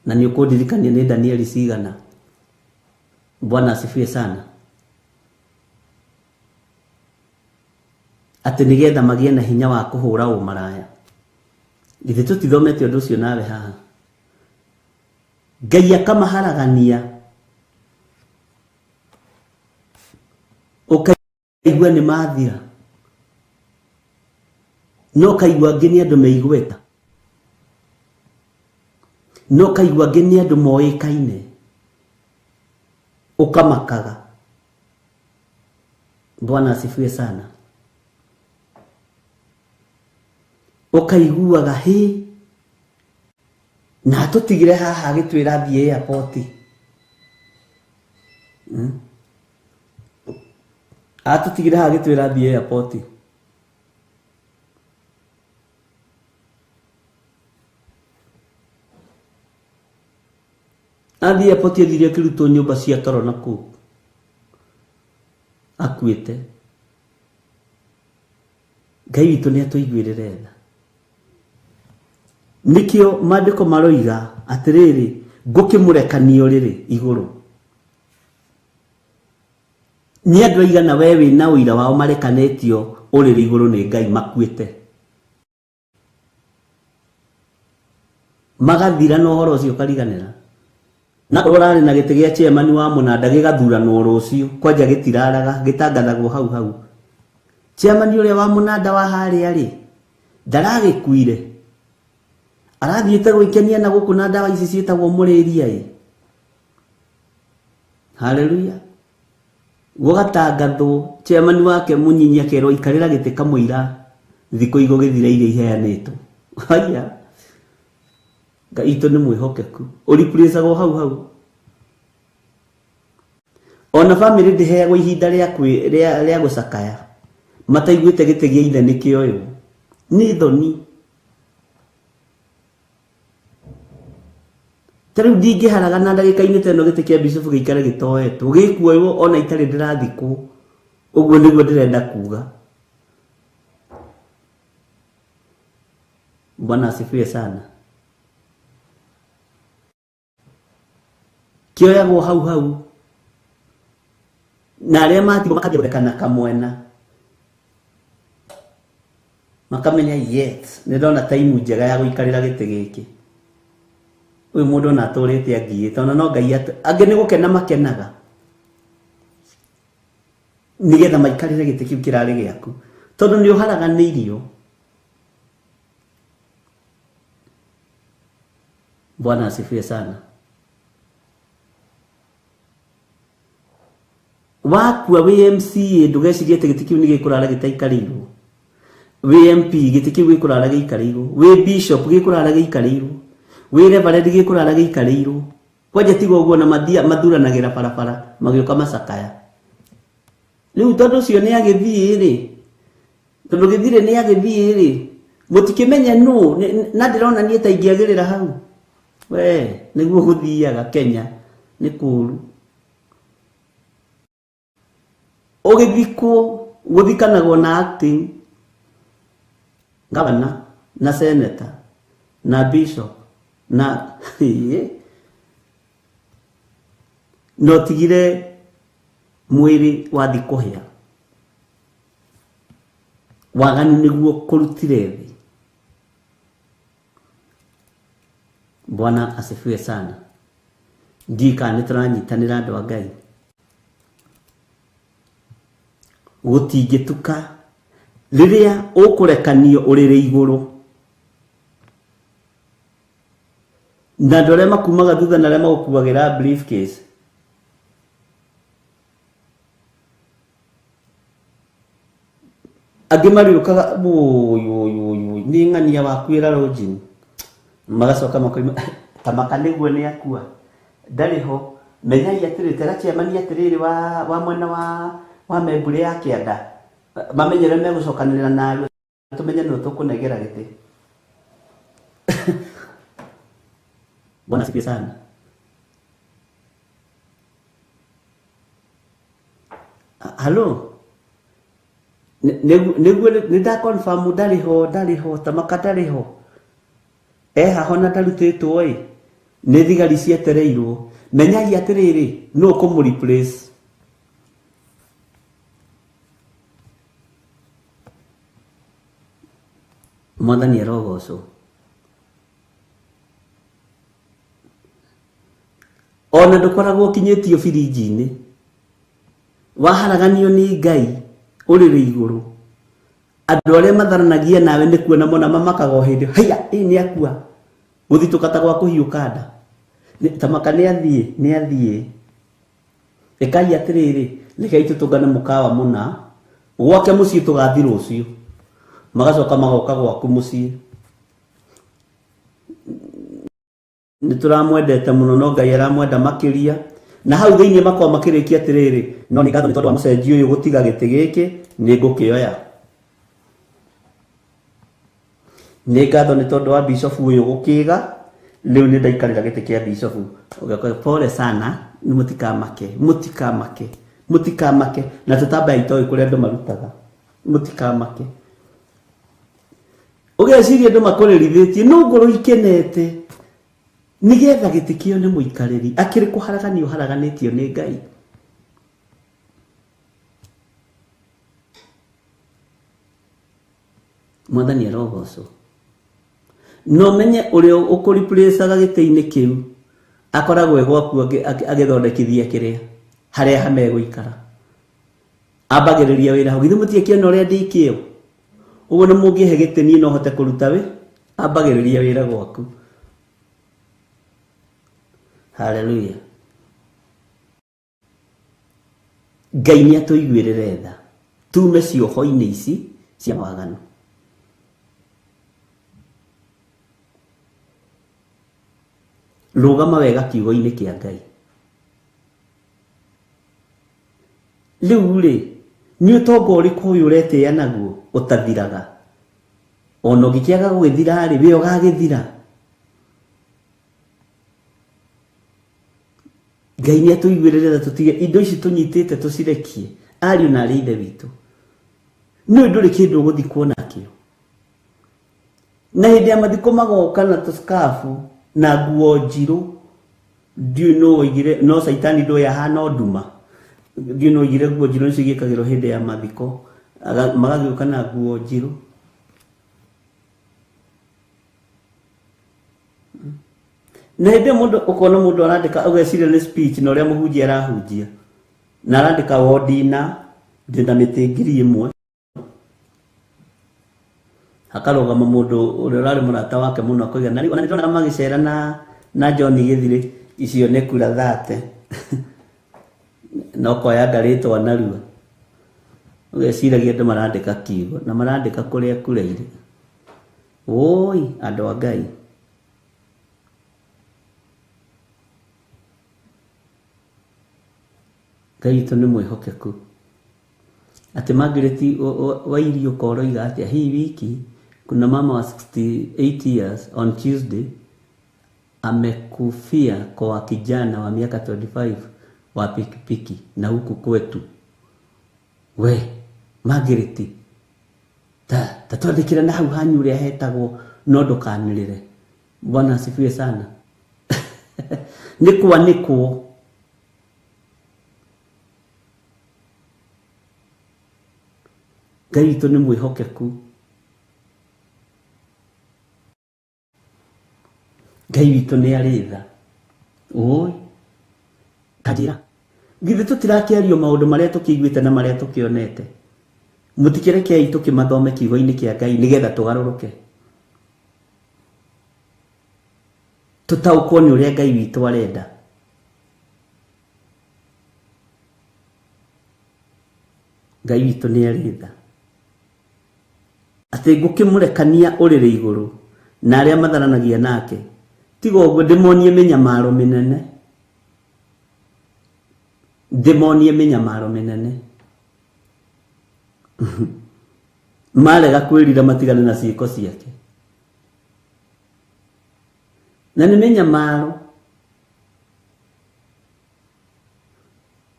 Speaker 4: Na nĩ ũkũndirikania nĩ Danieli cigana. Bwana asifiwe sana. Atĩ nĩgetha magĩe na hinya wa kũhũra ũmaraya. Githĩ tũtithomete ũndũ ũcio nawe haha. Ngai akamaharagania. Ũkaigua nĩ mathira. No kaigua angĩ nĩ andũ meigweta. No kaigua angĩ nĩ andũ moĩkaine. Ũkamakaga. Bwana asifiwe sana. Ũkaiguaga hĩ na tũtigire haha agĩtwĩra thiĩ airport. Atutigira hagitwira thie airport. Athi airport athire kiruto nyumba cia toro naku. Akuite. Ngai witũ nĩ atũiguĩrĩre tha. Nikio maandĩko maroiga atĩrĩrĩ ngũkĩmũrekanio rĩrĩ igũrũ. Nĩ andũ aigana we wĩna ũira wao marekanĩtio ũrĩrĩ igũrũ nĩ Ngai makuĩte. Magathira na ũhoro ũcio ũkariganĩra. Na ũrarĩ na gĩtĩ gĩa chairman wa mũnanda gĩgathuranwo rũciũ kwanja gĩtiraraga gĩtangathagwo hau. Chairman ũrĩa wa mũnanda wa harĩa rĩ ndaragĩkuire. Arathiĩte gwĩkenia na gũkũ na ndawa ici ciĩtagwo mũrĩria ĩ. Haleluya. Gũgatangathwo chairman wake Mũnyinyi akerwo ikarĩra gĩtĩ kamũira thikũ igũgĩthira iria iheanĩtwo. Haya. Ngai witũ nĩ mwĩhokeku. Ũripricagwo hau. Ona family ndĩheagwo ihinda rĩa gũcakaya. Mataiguĩte gĩtĩ gĩa ithe nĩkĩoyo. Nĩ thoni. Tarĩu ndingĩharaga na ndagĩka-inĩ teno gĩtĩ kĩa bishop gĩikare gĩtoetwo. Gĩkuoywo ona itarĩ ndĩrathikwo. Ũguo nĩguo ndĩrenda kuga. Bwana asifiwe sana. Kĩoyagwo hau. Na arĩa matigwo makagĩrekana kamwena. Makamenya yes, nĩndona time njega ya gũikarĩra gĩtĩ gĩkĩ. Ũyũ mũndũ ona atũrĩte angiĩte, ona no Ngai angĩ nĩ gũkena makenaga. Nĩgetha maikarĩre gĩtĩ kĩu kĩrarĩ gĩaku. Tondũ nĩ ũharaganĩirio. Bwana asifiwe sana. Wakua WMCA ndũgecirie atĩ gĩtĩ kĩu nĩ gĩkũrara gĩtaikarĩirwo. WMP gĩtĩ kĩu gĩkũrara gĩikarĩirwo. Wĩ bishop gĩkũrara gĩikarĩirwo. Wĩ reverend gĩkũrara gĩikarĩirwo. Kwanja tiga ũguo na mathuranagĩra barabara magĩũka macakaya. Rĩu tondũ ũcio nĩ agĩthiĩ rĩ. Tondũ gĩthire nĩ agĩthiĩ rĩ. Mũtikĩmenya nũ na ndĩrona niĩ ta ingĩagĩrĩra hau. We nĩguo gũthiaga Kenya nĩ kũũru. Ũgĩthikwo gũthikanagwo na acting governor na senator na bishop na no tigire mwĩrĩ wathi kũhĩa. Waganu nĩguo kũrutire thĩ. Bwana asifiwe sana. Ndika nĩtũranyitanĩra andũ a Ngai. Gũtingĩtuka rĩrĩa ũkũrekanio ũrĩrĩ igũrũ. Na andũ arĩa makumaga thutha na arĩa magũkuagĩra briefcase. Angĩ mariũkaga nĩ ng'ania wakuĩra rũnjini. Magacoka makoima Kamaka nĩguo nĩ akua. Ndarĩ ho. Menyai atĩrĩ tera chairman atĩrĩrĩ wa mwena wa membure ya kĩanda. Mamenyere megũcokanĩrĩra na tũmenye nũ tũkũnegera gĩtĩ. Bwana asifiwe sana. Hello. Nĩguo nĩnda confirm ndarĩ ho Tamaka ndarĩ ho. Haho na ndarutĩtwo ĩ. Nĩ thigari cietereirwo. Menyai atĩrĩrĩ nũ kũmũreplace. Mwathani arogocwo. Ona ndũkoragwo ũkinyĩtio birinji-inĩ. Waharaganio nĩ Ngai ũrĩrĩ igũrũ. Andũ arĩa matharanagia nawe nĩ kuona mona mamakaga o hĩndĩ. Haya, nĩ akua. Gũthitũka ta gwa kũhiũka nda. Tamaka nĩ athiĩ. Ĩkai atĩrĩrĩ, rekei tũtũngane mũkawa mũna. Gwake mũciĩ tũgathi rũciũ. Magacoka magoka gwaku mũciĩ. Nĩtũramwendete mũno no Ngai aramwenda makĩria. na hau thiini makwa makirikia atiriri no ni ngatho ni tondu wa mucenjio uyu gutiga giti giki ni ngukioya ni ngatho ni tondu wa bishop uyu gukiga riu ni ndaikarira giti kia bishop ugakoa pole sana ni mutikamake na tutamba itoi kuria andu marutaga mutikamake ugeciria andu makuririthĩtie no ngoro ikenete nigetha gitikio ni muikariri akiri kuharaganio haraganitio ni Ngai mwathani arogoco no menye uria ukuriplaceaga giti-ini kiu akoragwo egwaku agithondekithia kiria haria hameguikara ambagiriria wira hau githe mutikiona uria ndikio uguo ni mungihe giti ni no hote kuruta wi ambagiriria wira gwaku. Hallelujah. Ngai ni atuiguirire tha tume cioho-ini ici cia mwaganu rugama wega kiugo-ini kia Ngai riu ri ni utongo uriku uyu uretia naguo utathiraga ona ugikiaga gwithira ri we ugagithira Ngai ni atuiguirire tha tutige indo ici tunyitite tucirekie ariu na ari ithe witu ni nduri kindu guthikwo nakio na hindi ya mathiko magoka na tuskafu na nguo njiru ndiu no igire no saitani ndo yahana nduma ndiu no igire nguo njiru cigikagirwo hindi ya mathiko magagiuka na nguo njiru na hindi mundu ukona mundu arandika ugeciria ni speech na uria muhunjia arahunjia na arandika wodina ndina mitingiri imwe akarugama mundu uria urari murata wake muno akoiga na riu ona ndona magicera na John Githiri icio ne kura 30 no koya ngarĩtwo narua ugeciragia andu marandika kiugo na marandika kuria kureire oi andu a Ngai Ngai tu ni mwihokeku ati Margaret Wairi ukoroiga atia hii wiki kuna mama wa 68 years on Tuesday amekufia kwa kijana wa miaka 25 wa pikipiki na huku kwetu we Margaret tatwandikira na hau hanyu uria hetagwo no ndukanirire bwana asifiwe sana nikwo Ngai witu ni mwihokeku Ngai witu ni aritha oi kadira githe tutirakiario maundu maria tukiguite na maria tukionete mutikirekei tukimathome kiugo-ini kia Ngai nigetha tugaruruke tutaukwo ni uria Ngai witu arenda Ngai witu ni aritha ati ngukimurekania urire iguru na aria matharanagia nake tigo uguo ndimonie minyamaro minene marega kwirira matigane na ciiko ciake na ni minyamaro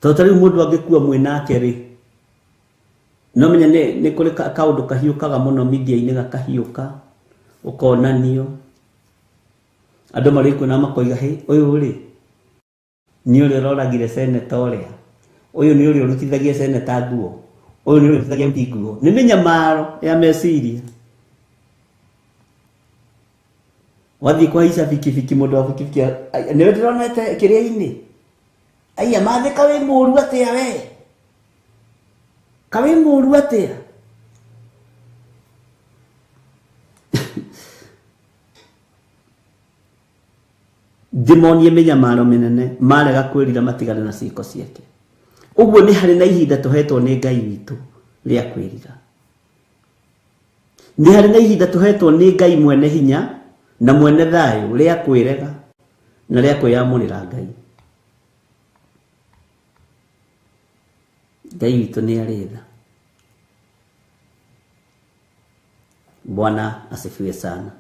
Speaker 4: totari mundu angikua mwinake ri no menya ni kuri kaundu kahiukaga muno media-ini gakahiuka ukonanio andu marikuo na makoiga he uyu ri ni uri roragire senator uria uyu ni uri urutithagia senator nguo uyu ni uri urutithagia MP nguo ni minyamaro ya meciria wathi kwa isa fikifiki mundu wa fikifiki ni we ndironete kiria-ini aya mathika we muru atia we kawe muru atia ndimonie minyamaro minene marega kwirira matigane na ciiko ciake uguo ni hari na ihinda tuhetwo ni Ngai witu ria kwirira ni hari na ihinda tuhetwo ni Ngai mwene hinya na mwene thayu ria kwirega na ria kwiyamurira Ngai Ngai witũ nĩ arĩ tha. Bwana asifiwe sana.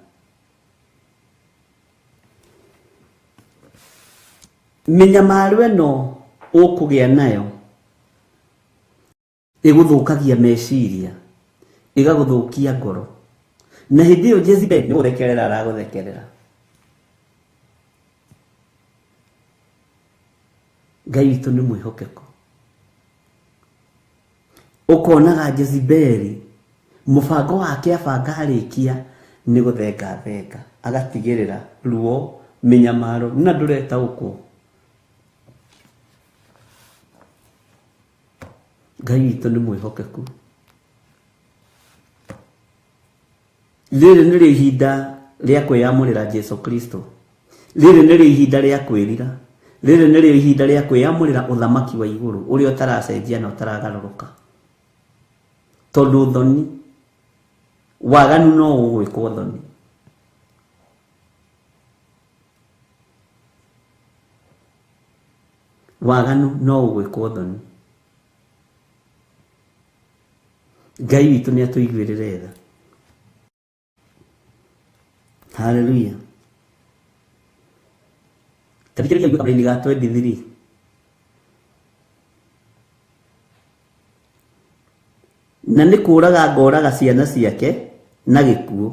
Speaker 4: Minyamaro ĩno ũkũgĩa nayo ĩgũthũkagia meciria, ĩgagũthũkia ngoro, na hĩndĩ ĩyo Jezebel nĩ gũthekerera aragũthekerera. Ngai witũ nĩ mwĩhokeku. Ũkonaga Jezebel mũbango wake abanga harĩkia nĩ gũthenga agatigĩrĩra ruo, minyamaro na ndũretaũkwo. Ngai witũ nĩ mwĩhokeku. Rĩrĩ nĩrĩo ihinda rĩa kwĩyamũrĩra Jesu Kristo. Rĩrĩ nĩrĩo ihinda rĩa kwĩrira. Rĩrĩ nĩrĩo ihinda rĩa kwĩyamũrĩra ũthamaki wa igũrũ ũrĩa ũtaracenjia na ũtaragarũrũka. Tondũ thoni, waganu no ũgwĩkwo thoni. Waganu no ũgwĩkwo thoni. Ngai witũ nĩ atũiguĩrĩre tha. Hallelujah. Tabikĩrĩria yuka mreni ga 23. Na nĩ kũũraga ngoraga ciana ciake na gĩkuũ.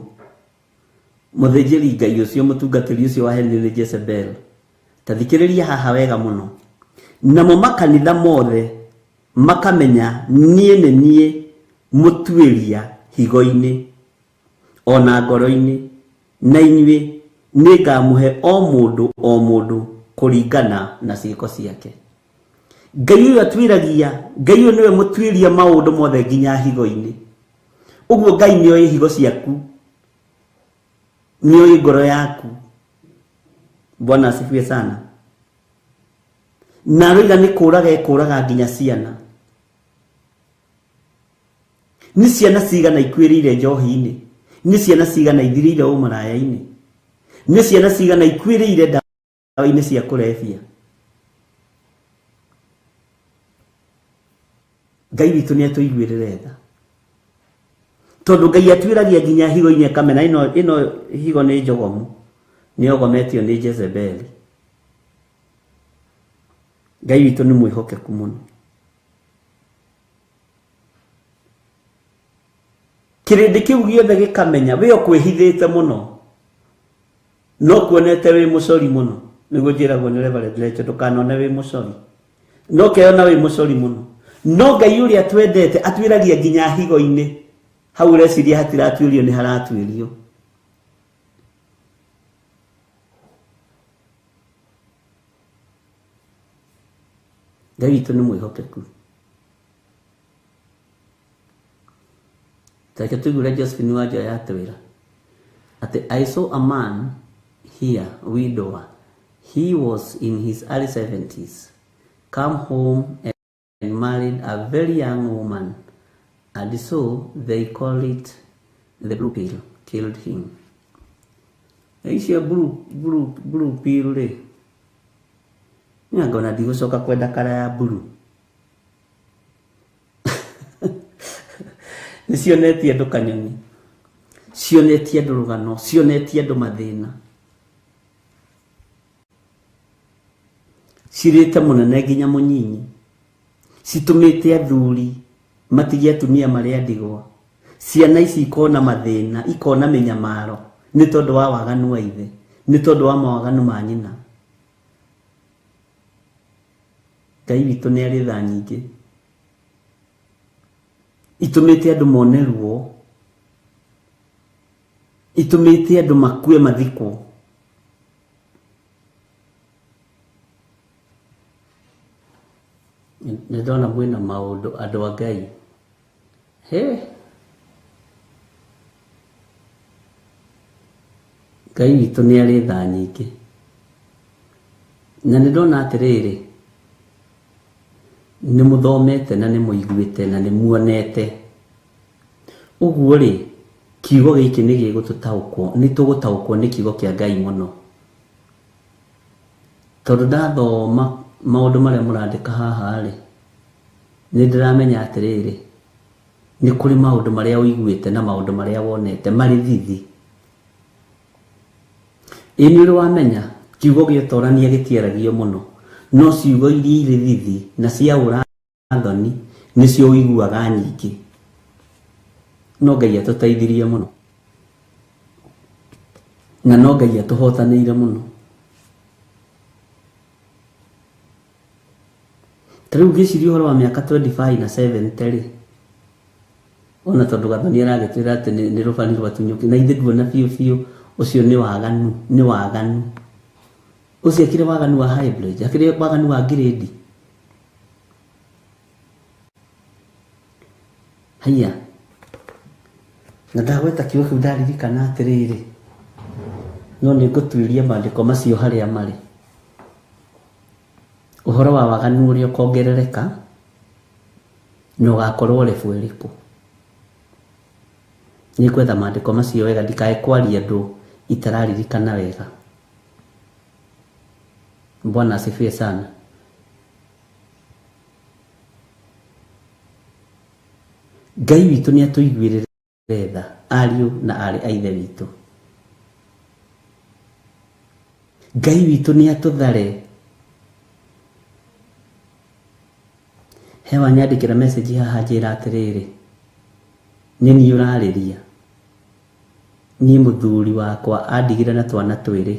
Speaker 4: Mũthĩnjĩri Ngai ũcio mũtungatĩri ũcio wa Henry nĩ Jezebel. Tathikĩrĩria haha wega mũno. Namo makanitha mothe makamenya niĩ nĩ niĩ mũtuĩria higo-inĩ ona ngoro-inĩ, na inyuĩ nĩngamũhe o mũndũ kũringana na ciĩko ciake. Ngai ũyũ atuĩragia, Ngai ũyũ nĩwe mũtuĩria maũndũ mothe nginya higo-inĩ. Ũguo Ngai nĩoĩ higo ciaku, nĩoĩ ngoro yaku. Bwana asifiwe sana. Na roiga nĩ kũũraga nginya ciana. Nĩ ciana cigana ikuĩrĩire njohi-inĩ, nĩ ciana cigana ithirĩire ũmaraya-inĩ, nĩ ciana cigana ikuĩrĩire ndawa-inĩ cia kũrebia. Ngai witũ nĩ atũiguĩrĩre tha. Tondũ Ngai atuĩragia nginya higo-inĩ akamena ĩno higo nĩ njogomu, nĩ ogometio nĩ Jezebel. Ngai witũ nĩ mwĩhokeku mũno. Kĩrĩndĩ kĩu gĩothe gĩkamenya we ũkwĩhithĩte mũno, no kuonete wĩ mũcori mũno. Nĩguo njĩragwo nĩ Reverend Rachel, ndũkanone wĩ mũcori, no keona wĩ mũcori mũno. No Ngai ũrĩa twendete atuĩragia nginya higo-inĩ, hau reciria hatiratuĩrio nĩ haratuĩrio. Ngai witũ nĩ mwĩhokeku. Take tuigure Josephine Wanjoya atwĩra atĩ I saw a man here, widower. He was in his early 70s, come home and married a very young woman, and so they call it the blue pill, killed him. Aisha blue pill le. Ngona ndigũcoka kwenda kara ya blue. Cionetie andũ kanyoni, cionetie andũ rũgano, cionetie andũ mathĩna, cirĩte mũnene nginya mũnyinyi, citũmĩte athuri matige atumia marĩa ndigwa. Ciana ici ikona mathĩna, ikona mĩnyamaro nĩ tondũ wa waganu wa ithe, nĩ tondũ wa mawaganu ma nyina. Ngai witũ nĩ arĩ tha nyingĩ. Itumĩte andũ mone ruo, itumĩte andũ makue mathikwo. Nĩndona mwĩna maũndũ andũ a Ngai. Ngai witũ nĩ arĩ tha nyingĩ. Na nĩndona atĩrĩrĩ, nĩ mũthomete na nĩ mũiguĩte na nĩ muonete. Ũguo rĩ, kiugo gĩkĩ nĩ gĩgũtũtaũkwo, nĩ tũgũtaũkwo nĩ kiugo kĩa Ngai mũno. Tondũ ndathoma maũndũ marĩa mũrandĩka haha rĩ, nĩ ndĩramenya atĩrĩrĩ nĩ kũrĩ maũndũ marĩa ũiguĩte na maũndũ marĩa wonete marĩ thithi. Ĩ nĩ ũrĩ wamenya kiugo gĩa ũtorania gĩtiaragio mũno, no ciugo iria irĩ thithi na cia ũrathoni nĩcio ũiguaga nyingĩ. No Ngai atũteithirie mũno na no Ngai atũhotanĩire mũno. Tarĩu ngĩciria ũhoro wa mĩaka 25 na 70 rĩ, ona tondũ Gathoni aragĩtwĩra atĩ nĩ rũbani rwatunyũki, na ithe nduona biũ ũcio nĩ waganu, nĩ waganu. Ũcio akĩrĩ waganu wa hybrid, akĩrĩ waganu wa grade. Haya, na ndagweta kiugo kĩu ndaririkana atĩrĩrĩ, no nĩ ngũtuĩria maandĩko macio harĩa marĩ. Ũhoro wa waganu ũrĩa ũkongerereka na ũgakorwo level ĩrĩkũ. Nĩ gwetha maandĩko macio wega ndikae kwaria andũ itararirikana wega. Bwana asifiwe sana. Ngai witũ nĩ atũiguĩrĩra tha ariũ na arĩ a ithe witũ. Ngai witũ nĩ atũthare. Hewa nyandĩkĩra message haha njĩra atĩrĩrĩ, nĩ niĩ ũrarĩria, niĩ mũthuri wakwa andigire na twana twĩrĩ,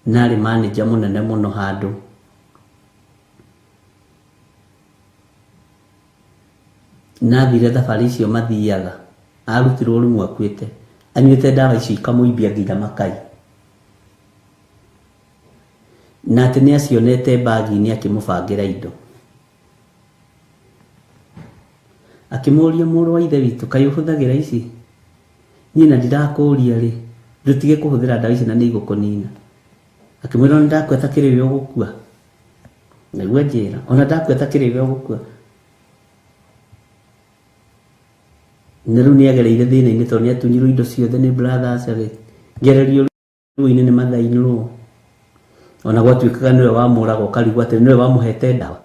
Speaker 4: narĩ manager mũnene mũno handũ. Nathire thabarĩ icio mathiaga, arutirwo rĩmwe akuĩte, anyuĩte ndawa icio ikamũimbia nginya makai. Na atĩ nĩ acionete bagi-inĩ akĩmũbangĩra indo. Akĩmũria mũrũ wa ithe witũ, kaĩ ũhũthagĩra ici? Niĩ na ndirakũria rĩ, ndutige kũhũthĩra ndawa ici na nĩ igũkũnina. Akĩmwĩra ona ndakweta kĩrĩwe ũgũkua. Naguo njĩra, ona ndakweta kĩrĩwe ũgũkua. Na rĩu nĩ agereire thĩna-inĩ tondũ nĩ atunyirwo indo ciothe nĩ brothers rĩ, ngererio rũĩ-inĩ nĩ mathainĩrwo. Ona gwatuĩkaga nĩwe wamũraga ũkarigwo atĩ nĩwe wamũhete ndawa.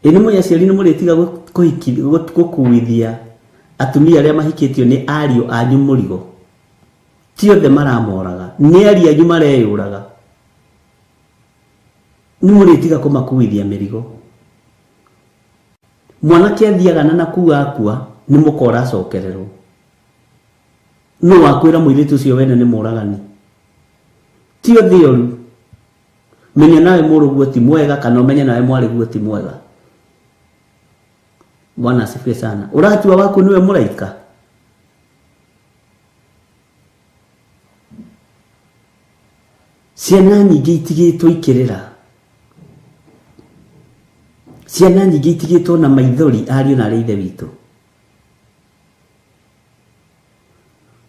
Speaker 4: Ĩ nĩ mũĩ aciari nĩ mũrĩtiga gũkuithia atumia arĩa mahikĩtio nĩ ariũ anyu mũrigo. Ti othe maramoraga, nĩ ariũ anyu mareyũraga. Nĩ mũrĩtiga kũmakuithia mĩrigo. Mwanake athiaga na nakua akua nĩ mũkora acokererwo. No wakwĩra mũirĩtu ũcio wene nĩ mũragani. Ti othe ũru. Menya nawe mũrũguo ti mwega kana ũmenye nawe mwarĩguo ti mwega. Bwana asifiwe sana. Ũratua waku niwe mũraika. Ciana nyingĩ itigĩtwo ikĩrĩra. Ciana nyingĩ itigĩtwo na maithori ariũ na arĩ ithe witũ.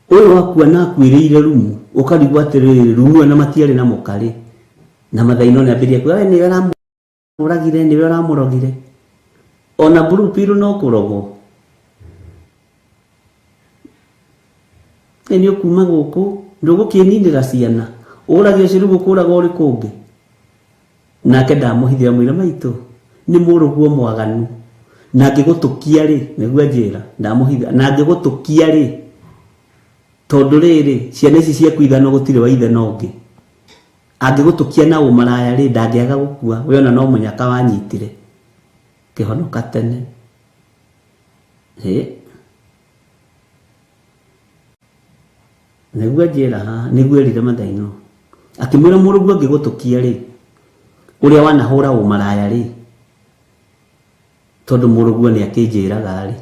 Speaker 4: Ũyũ wakua na akuĩrĩire rumu, ũkarigwo atĩrĩrĩ rumu ĩno matiarĩ na mũkarĩ. Na mathaino nĩ ambĩrĩria kuuga nĩwe ũramũragire, nĩwe ũramũrogire. Ona blue pill no kũrogwo. Nĩ ũkuma gũkũ, ndũgũkĩninĩra ciana. Ũrage ũcio rĩu ũkũraga ũrĩ kũngĩ. Nake ndamũhithĩra mwĩra maitũ, nĩ mũrũguo mwaganu. Na angĩgũtũkia rĩ, nĩguo njĩra, ndamũhithĩra. Na angĩgũtũkia rĩ, tondũ rĩrĩ, ciana ici ciaku ithano gũtirĩ wa ithe na ũngĩ. Angĩgũtũkia na ũmaraya rĩ, ndangĩaga gũkua. We ona no mũnyaka wanyitire. Kĩhonoka tene. Nĩguo njĩra haha, nĩguo erire mathaino. Akĩmwĩra mũrũguo angĩgũtũkia rĩ, ũrĩa wanahũra ũmaraya rĩ, tondũ mũrũguo nĩ akĩnjĩraga rĩ,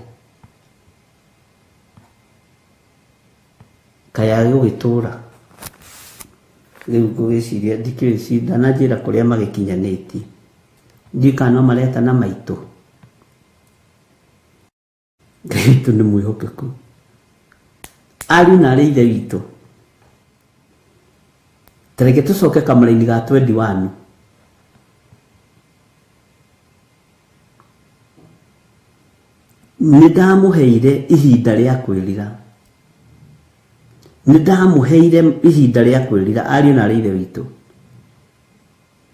Speaker 4: kaya gũgĩtũra. Rĩu ngũgĩciria ndikĩrĩ ndananjĩra kũrĩa magĩkinyanĩtie. Ndika no mareta na maitũ. Ngai witũ nĩ mwĩhokeku. Ariũ na arĩ ithe witũ. Tareke tũcoke kamũra-inĩ ga 21. Nĩ ndamũheire ihinda rĩa kwĩrira. Nĩ ndamũheire ihinda rĩa kwĩrira ariũ na arĩ ithe witũ.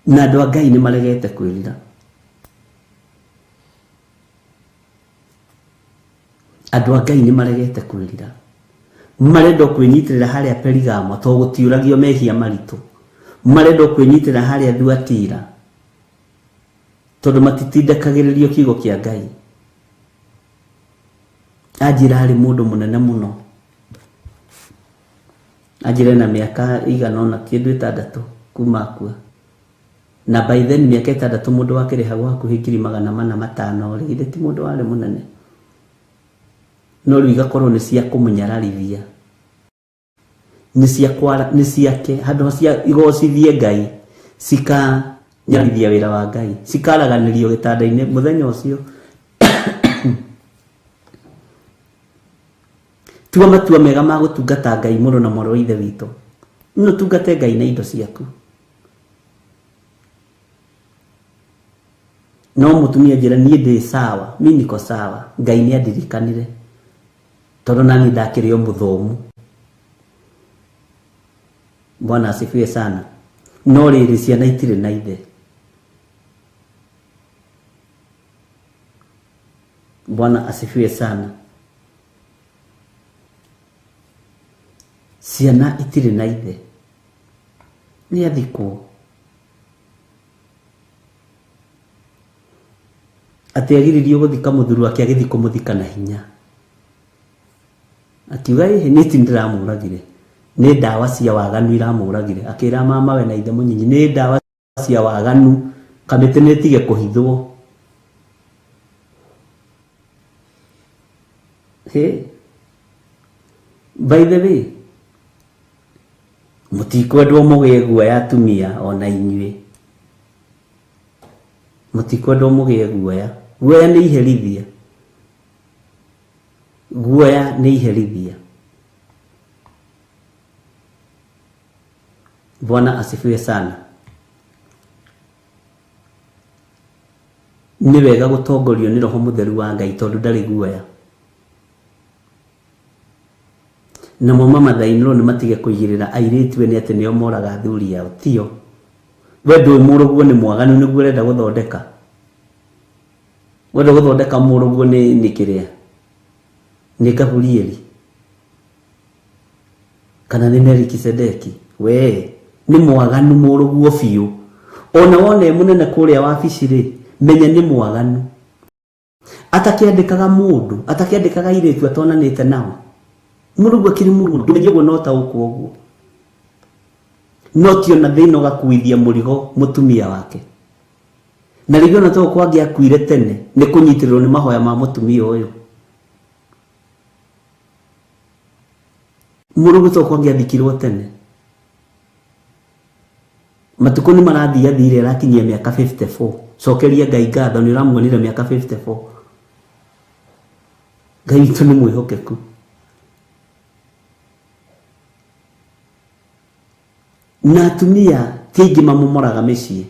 Speaker 4: Na andũ a Ngai nĩ maregete kwĩrira. Andũ a Ngai nĩ maregete kwĩrira, marenda kwĩnyitirĩra harĩa Perigamo to gũtiũragio mehia maritũ, marenda kwĩnyitirĩra harĩa Thuatira tondũ matitindĩkagĩrĩrio kiugo kĩa Ngai. Anjĩra harĩ mũndũ mũnene mũno, anjĩra na mĩaka igana ũna kĩndũ 6 kuma akua, na by then mĩaka 6 mũndũ wakĩrĩhagwo hakuhĩ 400,500 rĩgĩte ti mũndũ warĩ mũnene, no rĩu igakorwo nĩ cia kũmũnyararithia, nĩ ciake handũ cia igocithie Ngai, cikanyarithia wĩra wa Ngai, cikaraganĩrio gĩtanda-inĩ mũthenya ũcio. Tua matua mega ma gũtungata Ngai mũrũ na mwarĩ wa Ithe witũ, no tungate Ngai na indo ciaku. No mũtumia njĩra niĩ ndĩ sawa, mimi niko sawa, Ngai nĩ andirikanire tondũ nani ndakĩrĩ o mũthomu. Bwana asifiwe sana. No rĩrĩ ciana itirĩ na ithe. Bwana asifiwe sana. Ciana itirĩ na ithe, nĩ athikwo. Atĩ agiririo gũthika mũthuri wake agĩthi kũmũthika na hinya, akiuga nĩ ti ndĩramũragire, nĩ ndawa cia waganu iramũragire. Akĩra mama we na ithe mũnyinyi, nĩ ndawa cia waganu, kamĩtĩ nĩ ĩtige kũhithwo. By the way, mũtikwendwo mũgĩe guoya atumia ona inyuĩ, mũtikwendwo mũgĩe guoya. Guoya nĩ iherithia, guoya nĩ iherithia. Bwana asifiwe sana. Nĩ wega gũtongorio nĩ Roho Mũtheru wa Ngai tondũ ndarĩ guoya. Na mama mathainĩrwo nĩ matige kũigĩrĩra airĩtu nĩ atĩ nĩo moraga athuri yao. Tio, we ndũĩ mũrũguo nĩ mwaganu nĩguo ũrenda gũthondeka. Wenda gũthondeka mũrũguo nĩ kĩrĩa, nĩ Gaburieli kana nĩ Melikisedeki. We nĩ mwaganu mũrũguo biũ. Ona wone mũnene kũrĩa wabici rĩ, menya nĩ mwaganu. Atakĩandĩkaga mũndũ, atakĩandĩkaga airĩtu atonanĩte nao. Mũrũguo kiri mũrũguo ndũmenyagwo no ta ũkwo ũguo. No ti ona thĩna ũgakuithia mũrigo mũtumia wake. Na rĩngĩ ona to kwangĩ akuire tene nĩ kũnyitĩrĩrwo nĩ mahoya ma mũtumia ũyũ. Mũrũguo to kwangĩ athikirwo tene. Matukũ nĩ marathiathire arakinyia mĩaka 54. Cokeria Ngai ngatho nĩ ũramuonire mĩaka 54. Ngai witũ nĩ mwĩhokeku. Na atumia ti aingĩ mamomoraga mĩciĩ,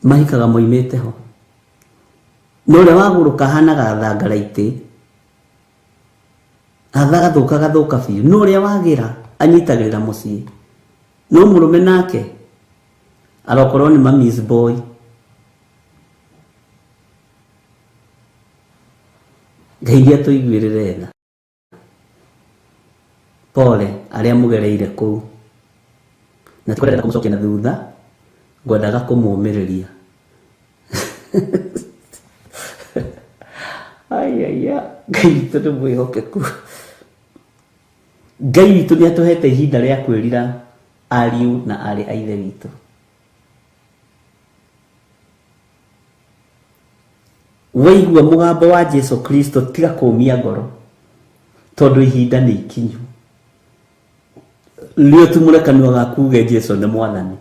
Speaker 4: mahikaga moimĩte ho. Na ũrĩa wagũrũka hanaga thangaraitĩ, gathũka biũ. Na ũrĩa wagĩra anyitagĩrĩra mũciĩ. No mũrũme nake arokorwo nĩ mami's boy. Ngai atũiguĩrĩre tha. Pole arĩa mũgereire kũu. Na tũkwenda kũmũcokia na thutha, ngwendaga kũmũmĩrĩria. Ayaya, Ngai witũ nĩ mwĩhokeku. Ngai witũ nĩ atũhete ihinda rĩa kwĩrira ariũ na arĩ a Ithe witũ. Waigua mũgambo wa Jesu Kristo tiga kũmia ngoro, tondũ ihinda nĩ ikinyu. Leo tumure kanua gaku ge Jesu nĩ mwathani.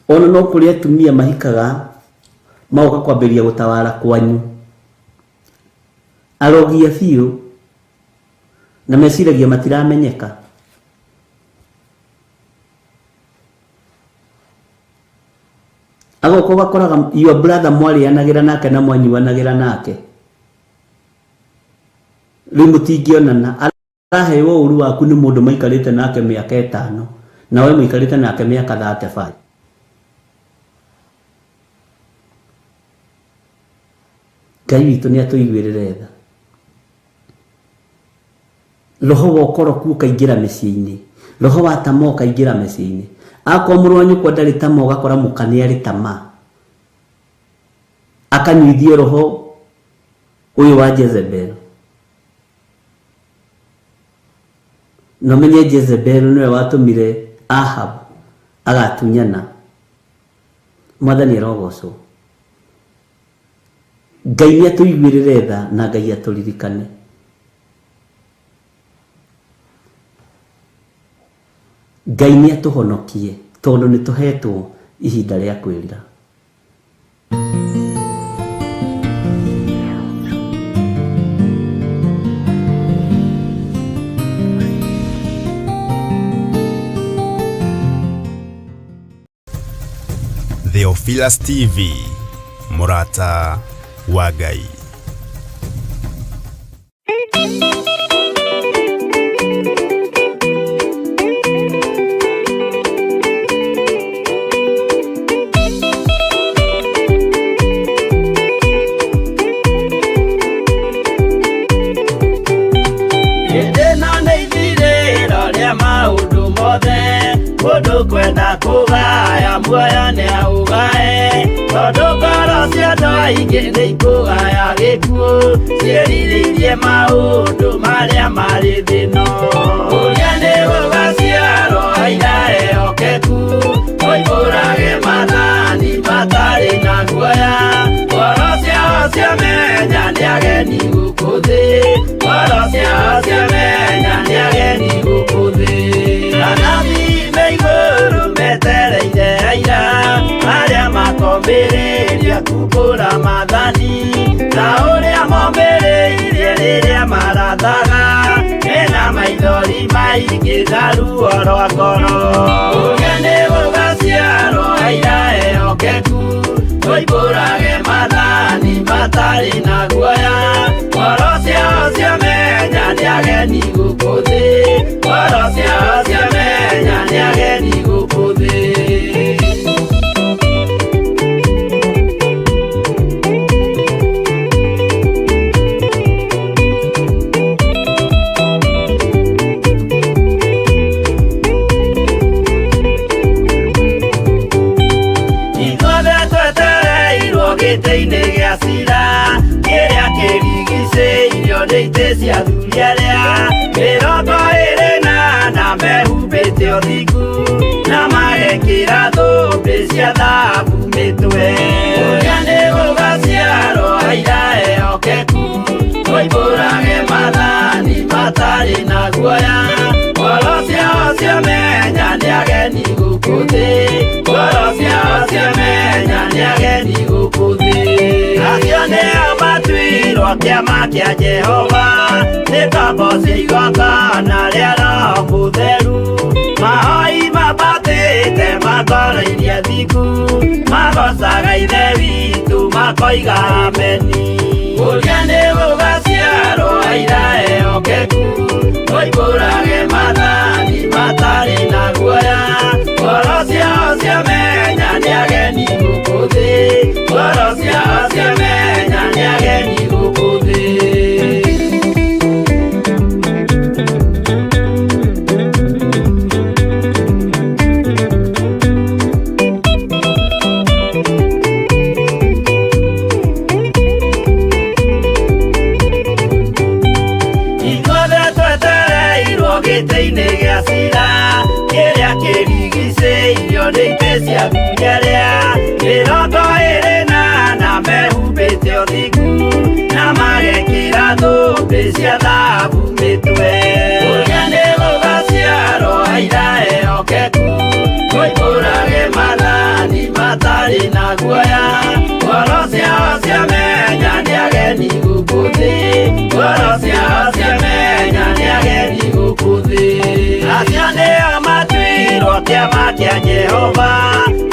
Speaker 4: Ona no kũrĩ atumia mahikaga magoka kwambĩrĩria gũtawara kwanyu. Arogia biũ na meciragia matiramenyeka. Agoka ũgakoraga your brother mwarĩanagĩra nake na mwanyuanagĩra nake. Rĩu mũtingĩonana, araheo ũru waku nĩ mũndũ maikarĩte nake mĩaka 5 na we mũikarĩte nake mĩaka 35. Ngai witũ nĩ atũiguĩrĩre tha. Roho wa ũkoroku ũkaingĩra mĩciĩ-inĩ, roho wa tama ũkaingĩra mĩciĩ-inĩ. Akorwo mũrũ wa nyũkwa ndarĩ tama ũgakora mũka nĩ arĩ tama, akanyuithie roho ũyũ wa Jezebel. No menye Jezebel nĩwe watũmire Ahab agatunyana. Mwathani arogocwo. Ngai nĩ atũiguĩrĩre tha na Ngai atũririkane. Ngai nĩ atũhonokie tondũ nĩ tũhetwo ihinda rĩa kwĩrira.
Speaker 2: Theophilus TV, Murata wa Ngai.
Speaker 5: Mũndũ kwenda kũgaya muoyo nĩ aũgae, tondũ ngoro cia andũ aingĩ nĩ ikũgaya gĩkuũ, ciĩrirĩirie maũndũ marĩa marĩ thĩno. Ũrĩa nĩ gũgaciarwo aira ehokeku, oimbũrage mathani matarĩ na guoya. Ngoro ciao ciamenya nĩ ageni gũkũ thĩ, ngoro ciao ciamenya nĩ ageni gũkũ thĩ. Igũrũ metereire aira arĩa makomĩrĩria kumbũra mathani, na ũrĩa momĩrĩirie rĩrĩa marathaga, mena maithori maingĩ na ruo rwa ngoro. Ũrĩa nĩ gũgaciarwo aira ehokeku, oimbũrage mathani matarĩ na guoya. Ngoro ciao ciamenya nĩ ageni gũkũ thĩ, ngoro ciao ciamenya nĩ ageni gũkũ thĩ. Ithuothe twetereirwo gĩtĩ-inĩ gĩa cira, kĩrĩa kĩrigicĩirio nĩ itĩ cia athuri arĩa 28 mehumbĩte ũthingu, na magekĩra thũmbĩ cia thahabu mĩtwe. Ũrĩa nĩ gũgaciarwo aira ehokeku, oimbũrage mathani matarĩ na guoya. Ngoro ciao ciamenya nĩ ageni gũkũ thĩ, ngoro ciao ciamenya nĩ ageni gũkũ thĩ. Acio nĩo matuirwo kĩama kĩa Jehova, nĩ ngombo cia igongona rĩa Roho Mũtheru. Mahoi mabatĩte makoro-irie thingu, magocaga ithe witũ makoiga ameni. Ũrĩa nĩ gũgaciarwo aira ehokeku, oimbũrage mathani matarĩ na guoya. Ngoro ciao ciamenya nĩ ageni gũkũ thĩ, ngoro ciao ciamenya nĩ ageni gũkũ thĩ. Gĩtĩ-inĩ gĩa cira, kĩrĩa kĩrigicĩirio nĩ itĩ cia athuri arĩa 28 mehumbĩte ũthingu, na magekĩra thũmbĩ cia thahabu mĩtwe. Ũrĩa nĩ gũgaciarwo aira ehokeku, oimbũrage mathani matarĩ na guoya. Ngoro ciao ciamenya nĩ ageni gũkũ thĩ, ngoro ciao ciamenya nĩ ageni gũkũ thĩ. Acio nĩo matuirwo kĩama kĩa Jehova,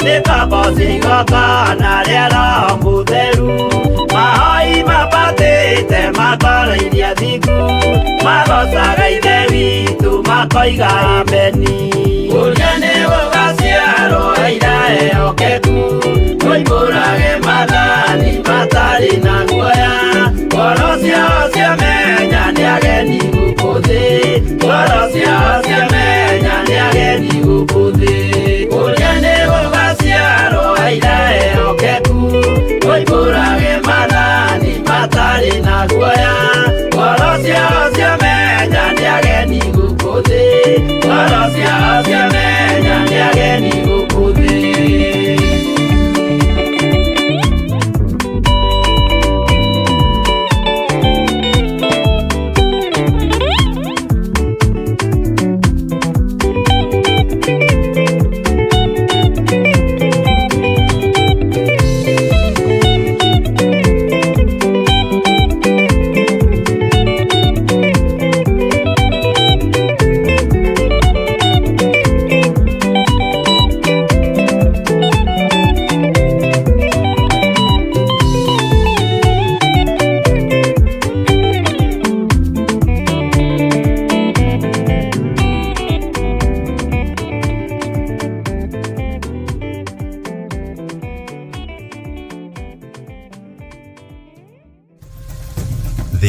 Speaker 5: nĩ ngombo cia igongona rĩa Roho Mũtheru. Mahoi mabatĩte makoro-irie thingu, magocaga ithe witũ makoiga ameni. Ũrĩa nĩ gũgaciarwo aira ehokeku, oimbũrage mathani matarĩ na guoya.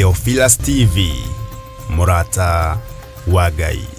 Speaker 2: Theophilus TV, Murata wa Ngai.